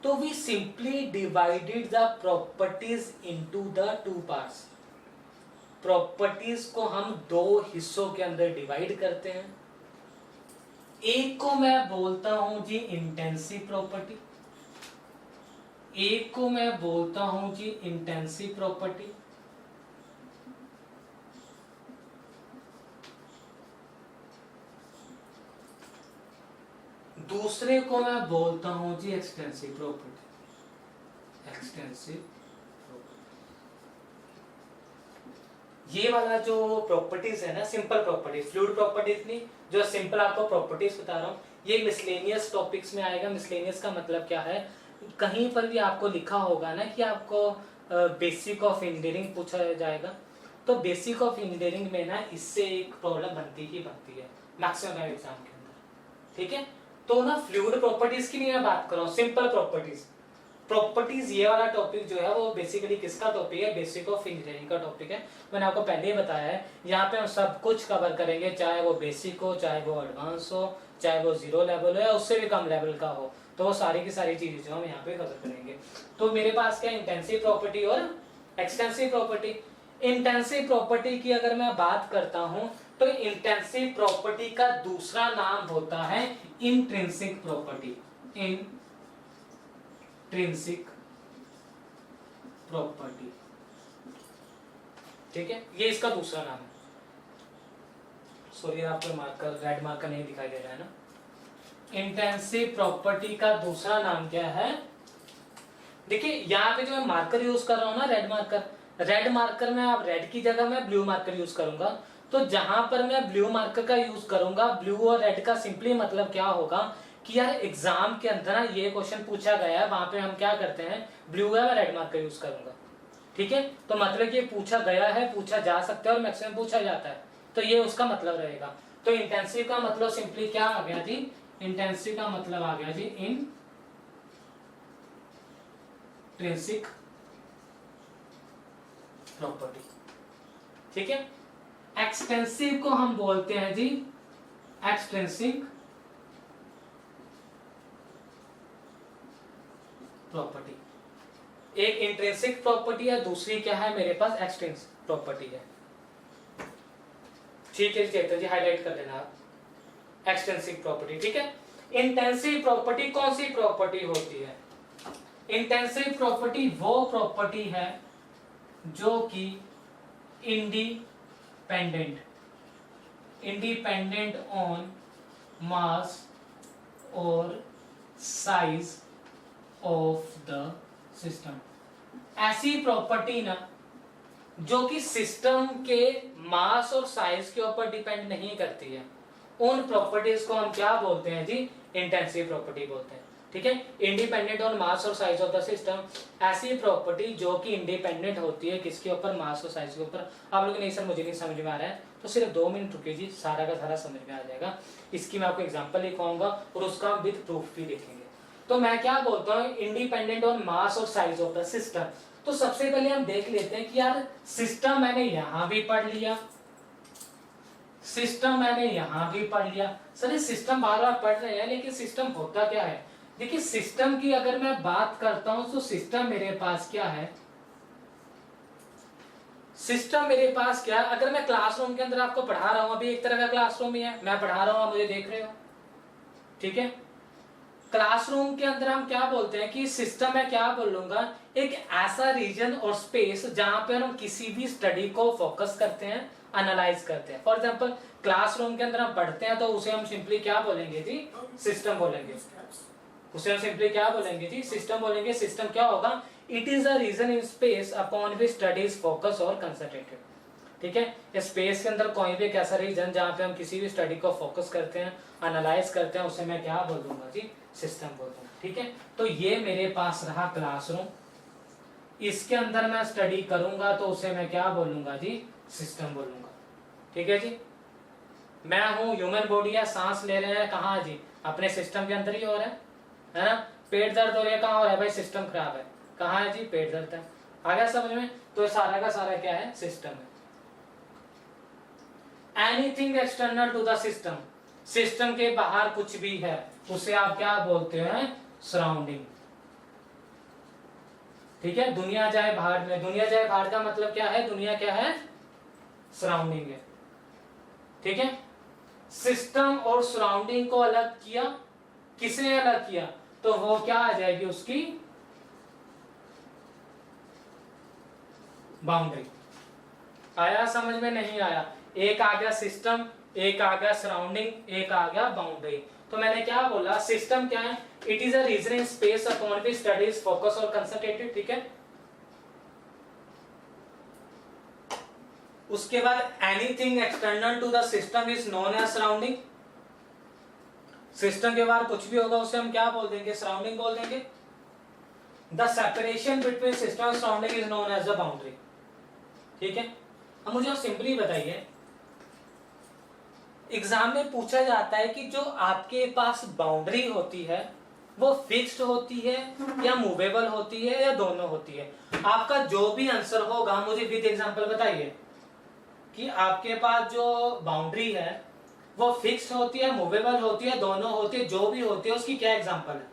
तो we simply divided the properties into the two parts. Properties को हम दो हिस्सों के अंदर डिवाइड करते हैं। एक को मैं बोलता हूं जी इंटेंसिव प्रॉपर्टी, एक को मैं बोलता हूं जी इंटेंसिव प्रॉपर्टी, दूसरे को मैं बोलता हूं जी एक्सटेंसिव प्रॉपर्टी, एक्सटेंसिव। ये वाला जो प्रॉपर्टीज है ना, सिंपल प्रॉपर्टीज, फ्लूइड प्रॉपर्टीज नहीं, जो सिंपल आपको प्रॉपर्टीज बता रहा हूँ, ये मिसलेनियस टॉपिक्स में आएगा। मिसलेनियस का मतलब क्या है, कहीं पर भी आपको लिखा होगा ना कि आपको बेसिक ऑफ इंजीनियरिंग पूछा जाएगा, तो बेसिक ऑफ इंजीनियरिंग में ना इससे एक प्रॉब्लम बनती ही बनती है मैक्सिमम एग्जाम के अंदर, ठीक है। तो ना फ्लूइड प्रॉपर्टीज की नहीं मैं बात कर रहा हूँ, सिंपल प्रॉपर्टीज। प्रॉपर्टीज ये वाला टॉपिक जो है वो बेसिकली किसका टॉपिक है, बेसिक ऑफ इंजीनियरिंग का टॉपिक है। मैंने आपको पहले ही बताया है, यहाँ पे हम सब कुछ कवर करेंगे, चाहे वो बेसिक हो, चाहे वो एडवांस हो, चाहे वो 0 लेवल हो या उससे भी कम लेवल का हो, तो वो सारी की सारी चीजें जो हम यहाँ पे कवर करेंगे। तो मेरे पास क्या इंटेंसिव प्रॉपर्टी और एक्सटेंसिव प्रॉपर्टी। इंटेंसिव प्रॉपर्टी की अगर मैं बात करता हूं तो इंटेंसिव प्रॉपर्टी का दूसरा नाम होता है इंट्रिंसिक प्रॉपर्टी, इंट्रिंसिक प्रॉपर्टी, ठीक है, ये इसका दूसरा नाम है। सॉरी आपको मार्कर, रेड मार्कर नहीं दिखाई दे रहा है ना। इंटेंसिव प्रॉपर्टी का दूसरा नाम क्या है, देखिए यहाँ पे जो मैं मार्कर यूज कर रहा हूँ ना, रेड मार्कर, रेड मार्कर में आप रेड की जगह मैं ब्लू मार्कर यूज करूंगा। तो जहां पर मैं ब्लू मार्कर का यूज करूंगा, ब्लू और रेड का सिंपली मतलब क्या होगा कि यार एग्जाम के अंदर ना ये क्वेश्चन पूछा गया है, वहां पे हम क्या करते हैं, ब्लू है मैं रेड मार्कर यूज करूंगा, ठीक है। तो मतलब ये पूछा गया है, पूछा जा सकता है और मैक्सिमम पूछा जाता है, तो ये उसका मतलब रहेगा। तो इंटेंसिव का मतलब सिंपली क्या आ गया जी, इंटेंसिव का मतलब आ गया जी इंट्रिंसिक प्रॉपर्टी, ठीक है। एक्सटेंसिव को हम बोलते हैं जी एक्सटेंसिव प्रॉपर्टी। एक इंट्रिंसिक प्रॉपर्टी है, दूसरी क्या है मेरे पास एक्सटेंसिव प्रॉपर्टी है, ठीक है चेतन जी, हाईलाइट कर लेना आप, एक्सटेंसिव प्रॉपर्टी, ठीक है। इंटेंसिव प्रॉपर्टी कौन सी प्रॉपर्टी होती है, इंटेंसिव प्रॉपर्टी वो प्रॉपर्टी है जो कि इंडिपेंडेंट ऑन मास और साइज ऑफ द सिस्टम। ऐसी प्रॉपर्टी ना जो कि सिस्टम के मास और साइज के ऊपर डिपेंड नहीं करती है, उन प्रॉपर्टीज को हम क्या बोलते हैं जी, इंटेंसिव प्रॉपर्टी बोलते हैं, ठीक है। इंडिपेंडेंट ऑन मास और साइज ऑफ द सिस्टम, ऐसी प्रॉपर्टी जो कि इंडिपेंडेंट होती है किसके ऊपर, मास और साइज के ऊपर। आप लोग नहीं सर मुझे नहीं समझ में आ रहा है, तो सिर्फ 2 मिनट रुकिए जी, सारा का सारा समझ में आ जाएगा। इसकी मैं आपको एग्जांपल लिखवाऊंगा और उसका हम विद प्रूफ भी देखेंगे। तो मैं क्या बोलता हूँ, इंडिपेंडेंट ऑन मास और साइज ऑफ द सिस्टम। तो सबसे पहले हम देख लेते हैं कि यार सिस्टम मैंने यहां भी पढ़ लिया, सिस्टम मैंने यहां भी पढ़ लिया। सर ये सिस्टम बार बार पढ़ रहे हैं, लेकिन सिस्टम होता क्या है, देखिए सिस्टम की अगर मैं बात करता हूं तो सिस्टम मेरे पास क्या है, सिस्टम मेरे पास क्या, अगर मैं क्लासरूम के अंदर आपको पढ़ा रहा हूं, अभी एक तरह का क्लासरूम ही है, मैं पढ़ा रहा हूं, आप मुझे देख रहे हो, ठीक है। क्लासरूम के अंदर हम क्या बोलते हैं कि सिस्टम है, क्या बोलूंगा, एक ऐसा रीजन और स्पेस जहां पे हम किसी भी स्टडी को फोकस करते हैं, एनालाइज करते हैं। फॉर एग्जांपल क्लासरूम के अंदर हम पढ़ते हैं तो उसे हम सिंपली क्या बोलेंगे जी, सिस्टम बोलेंगे, उसे हम सिंपली क्या बोलेंगे जी, सिस्टम बोलेंगे। सिस्टम क्या होगा, it is a region in space upon which studies focus और कंसंट्रेटेड, ठीक है। स्पेस के अंदर कोई भी एक ऐसा रीजन जहां पे हम किसी भी स्टडी को फोकस करते हैं, एनालाइज करते हैं, उसे मैं क्या बोल दूंगा जी, सिस्टम बोल दूंगा, ठीक है। तो ये मेरे पास रहा क्लासरूम, इसके अंदर मैं स्टडी करूंगा तो उसे मैं क्या बोलूंगा जी, सिस्टम बोलूंगा, ठीक है जी। मैं हूं ह्यूमन बॉडी है, सांस ले रहे हैं कहाँ जी, अपने सिस्टम के अंदर ही हो रहा है ना। पेट दर्द हो रहा है कहाँ हो रहा है भाई, सिस्टम खराब है, कहाँ है जी, पेट दर्द है। आ गया समझ में, तो सारा का सारा क्या है, सिस्टम है। Anything external to the system, system के बाहर कुछ भी है उसे आप क्या बोलते हैं, सराउंडिंग, ठीक है। दुनिया जाए बाहर में, दुनिया जाए बाहर का मतलब क्या है, दुनिया क्या है, सराउंडिंग है, ठीक है। सिस्टम और सराउंडिंग को अलग किया, किसने अलग किया, तो वो क्या आ जाएगी उसकी बाउंड्री। आया समझ में? नहीं आया? एक आ गया सिस्टम, एक आ गया सराउंडिंग, एक आ गया बाउंड्री। तो मैंने क्या बोला, सिस्टम क्या है, it is a region in space upon which studies focus और कंसंट्रेटेड, ठीक है। उसके बाद anything external to the system is known as surrounding. System के बाहर कुछ भी होगा उसे हम क्या बोल देंगे, सराउंडिंग बोल देंगे। The separation between system and surrounding is known as the boundary, ठीक है। अब मुझे सिंपली बताइए, एग्जाम में पूछा जाता है कि जो आपके पास बाउंड्री होती है वो फिक्स्ड होती है या मूवेबल होती है या दोनों होती है। आपका जो भी आंसर होगा मुझे विद एग्जांपल बताइए कि आपके पास जो बाउंड्री है वो फिक्स्ड होती है, मूवेबल होती है, दोनों होती है, जो भी होती है उसकी क्या एग्जांपल है।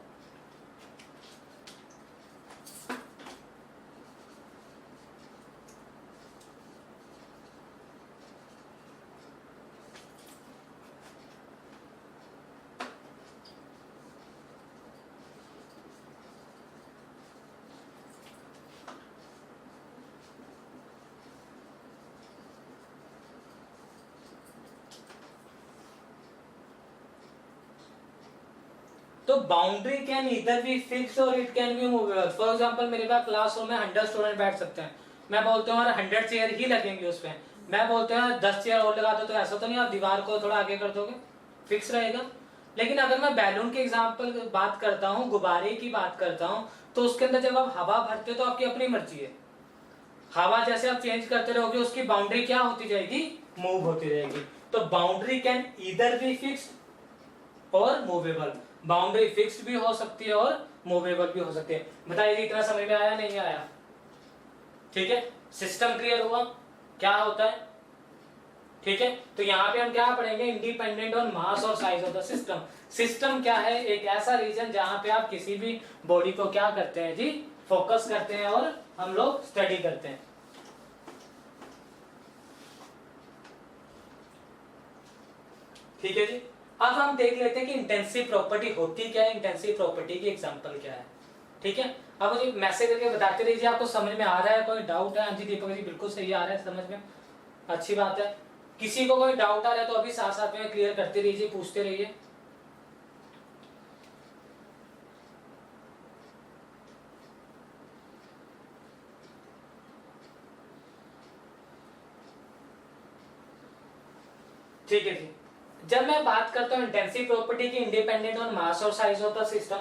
तो बाउंड्री कैन इधर बी फिक्स और it can be movable. For example मेरे पास क्लासरूम में 100 स्टूडेंट बैठ सकते हैं, मैं बोलता हूँ 100 चेयर ही लगेंगे उस पे, मैं बोलते हैं 10 चेयर और लगा दो, तो ऐसा तो नहीं आप दीवार को थोड़ा आगे कर दोगे, फिक्स रहेगा। लेकिन अगर मैं बैलून के एग्जाम्पल बात करता हूँ, गुब्बारे की बात करता हूँ, तो उसके अंदर जब आप हवा भरते हो तो आपकी अपनी मर्जी है, हवा जैसे आप चेंज करते रहोगे उसकी बाउंड्री क्या होती जाएगी, मूव होती रहेगी। तो boundary can either be fixed और मूवेबल, बाउंड्री फिक्स्ड भी हो सकती है और मूवेबल भी हो सकती है। बताइए इतना समझ में आया नहीं आया? ठीक है, सिस्टम क्लियर हुआ क्या होता है, ठीक है। तो यहाँ पे हम क्या पढ़ेंगे, इंडिपेंडेंट ऑन मास और size of the system. System क्या है, एक ऐसा रीजन जहां पे आप किसी भी बॉडी को क्या करते हैं जी, फोकस करते हैं और हम लोग स्टडी करते हैं। ठीक है जी। अब हम देख लेते हैं कि इंटेंसिव प्रॉपर्टी होती क्या है, इंटेंसिव प्रॉपर्टी की एग्जांपल क्या है, ठीक है। अब मुझे मैसेज करके बताते रहिए आपको समझ में आ रहा है, कोई डाउट है? हाँ जी दीपक जी बिल्कुल सही आ रहा है समझ में, अच्छी बात है। किसी को कोई डाउट आ रहा है तो अभी साथ साथ में क्लियर करते रहिए, पूछते रहिए। ठीक है जी। जब मैं बात करता हूं इंटेंसिव प्रॉपर्टी की, इंडिपेंडेंट ऑन मास और साइज ऑफ द सिस्टम,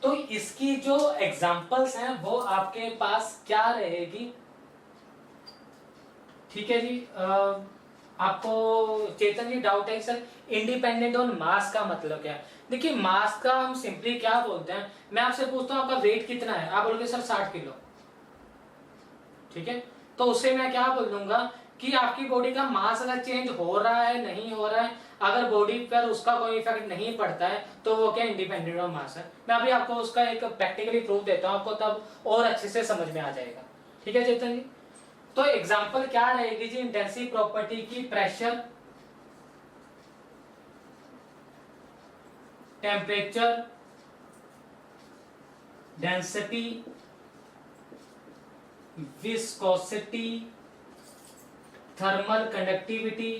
तो इसकी जो एग्जांपल्स हैं वो आपके पास क्या रहेगी, ठीक है जी। आपको चेतन जी डाउट है सर इंडिपेंडेंट ऑन मास का मतलब क्या है? देखिए मास का हम सिंपली क्या बोलते हैं, मैं आपसे पूछता हूं आपका वेट कितना है, आप बोलोगे सर 60 किलो, ठीक है। तो उससे मैं क्या बोल दूंगा कि आपकी बॉडी का मास अगर चेंज हो रहा है नहीं हो रहा है, अगर बॉडी पर उसका कोई इफेक्ट नहीं पड़ता है तो वो क्या इंडिपेंडेंट ऑफ मास है। मैं अभी आपको उसका एक प्रैक्टिकली प्रूफ देता हूं, आपको तब और अच्छे से समझ में आ जाएगा, ठीक है चेतन जी। तो एग्जांपल क्या रहेगी जी इंटेंसिव प्रॉपर्टी की, pressure, temperature, density, viscosity, thermal conductivity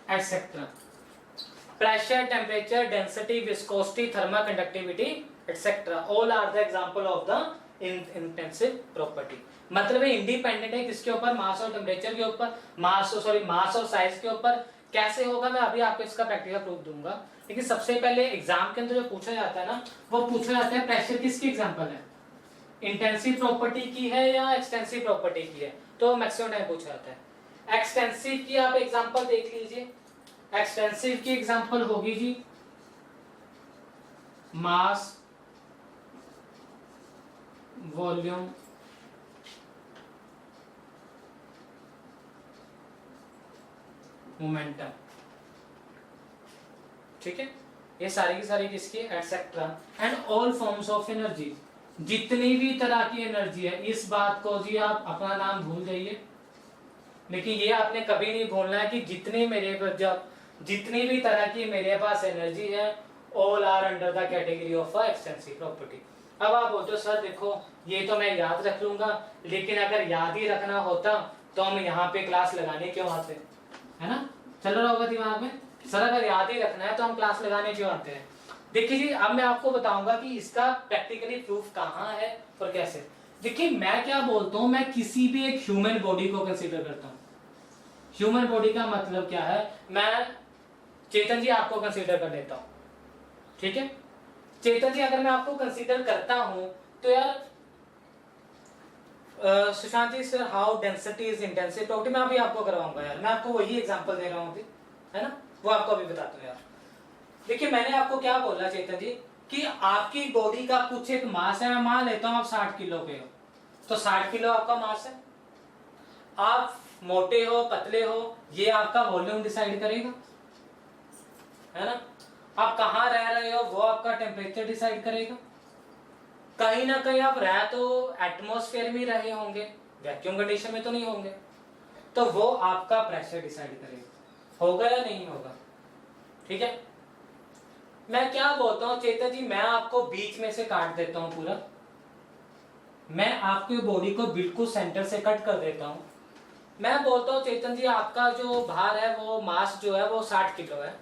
etcetera. Pressure, temperature, density, viscosity, thermal conductivity etcetera, all are the example of the intensive property. मतलब इंडिपेंडेंट है किसके ऊपर, मास और टेम्परेचर के ऊपर, मास और साइज के ऊपर। कैसे होगा मैं अभी आपको इसका प्रैक्टिकल प्रूफ दूंगा, लेकिन सबसे पहले एग्जाम के अंदर जो पूछा जाता है ना, वो पूछा जाता है प्रेशर किसकी एग्जांपल है, इंटेंसिव प्रॉपर्टी की है या एक्सटेंसिव प्रॉपर्टी की है, तो मैक्सिमम टाइम पूछा जाता है। एक्सटेंसिव की आप एग्जांपल देख लीजिए, एक्सटेंसिव की एग्जांपल होगी जी मास, वॉल्यूम, मोमेंटम, ठीक है। ये सारी की सारी किसकी, etcetera, and all forms of energy, जितनी भी तरह की एनर्जी है, इस बात को जी आप अपना नाम भूल जाइए, लेकिन ये आपने कभी नहीं भूलना है कि जितनी भी तरह की मेरे पास एनर्जी है, all are under the category of extensive property. अब आप बोलते हो सर देखो ये तो मैं याद रख लूंगा, लेकिन अगर याद ही रखना होता तो हम यहाँ पे क्लास लगाने क्यों आते, है ना? चल रहा होगा दिमाग में, सर अगर याद ही रखना है तो हम क्लास लगाने क्यों आते हैं। देखिए जी, अब मैं आपको बताऊंगा कि इसका प्रैक्टिकली प्रूफ कहाँ है और कैसे। देखिए मैं क्या बोलता हूँ, मैं किसी भी एक ह्यूमन बॉडी को कंसीडर करता हूँ। ह्यूमन बॉडी का मतलब क्या है, मैं चेतन जी आपको कंसीडर कर लेता हूँ, ठीक है? चेतन जी अगर मैं आपको कंसीडर करता हूं तो यार Sushant ji sir how density is intensive property मैं अभी आपको करवाऊंगा यार, मैं आपको वही एग्जांपल दे रहा हूं अभी, है ना? वो आपको अभी बताता हूं यार। देखिए मैंने आपको क्या बोला चेतन जी कि आपकी बॉडी का कुछ एक मास है, मैं मान लेता हूं आप 60 किलो के हो, तो 60 किलो आपका मास है। आप मोटे हो पतले हो ये आपका वॉल्यूम डिसाइड करेगा, है ना? आप कहाँ रह रहे हो वो आपका टेम्परेचर डिसाइड करेगा। कहीं ना कहीं आप रह तो एटमॉस्फेयर में रहे होंगे, वैक्यूम कंडीशन में तो नहीं होंगे, तो वो आपका प्रेशर डिसाइड करेगा, होगा या नहीं होगा, ठीक है? मैं क्या बोलता हूँ चेतन जी, मैं आपको बीच में से काट देता हूँ पूरा, मैं आपकी बॉडी को बिल्कुल सेंटर से कट कर देता हूँ। मैं बोलता हूँ चेतन जी आपका जो भार है वो मास जो है वो 60 किलो है।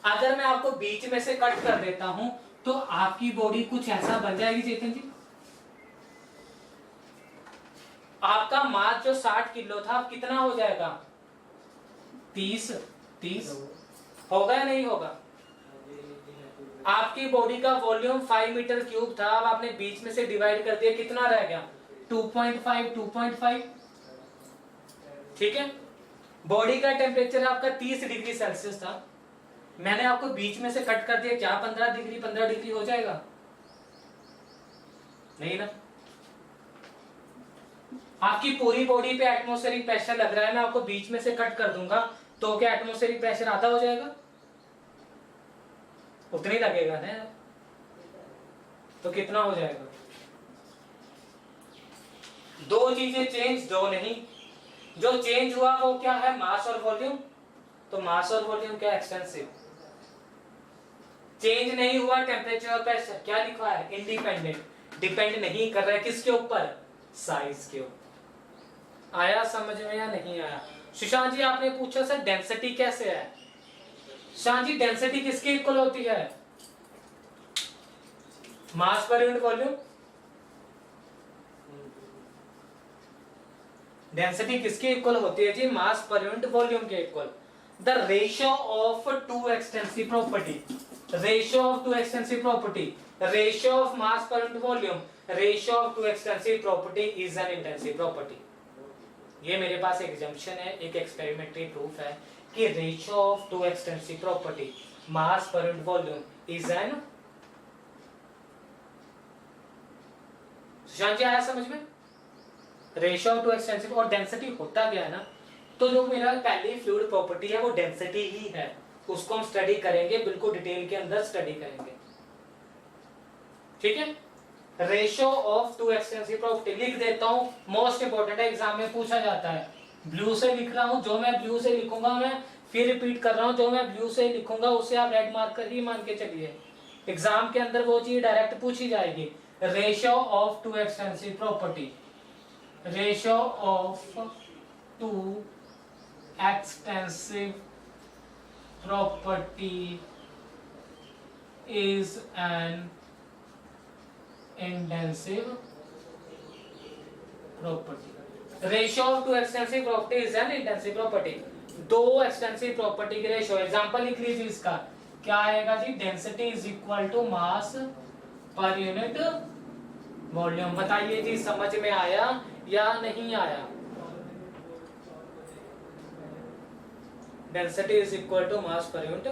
अगर मैं आपको बीच में से कट कर देता हूं तो आपकी बॉडी कुछ ऐसा बन जाएगी चेतन जी, आपका मास जो 60 किलो था अब कितना हो जाएगा, 30 होगा या नहीं होगा? आपकी बॉडी का वॉल्यूम 5 मीटर क्यूब था, अब आपने बीच में से डिवाइड कर दिया, कितना रह गया 2.5, ठीक है? बॉडी का टेम्परेचर आपका 30 डिग्री सेल्सियस था, मैंने आपको बीच में से कट कर दिया, क्या 15 डिग्री हो जाएगा? नहीं ना? आपकी पूरी बॉडी पे एटमॉस्फेरिक प्रेशर लग रहा है, मैं आपको बीच में से कट कर दूंगा तो क्या एटमॉस्फेरिक प्रेशर आधा हो जाएगा? उतना ही लगेगा ना, तो कितना हो जाएगा? दो चीजें चेंज, दो नहीं, जो चेंज हुआ वो क्या है, मास और वॉल्यूम। तो मास और वॉल्यूम क्या एक्सटेंसिव, चेंज नहीं हुआ टेम्परेचर और प्रेशर, क्या लिखा है इंडिपेंडेंट, डिपेंड नहीं कर रहा है किसके ऊपर, साइज के ऊपर। आया समझ में या नहीं आया? सुशांत जी आपने पूछा सर डेंसिटी कैसे है, सुशांत जी डेंसिटी किसके इक्वल होती है, mass per unit volume. Density किसके इक्वल होती है जी, मास पर यूनिट वॉल्यूम के equal. The ratio of two extensive property, ratio of two extensive property, ratio of mass per unit volume, ratio of two extensive property is an intensive property. ये मेरे पास एक exemption है, एक एक्सपेरिमेंटरी proof है कि ratio of two extensive property mass per unit volume is an. Sushant ji आया समझ में? रेशियो ऑफ टू एक्सटेंसिव, और डेंसिटी होता क्या है ना, तो जो मेरा पहली फ्लूइड प्रॉपर्टी है वो डेंसिटी ही है, उसको हम स्टडी करेंगे, बिल्कुल डिटेल के अंदर स्टडी करेंगे, ठीक है? Ratio of two extensive property लिख देता हूं, मोस्ट इंपोर्टेंट है, एग्जाम में पूछा जाता है। ब्लू से लिख रहा हूं, जो मैं ब्लू से लिखूंगा मैं फिर रिपीट कर रहा हूं, जो मैं ब्लू से लिखूंगा उसे आप रेड मार्कर ही मान के चलिए, एग्जाम के अंदर वो चीज डायरेक्ट पूछी जाएगी। Ratio of two extensive property, ratio of two extensive property is an intensive property. Ratio of two extensive property is an intensive property. दो एक्सटेंसिव प्रॉपर्टी के रेशियो, एग्जांपल लिख लीजिए इसका, क्या आएगा जी, density is equal to mass per unit volume. बताइए जी समझ में आया या नहीं आया? Density is equal to mass per unit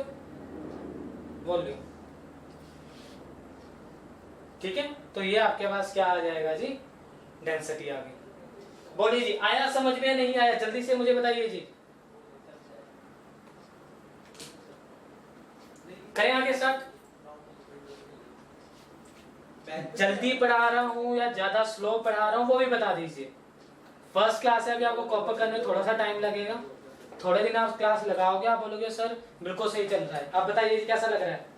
volume, ठीक है? तो ये आपके पास क्या आ जाएगा जी, डेंसिटी आ गई। बोलिए जी आया समझ में नहीं आया, जल्दी से मुझे बताइए जी। करें आगे स्टार्ट? जल्दी पढ़ा रहा हूं या ज्यादा स्लो पढ़ा रहा हूं वो भी बता दीजिए। फर्स्ट क्लास है, अभी आपको कॉपर करने में थोड़ा सा टाइम लगेगा। थोड़े दिन आप क्लास लगाओगे, आप बोलोगे सर बिल्कुल सही चल रहा है। आप बताइए कैसा लग रहा है?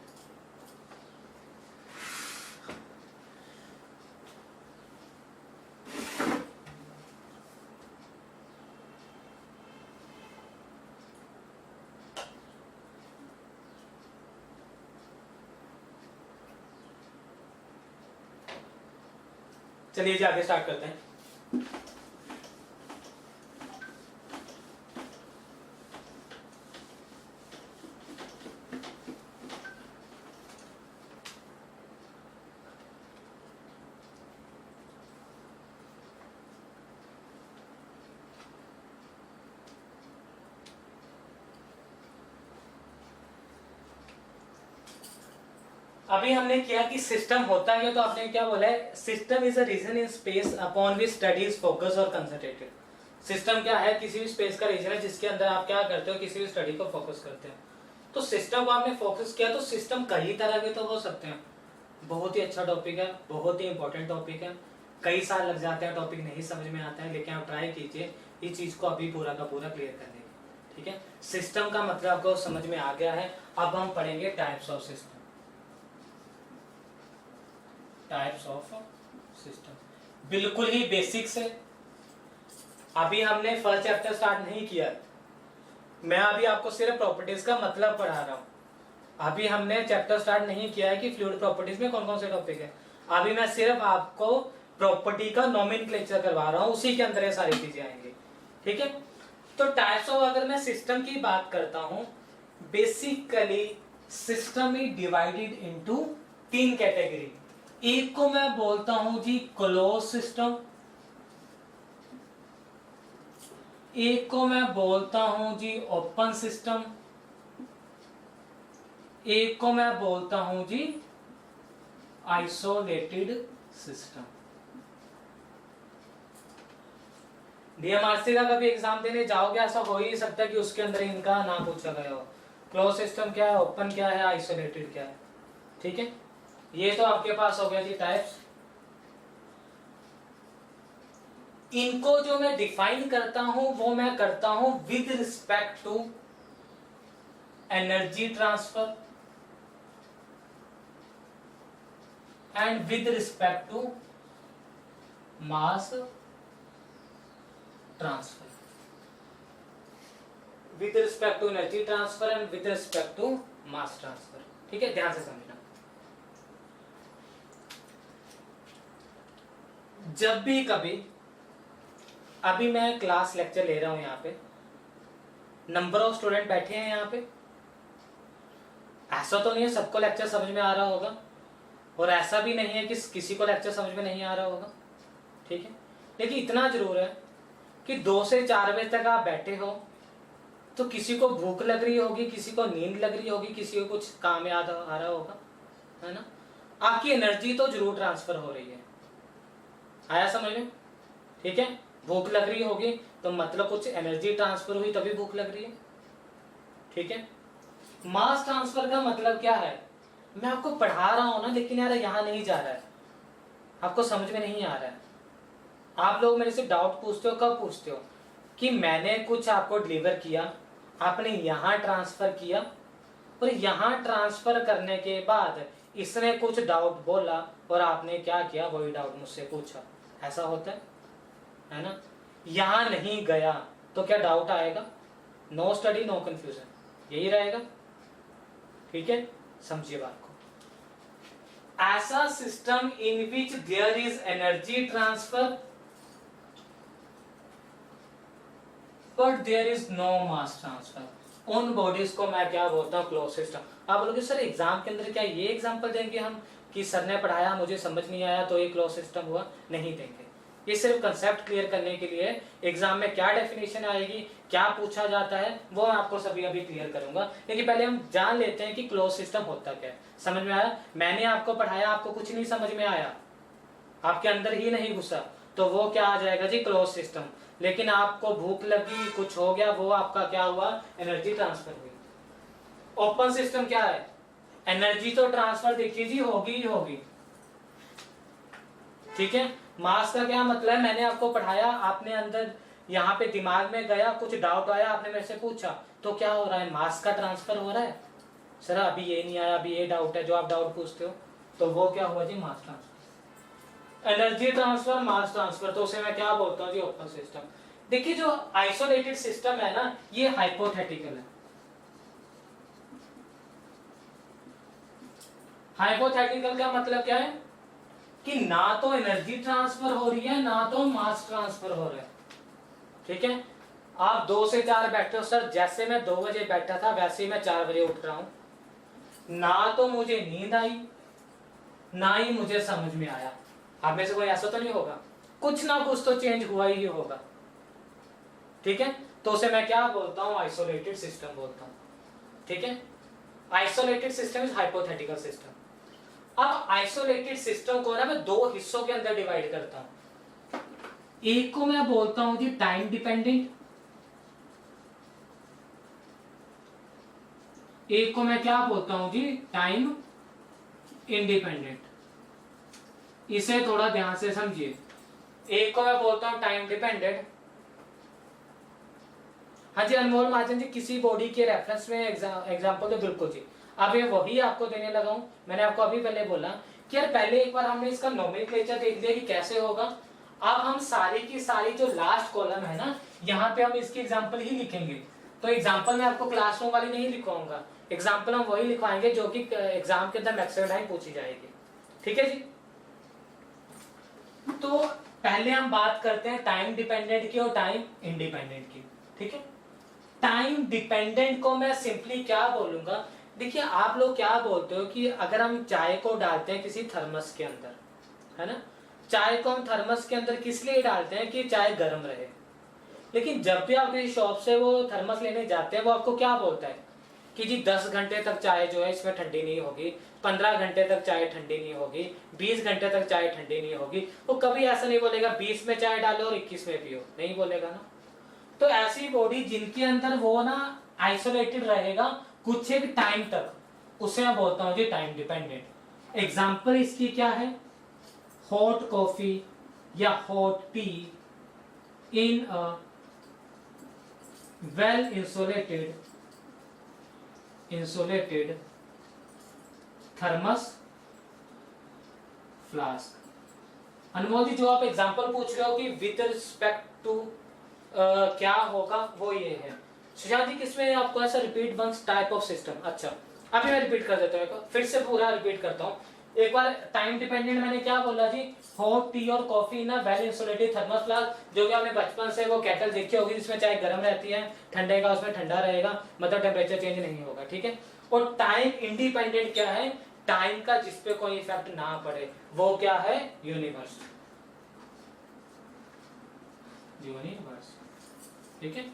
चलिए जी आगे स्टार्ट करते हैं। अभी हमने किया कि सिस्टम होता है, तो आपने क्या बोला है, system is a region in space upon which studies focus और कंसंट्रेटेड। सिस्टम क्या है? किसी भी स्पेस का रीजन है जिसके अंदर आप क्या करते हो, किसी भी स्टडी को फोकस करते हो। तो सिस्टम को आपने फोकस किया, तो सिस्टम कई तरह के तो हो सकते हैं। बहुत ही अच्छा टॉपिक है, बहुत ही इंपॉर्टेंट टॉपिक है। कई साल लग जाते हैं, टॉपिक नहीं समझ में आता है, लेकिन आप ट्राई कीजिए इस चीज को अभी पूरा का पूरा क्लियर करने की। ठीक है, सिस्टम का मतलब आपको समझ में आ गया है। अब हम पढ़ेंगे types of system. Types of system बिल्कुल ही बेसिक्स है। अभी हमने फर्स्ट चैप्टर स्टार्ट नहीं किया, मैं अभी आपको सिर्फ प्रॉपर्टीज का मतलब पढ़ा रहा हूं। अभी हमने चैप्टर स्टार्ट नहीं किया है कि फ्लूइड प्रॉपर्टीज में कौन कौन से टॉपिक है। अभी मैं सिर्फ आपको प्रॉपर्टी का नोमेनक्लेचर करवा रहा हूं, उसी के अंदर ये सारी चीजें आएंगी। ठीक है, तो टाइप्स ऑफ, अगर मैं सिस्टम की बात करता हूं, basically system is divided into 3 category. एक को मैं बोलता हूं जी क्लोज सिस्टम, एक को मैं बोलता हूं जी ओपन सिस्टम, एक को मैं बोलता हूं जी आइसोलेटेड सिस्टम। डीएमआरसी का कभी एग्जाम देने जाओगे, ऐसा हो ही सकता है कि उसके अंदर इनका नाम पूछा गया हो। क्लोज सिस्टम क्या है, ओपन क्या है, आइसोलेटेड क्या है। ठीक है, ये तो आपके पास हो गया जी टाइप्स। इनको जो मैं डिफाइन करता हूं वो मैं करता हूं with respect to energy transfer and with respect to mass transfer. With respect to energy transfer and with respect to mass transfer. ठीक है, ध्यान से समझना। जब भी कभी, अभी मैं क्लास लेक्चर ले रहा हूं, यहाँ पे नंबर ऑफ स्टूडेंट बैठे हैं यहाँ पे, ऐसा तो नहीं है सबको लेक्चर समझ में आ रहा होगा, और ऐसा भी नहीं है कि किसी को लेक्चर समझ में नहीं आ रहा होगा। ठीक है, लेकिन इतना जरूर है कि 2 से 4 बजे तक आप बैठे हो, तो किसी को भूख लग रही होगी, किसी को नींद लग रही होगी, किसी को कुछ काम याद आ रहा होगा, है ना। आपकी एनर्जी तो जरूर ट्रांसफर हो रही है, आया समझ में। ठीक है, भूख लग रही होगी तो मतलब कुछ एनर्जी ट्रांसफर हुई तभी भूख लग रही है। ठीक है, मास ट्रांसफर का मतलब क्या है, मैं आपको पढ़ा रहा हूं ना, लेकिन यार यहां नहीं जा रहा है, आपको समझ में नहीं आ रहा है। आप लोग मेरे से डाउट पूछते हो, कब पूछते हो कि मैंने कुछ आपको डिलीवर किया, आपने यहां ट्रांसफर किया, और यहां ट्रांसफर करने के बाद इसने कुछ डाउट बोला और आपने क्या किया, वही डाउट मुझसे पूछा। ऐसा होता है ना। यहां नहीं गया तो क्या डाउट आएगा, नो स्टडी नो कंफ्यूजन, यही रहेगा। ठीक है, समझिए बात को। ऐसा system in which there is energy transfer but there is no mass transfer, उन बॉडीज को मैं क्या बोलता हूँ, क्लोज सिस्टम। आप बोलोगे सर एग्जाम के अंदर क्या ये एग्जांपल देंगे हम कि सर ने पढ़ाया मुझे समझ नहीं आया तो ये क्लोज सिस्टम हुआ? नहीं देंगे, ये सिर्फ कंसेप्ट क्लियर करने के लिए। एग्जाम में क्या डेफिनेशन आएगी, क्या पूछा जाता है, वो मैं आपको सभी अभी क्लियर करूंगा। लेकिन पहले हम जान लेते हैं कि क्लोज सिस्टम होता क्या है। समझ में आया? मैंने आपको पढ़ाया, आपको कुछ नहीं समझ में आया, आपके अंदर ही नहीं घुसा, तो वो क्या आ जाएगा जी, क्लोज सिस्टम। लेकिन आपको भूख लगी, कुछ हो गया, वो आपका क्या हुआ, एनर्जी ट्रांसफर हुई। ओपन सिस्टम क्या है, एनर्जी तो ट्रांसफर देखिए जी होगी ही होगी। ठीक है, मास का क्या मतलब है, मैंने आपको पढ़ाया, आपने अंदर यहाँ पे दिमाग में गया, कुछ डाउट आया, आपने मेरे से पूछा, तो क्या हो रहा है, मास का ट्रांसफर हो रहा है। सर अभी ये नहीं आया, अभी ये डाउट है, जो आप डाउट पूछते हो, तो वो क्या हुआ जी, mass transfer. Energy transfer, mass transfer, तो उसे मैं क्या बोलता हूँ जी, ओपन सिस्टम। देखिए जो आइसोलेटेड सिस्टम है ना, ये हाइपोथेटिकल है। हाइपोथेटिकल का मतलब क्या है कि ना तो एनर्जी ट्रांसफर हो रही है, ना तो मास ट्रांसफर हो रहा है। ठीक है, आप 2 से 4 बैठे हो, सर जैसे मैं 2 बजे बैठा था वैसे ही मैं 4 बजे उठ रहा हूं, ना तो मुझे नींद आई, ना ही मुझे समझ में आया। आप में से कोई ऐसा तो नहीं होगा, कुछ ना कुछ तो चेंज हुआ ही होगा। ठीक है, तो उसे मैं क्या बोलता हूं, आइसोलेटेड सिस्टम बोलता हूं। ठीक है, isolated system is hypothetical system. अब आइसोलेटेड सिस्टम को ना मैं 2 हिस्सों के अंदर डिवाइड करता हूं। एक को मैं बोलता हूं जी टाइम डिपेंडेंट, एक को मैं क्या बोलता हूं जी, टाइम इंडिपेंडेंट। इसे थोड़ा ध्यान से समझिए। एक को मैं बोलता हूं टाइम डिपेंडेंट। हाँ जी अनमोल महाजन जी, किसी बॉडी के रेफरेंस में एग्जांपल तो बिल्कुल जी, अब ये वही आपको देने लगा हूं। मैंने आपको अभी पहले बोला कि यार पहले एक बार हमने इसका नोमेनक्लेचर देख लिया कि कैसे होगा। अब हम सारी की सारी जो लास्ट कॉलम है ना, यहाँ पे हम इसकी एग्जांपल ही लिखेंगे। तो एग्जांपल मैं आपको क्लासरूम वाली नहीं लिखवाऊंगा, एग्जांपल हम वही लिखवाएंगे जो कि एग्जाम के अंदर मैक्सिमम टाइम पूछी जाएगी। ठीक है जी, तो पहले हम बात करते हैं टाइम डिपेंडेंट की और टाइम इंडिपेंडेंट की। ठीक है, टाइम डिपेंडेंट को मैं सिंपली क्या बोलूंगा, देखिए आप लोग क्या बोलते हो कि अगर हम चाय को डालते हैं किसी थर्मस के अंदर, है ना, चाय को हम थर्मस के अंदर किस लिए डालते हैं कि चाय गर्म रहे। लेकिन जब भी आप किसी शॉप से वो थर्मस लेने जाते हैं, वो आपको क्या बोलता है कि जी 10 घंटे तक चाय जो है इसमें ठंडी नहीं होगी, 15 घंटे तक चाय ठंडी नहीं होगी, 20 घंटे तक चाय ठंडी नहीं होगी। वो कभी ऐसा नहीं बोलेगा 20 में चाय डालो और 21 में पियो, नहीं बोलेगा ना। तो ऐसी बॉडी जिनके अंदर वो ना आइसोलेटेड रहेगा कुछ एक टाइम तक, उसे मैं बोलता हूँ जी टाइम डिपेंडेंट। एग्जाम्पल इसकी क्या है, हॉट कॉफी या hot tea in a well insulated thermos flask. Anmol ji जो आप एग्जांपल पूछ रहे हो कि विद रिस्पेक्ट टू क्या होगा, वो ये है। सुशांत जी किसमें आपको ऐसा repeat once type of system. अच्छा अभी मैं रिपीट कर देता हूँ, फिर से पूरा रिपीट करता हूँ एक बार। टाइम डिपेंडेंट मैंने क्या बोला जी, हॉट टी और कॉफी ना वेल इंसुलेटेड थर्मस फ्लास्क, जो कि आपने बचपन से वो केटल देखी होगी जिसमें चाय गर्म रहती है, ठंडे का उसमें ठंडा रहेगा, मतलब टेम्परेचर चेंज नहीं होगा। ठीक है, और टाइम इंडिपेंडेंट क्या है, टाइम का जिसपे कोई इफेक्ट ना पड़े, वो क्या है, यूनिवर्स। यूनिवर्स, ठीक है,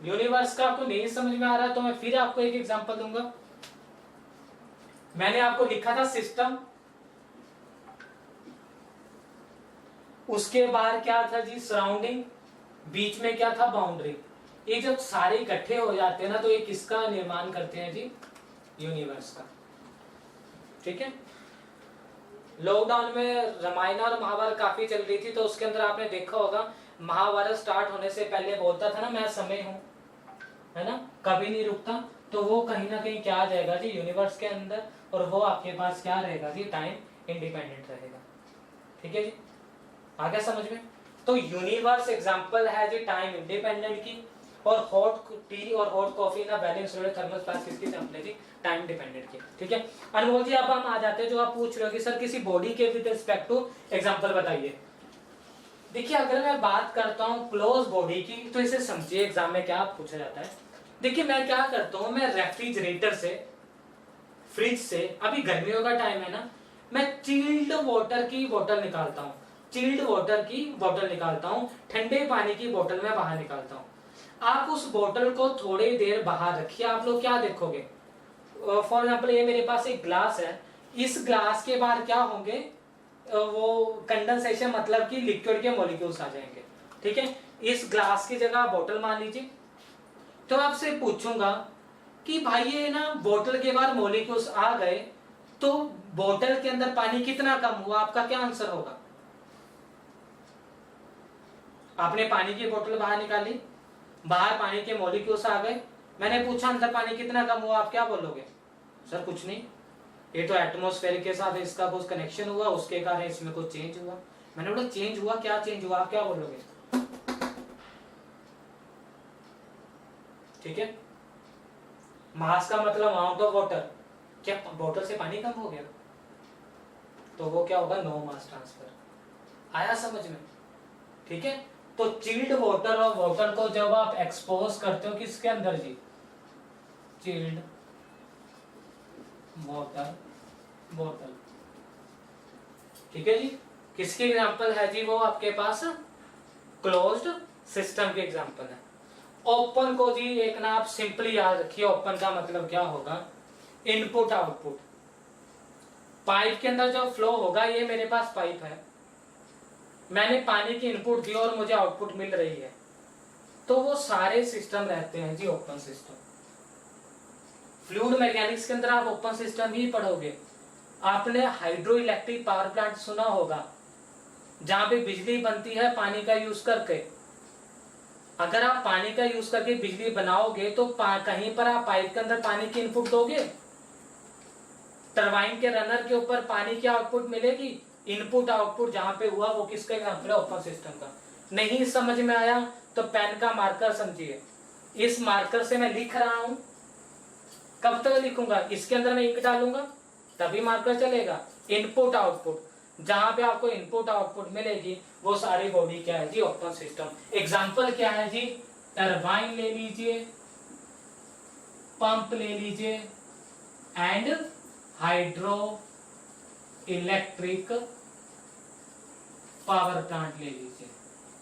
यूनिवर्स का आपको नहीं समझ में आ रहा है तो मैं फिर आपको एक एग्जांपल दूंगा। मैंने आपको लिखा था सिस्टम, उसके बाहर क्या था जी, सराउंडिंग, बीच में क्या था, बाउंड्री। ये जब सारे इकट्ठे हो जाते हैं ना तो ये किसका निर्माण करते हैं जी, यूनिवर्स का। ठीक है, लॉकडाउन में रामायण और महाभारत काफी चल रही थी, तो उसके अंदर आपने देखा होगा महाभारत स्टार्ट होने से पहले बोलता था ना मैं समय हूं, है ना, कभी नहीं रुकता। तो वो कहीं ना कहीं क्या आ जाएगा जी, यूनिवर्स के अंदर, और वो आपके पास क्या रहेगा जी, टाइम इंडिपेंडेंट रहेगा। ठीक है जी, आ गया समझ में। तो यूनिवर्स एग्जांपल है जी टाइम इंडिपेंडेंट की, और हॉट टी और हॉट कॉफी ना बैलेंस इंसुलेटेड थर्मल फ्लास्क किसकी एग्जांपल है जी, टाइम डिपेंडेंट की। ठीक है, अनमोल जी अब हम आ जाते हैं जो आप पूछ रहे हो कि सर किसी बॉडी के विद रिस्पेक्ट टू एग्जांपल बताइए। देखिए अगर मैं बात करता हूँ क्लोज बॉडी की, तो इसे समझिए एग्जाम में क्या पूछा जाता है। देखिए मैं क्या करता हूँ, मैं रेफ्रिजरेटर से, फ्रिज से, अभी गर्मियों का टाइम है ना, मैं चिल्ड वाटर की बोतल निकालता हूँ, चिल्ड वाटर की बोतल निकालता हूँ, ठंडे पानी की बोतल में बाहर निकालता हूँ। आप उस बोतल को थोड़ी देर बाहर रखिए, आप लोग क्या देखोगे, फॉर एग्जाम्पल ये मेरे पास एक ग्लास है, इस ग्लास के बाहर क्या होंगे, वो कंडेंसेशन, मतलब कि लिक्विड के मॉलिक्यूल्स आ जाएंगे। ठीक है, इस ग्लास की जगह बोतल मान लीजिए, तो आपसे पूछूंगा कि भाई ये ना बोतल के बाहर मॉलिक्यूल्स आ गए, तो बोतल के अंदर पानी कितना कम हुआ, आपका क्या आंसर होगा, आपने पानी की बोतल बाहर निकाली, बाहर पानी के मॉलिक्यूल्स आ गए, मैंने पूछा अंदर पानी कितना कम हुआ, आप क्या बोलोगे? सर कुछ नहीं, ये तो एटमॉस्फेयर के साथ इसका कुछ कनेक्शन हुआ, उसके कारण इसमें कुछ चेंज हुआ। मैंने बोला चेंज हुआ, क्या चेंज हुआ, आप क्या बोलोगे? ठीक है, मास का मतलब अमाउंट ऑफ वाटर, क्या बोतल से पानी कम हो गया? तो वो क्या होगा? No mass transfer. आया समझ में? ठीक है, तो चिल्ड वाटर और वाटर को जब आप एक्सपोज करते हो किसके अंदर जी? चिल्ड वाटर बोतल। ठीक है जी, किसकी एग्जांपल है जी? वो आपके पास क्लोज्ड सिस्टम के एग्जांपल है। ओपन को जी एक ना आप सिंपली याद रखिए, ओपन का मतलब क्या होगा? Input output. पाइप के अंदर जो फ्लो होगा, ये मेरे पास पाइप है, मैंने पानी की इनपुट दी और मुझे आउटपुट मिल रही है, तो वो सारे सिस्टम रहते हैं जी ओपन सिस्टम। फ्लूइड मैकेनिक्स के अंदर आप ओपन सिस्टम ही पढ़ोगे। आपने हाइड्रो इलेक्ट्रिक पावर प्लांट सुना होगा, जहां पे बिजली बनती है पानी का यूज करके। अगर आप पानी का यूज करके बिजली बनाओगे तो कहीं पर आप पाइप के अंदर पानी की इनपुट दोगे, टरबाइन के रनर के ऊपर पानी की आउटपुट मिलेगी। इनपुट आउटपुट जहां पे हुआ वो किसका एग्जांपल है? ओपन सिस्टम का। नहीं समझ में आया तो पेन का मार्कर समझिए, इस मार्कर से मैं लिख रहा हूं, कब तक लिखूंगा? इसके अंदर मैं इंक डालूंगा तभी मार्कर चलेगा। इनपुट आउटपुट, जहां पे आपको इनपुट आउटपुट मिलेगी वो सारी बॉडी क्या है जी? Open system. एग्जांपल क्या है जी? टरबाइन ले लीजिए, पंप ले लीजिए and hydro electric power plant ले लीजिए।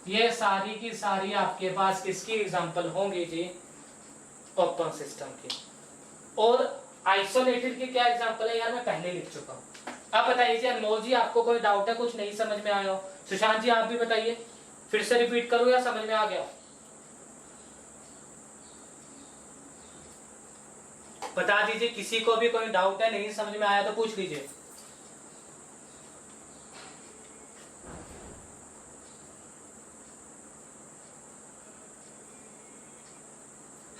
ये सारी की सारी आपके पास किसकी एग्जांपल होंगी जी? ओपन सिस्टम की। और आइसोलेटेड की क्या एग्जांपल है यार? मैं पहले लिख चुका हूं। अब बताइए अनमोल जी, आपको कोई डाउट है? कुछ नहीं समझ में आया हो? सुशांत जी आप भी बताइए, फिर से रिपीट करूं या समझ में आ गया? बता दीजिए, किसी को भी कोई डाउट है, नहीं समझ में आया तो पूछ लीजिए।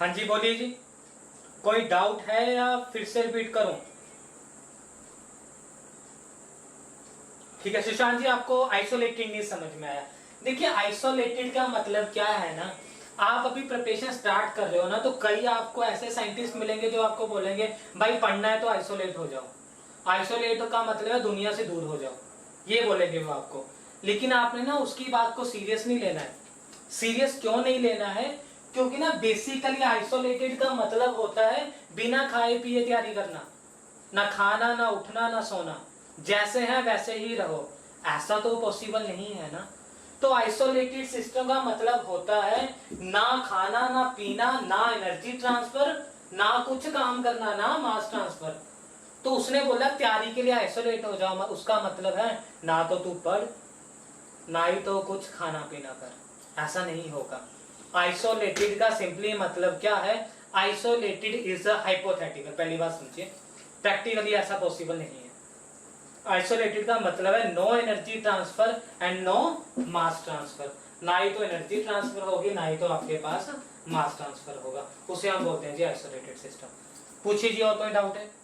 हाँ जी बोलिए जी, कोई डाउट है या फिर से रिपीट करूं? ठीक है सुशांत जी, आपको आइसोलेटेड नहीं समझ में आया। देखिए आइसोलेटेड का मतलब क्या है ना, आप अभी प्रिपरेशन स्टार्ट कर रहे हो ना, तो कई आपको ऐसे साइंटिस्ट मिलेंगे जो आपको बोलेंगे भाई पढ़ना है तो आइसोलेट हो जाओ। आइसोलेट का मतलब है दुनिया से दूर हो जाओ, ये बोलेंगे वो आपको। लेकिन आपने ना उसकी बात को सीरियस नहीं लेना है। सीरियस क्यों नहीं लेना है? क्योंकि ना बेसिकली आइसोलेटेड का मतलब होता है बिना खाए पिए तैयारी करना, ना खाना ना उठना ना सोना, जैसे है वैसे ही रहो। ऐसा तो पॉसिबल नहीं है ना। तो आइसोलेटेड सिस्टम का मतलब होता है ना खाना ना पीना ना एनर्जी ट्रांसफर, ना कुछ काम करना, ना मास ट्रांसफर। तो उसने बोला तैयारी के लिए आइसोलेट हो जाओ, उसका मतलब है ना तो तू पढ़ ना ही तो कुछ खाना पीना कर। ऐसा नहीं होगा। आइसोलेटेड का सिंपली मतलब क्या है? Isolated is a hypothetical. पहली बात समझिए, प्रैक्टिकली ऐसा पॉसिबल नहीं है। आइसोलेटेड का मतलब है no energy transfer and no mass transfer. ना ही तो एनर्जी ट्रांसफर होगी ना ही तो आपके पास मास ट्रांसफर होगा, उसे हम बोलते हैं जी आइसोलेटेड सिस्टम। पूछिए जी और कोई डाउट है?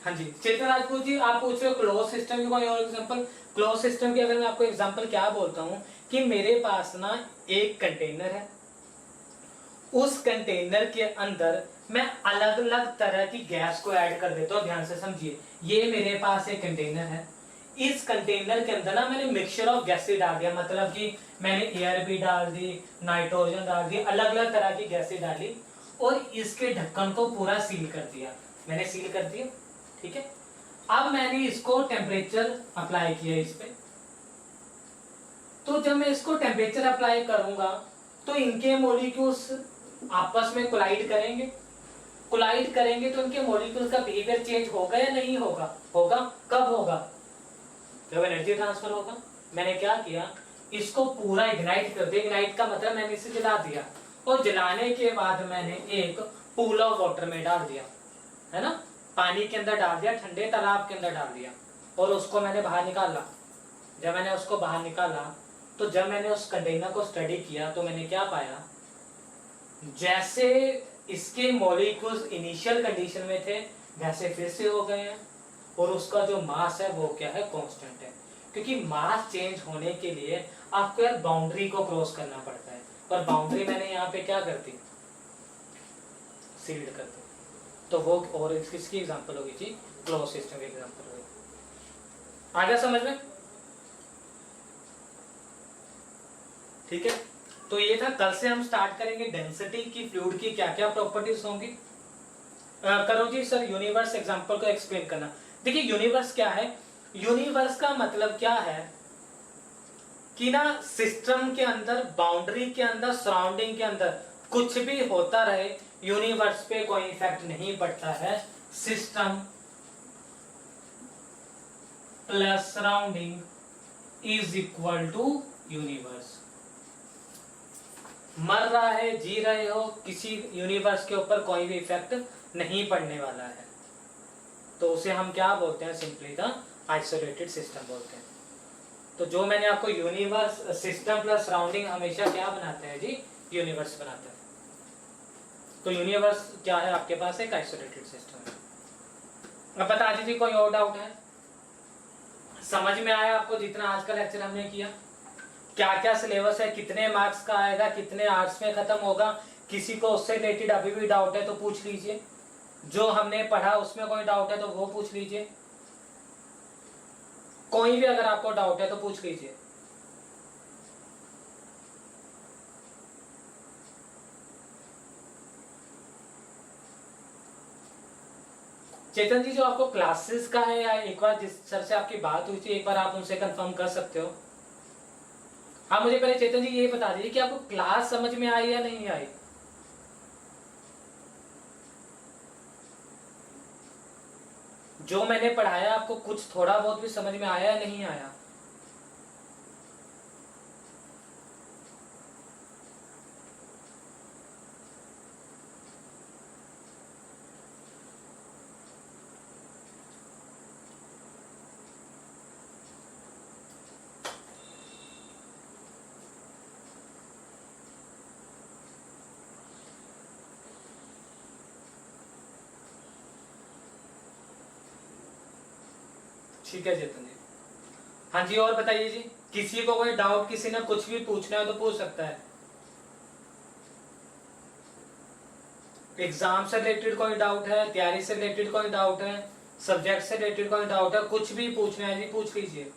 हाँ जी चेतन राजपूत जी, आप पूछ रहे हो क्लोज सिस्टम की कोई और एग्जांपल? क्लोज सिस्टम की अगर मैं आपको एग्जांपल क्या बोलता हूँ कि मेरे पास ना एक कंटेनर है, उस कंटेनर के अंदर मैं अलग अलग तरह की गैस को ऐड कर देता हूँ। ध्यान से समझिए, ये मेरे पास एक कंटेनर है, इस कंटेनर के अंदर ना मैंने मिक्सचर ऑफ गैसें डाल दिया, मतलब कि मैंने एयर भी डाल दी, नाइट्रोजन डाल दी, अलग अलग तरह की गैसें डाली और इसके ढक्कन को पूरा सील कर दिया। मैंने सील कर दिया, ठीक है। अब मैंने इसको टेम्परेचर अप्लाई किया इस पे, तो जब मैं इसको टेम्परेचर अप्लाई करूंगा तो इनके मॉलिक्यूल्स आपस में कोलाइड करेंगे। कोलाइड करेंगे तो इनके मॉलिक्यूल्स का बिहेवियर चेंज होगा या नहीं होगा? होगा। कब होगा? जब एनर्जी ट्रांसफर होगा, मैंने क्या किया, इसको पूरा इग्नाइट कर दिया। इग्नाइट का मतलब मैंने इसे जला दिया, और जलाने के बाद मैंने एक पूल ऑफ वाटर में डाल दिया, है ना, पानी के अंदर डाल दिया, ठंडे तालाब के अंदर डाल दिया, और उसको मैंने बाहर निकाला। जब मैंने उसको बाहर निकाला, तो जब मैंने उस कंटेनर को स्टडी किया तो मैंने क्या पाया, जैसे इसके मॉलिक्यूल्स इनिशियल कंडीशन में थे वैसे फिर से हो गए हैं, और उसका जो मास है वो क्या है, कांस्टेंट है। क्योंकि मास चेंज होने के लिए आपको यार बाउंड्री को क्रॉस करना पड़ता है, पर बाउंड्री मैंने यहाँ पे क्या कर दी, सील्ड कर दी। तो वो और किसकी एग्जांपल होगी जी, क्लोज सिस्टम की एग्जांपल होगी। आ गया समझ में? ठीक है, तो ये था। कल से हम स्टार्ट करेंगे डेंसिटी की, फ्लूइड की क्या क्या प्रॉपर्टीज होंगी। करो जी सर, यूनिवर्स एग्जांपल को एक्सप्लेन करना। देखिए यूनिवर्स क्या है, यूनिवर्स का मतलब क्या है कि ना सिस्टम के अंदर, बाउंड्री के अंदर, सराउंडिंग के अंदर कुछ भी होता रहे, यूनिवर्स पे कोई इफेक्ट नहीं पड़ता है। System plus surrounding is equal to universe. मर रहा है, जी रहे हो, किसी यूनिवर्स के ऊपर कोई भी इफेक्ट नहीं पड़ने वाला है, तो उसे हम क्या बोलते हैं, सिंपली द आइसोलेटेड सिस्टम बोलते हैं। तो जो मैंने आपको यूनिवर्स, सिस्टम प्लस सराउंडिंग हमेशा क्या बनाते हैं जी, यूनिवर्स बनाते हैं। तो यूनिवर्स क्या है आपके पास, एक आइसोलेटेड सिस्टम है। अब बता दीजिए कोई और डाउट है? समझ में आया आपको जितना आज का लेक्चर हमने किया? क्या क्या सिलेबस है, कितने मार्क्स का आएगा, कितने आवर्स में खत्म होगा? किसी को उससे रिलेटेड अभी भी डाउट है तो पूछ लीजिए। जो हमने पढ़ा उसमें कोई डाउट है तो वो पूछ लीजिए। कोई भी अगर आपको डाउट है तो पूछ लीजिए। चेतन जी, जो आपको क्लासेस का है, या एक बार जिस सर से आपकी बात हुई थी एक बार आप उनसे कंफर्म कर सकते हो? हाँ, मुझे पहले चेतन जी ये बता दीजिए कि आपको क्लास समझ में आई या नहीं आई? जो मैंने पढ़ाया आपको कुछ थोड़ा बहुत भी समझ में आया या नहीं आया? ठीक है चेतन जी। हाँ जी, और बताइए जी, किसी को कोई डाउट, किसी ने कुछ भी पूछना है तो पूछ सकता है। एग्जाम से रिलेटेड कोई डाउट है, तैयारी से रिलेटेड कोई डाउट है, सब्जेक्ट से रिलेटेड कोई डाउट है, कुछ भी पूछना है जी पूछ लीजिए।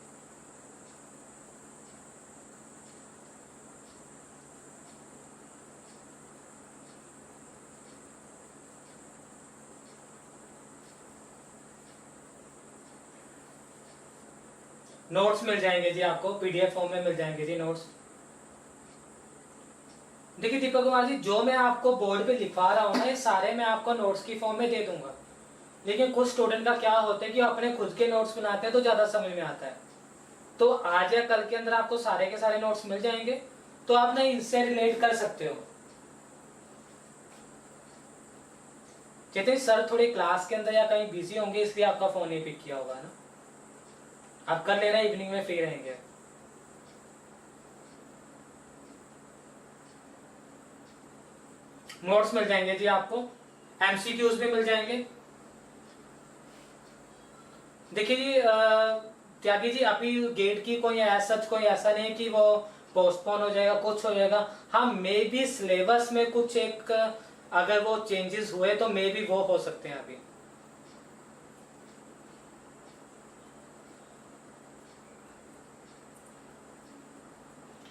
नोट्स मिल जाएंगे जी आपको, पीडीएफ फॉर्म में मिल जाएंगे जी नोट्स। देखिए दीपक कुमार जी, जो मैं आपको बोर्ड पे लिखवा रहा हूँ ना, ये सारे मैं आपको नोट्स की फॉर्म में दे दूंगा। लेकिन कुछ स्टूडेंट का क्या होता है कि अपने खुद के नोट्स बनाते हैं तो ज्यादा समझ में आता है। तो आज या कल के अंदर आपको सारे के सारे नोट्स मिल जाएंगे, तो आप ना इनसे रिलेट कर सकते हो। कहते सर थोड़ी क्लास के अंदर या कहीं बिजी होंगे इसलिए आपका फोन नहीं पिक किया होगा ना, आप कर लेना, इवनिंग में फ्री रहेंगे। नोट्स मिल जाएंगे जी आपको, एमसीक्यूज भी मिल जाएंगे। देखिए जी त्यागी जी, अभी गेट की कोई सच कोई ऐसा नहीं कि वो पोस्टपोन हो जाएगा, कुछ हो जाएगा। हाँ, मे बी सिलेबस में कुछ एक अगर वो चेंजेस हुए तो मे बी वो हो सकते हैं अभी।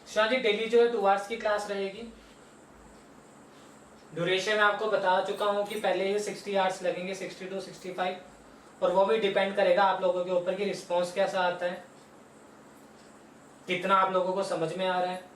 शाह जी, डेली जो है 2 आवर्स की क्लास रहेगी। ड्यूरेशन मैं आपको बता चुका हूँ कि पहले ही 60 आवर्स लगेंगे, 60 to 65, और वो भी डिपेंड करेगा आप लोगों के ऊपर कि रिस्पॉन्स कैसा आता है, कितना आप लोगों को समझ में आ रहा है।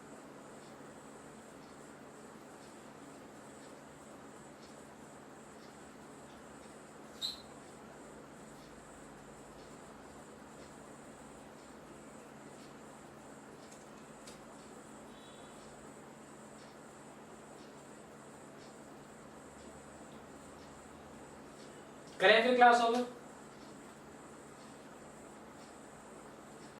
करें फिर क्लास ओवर।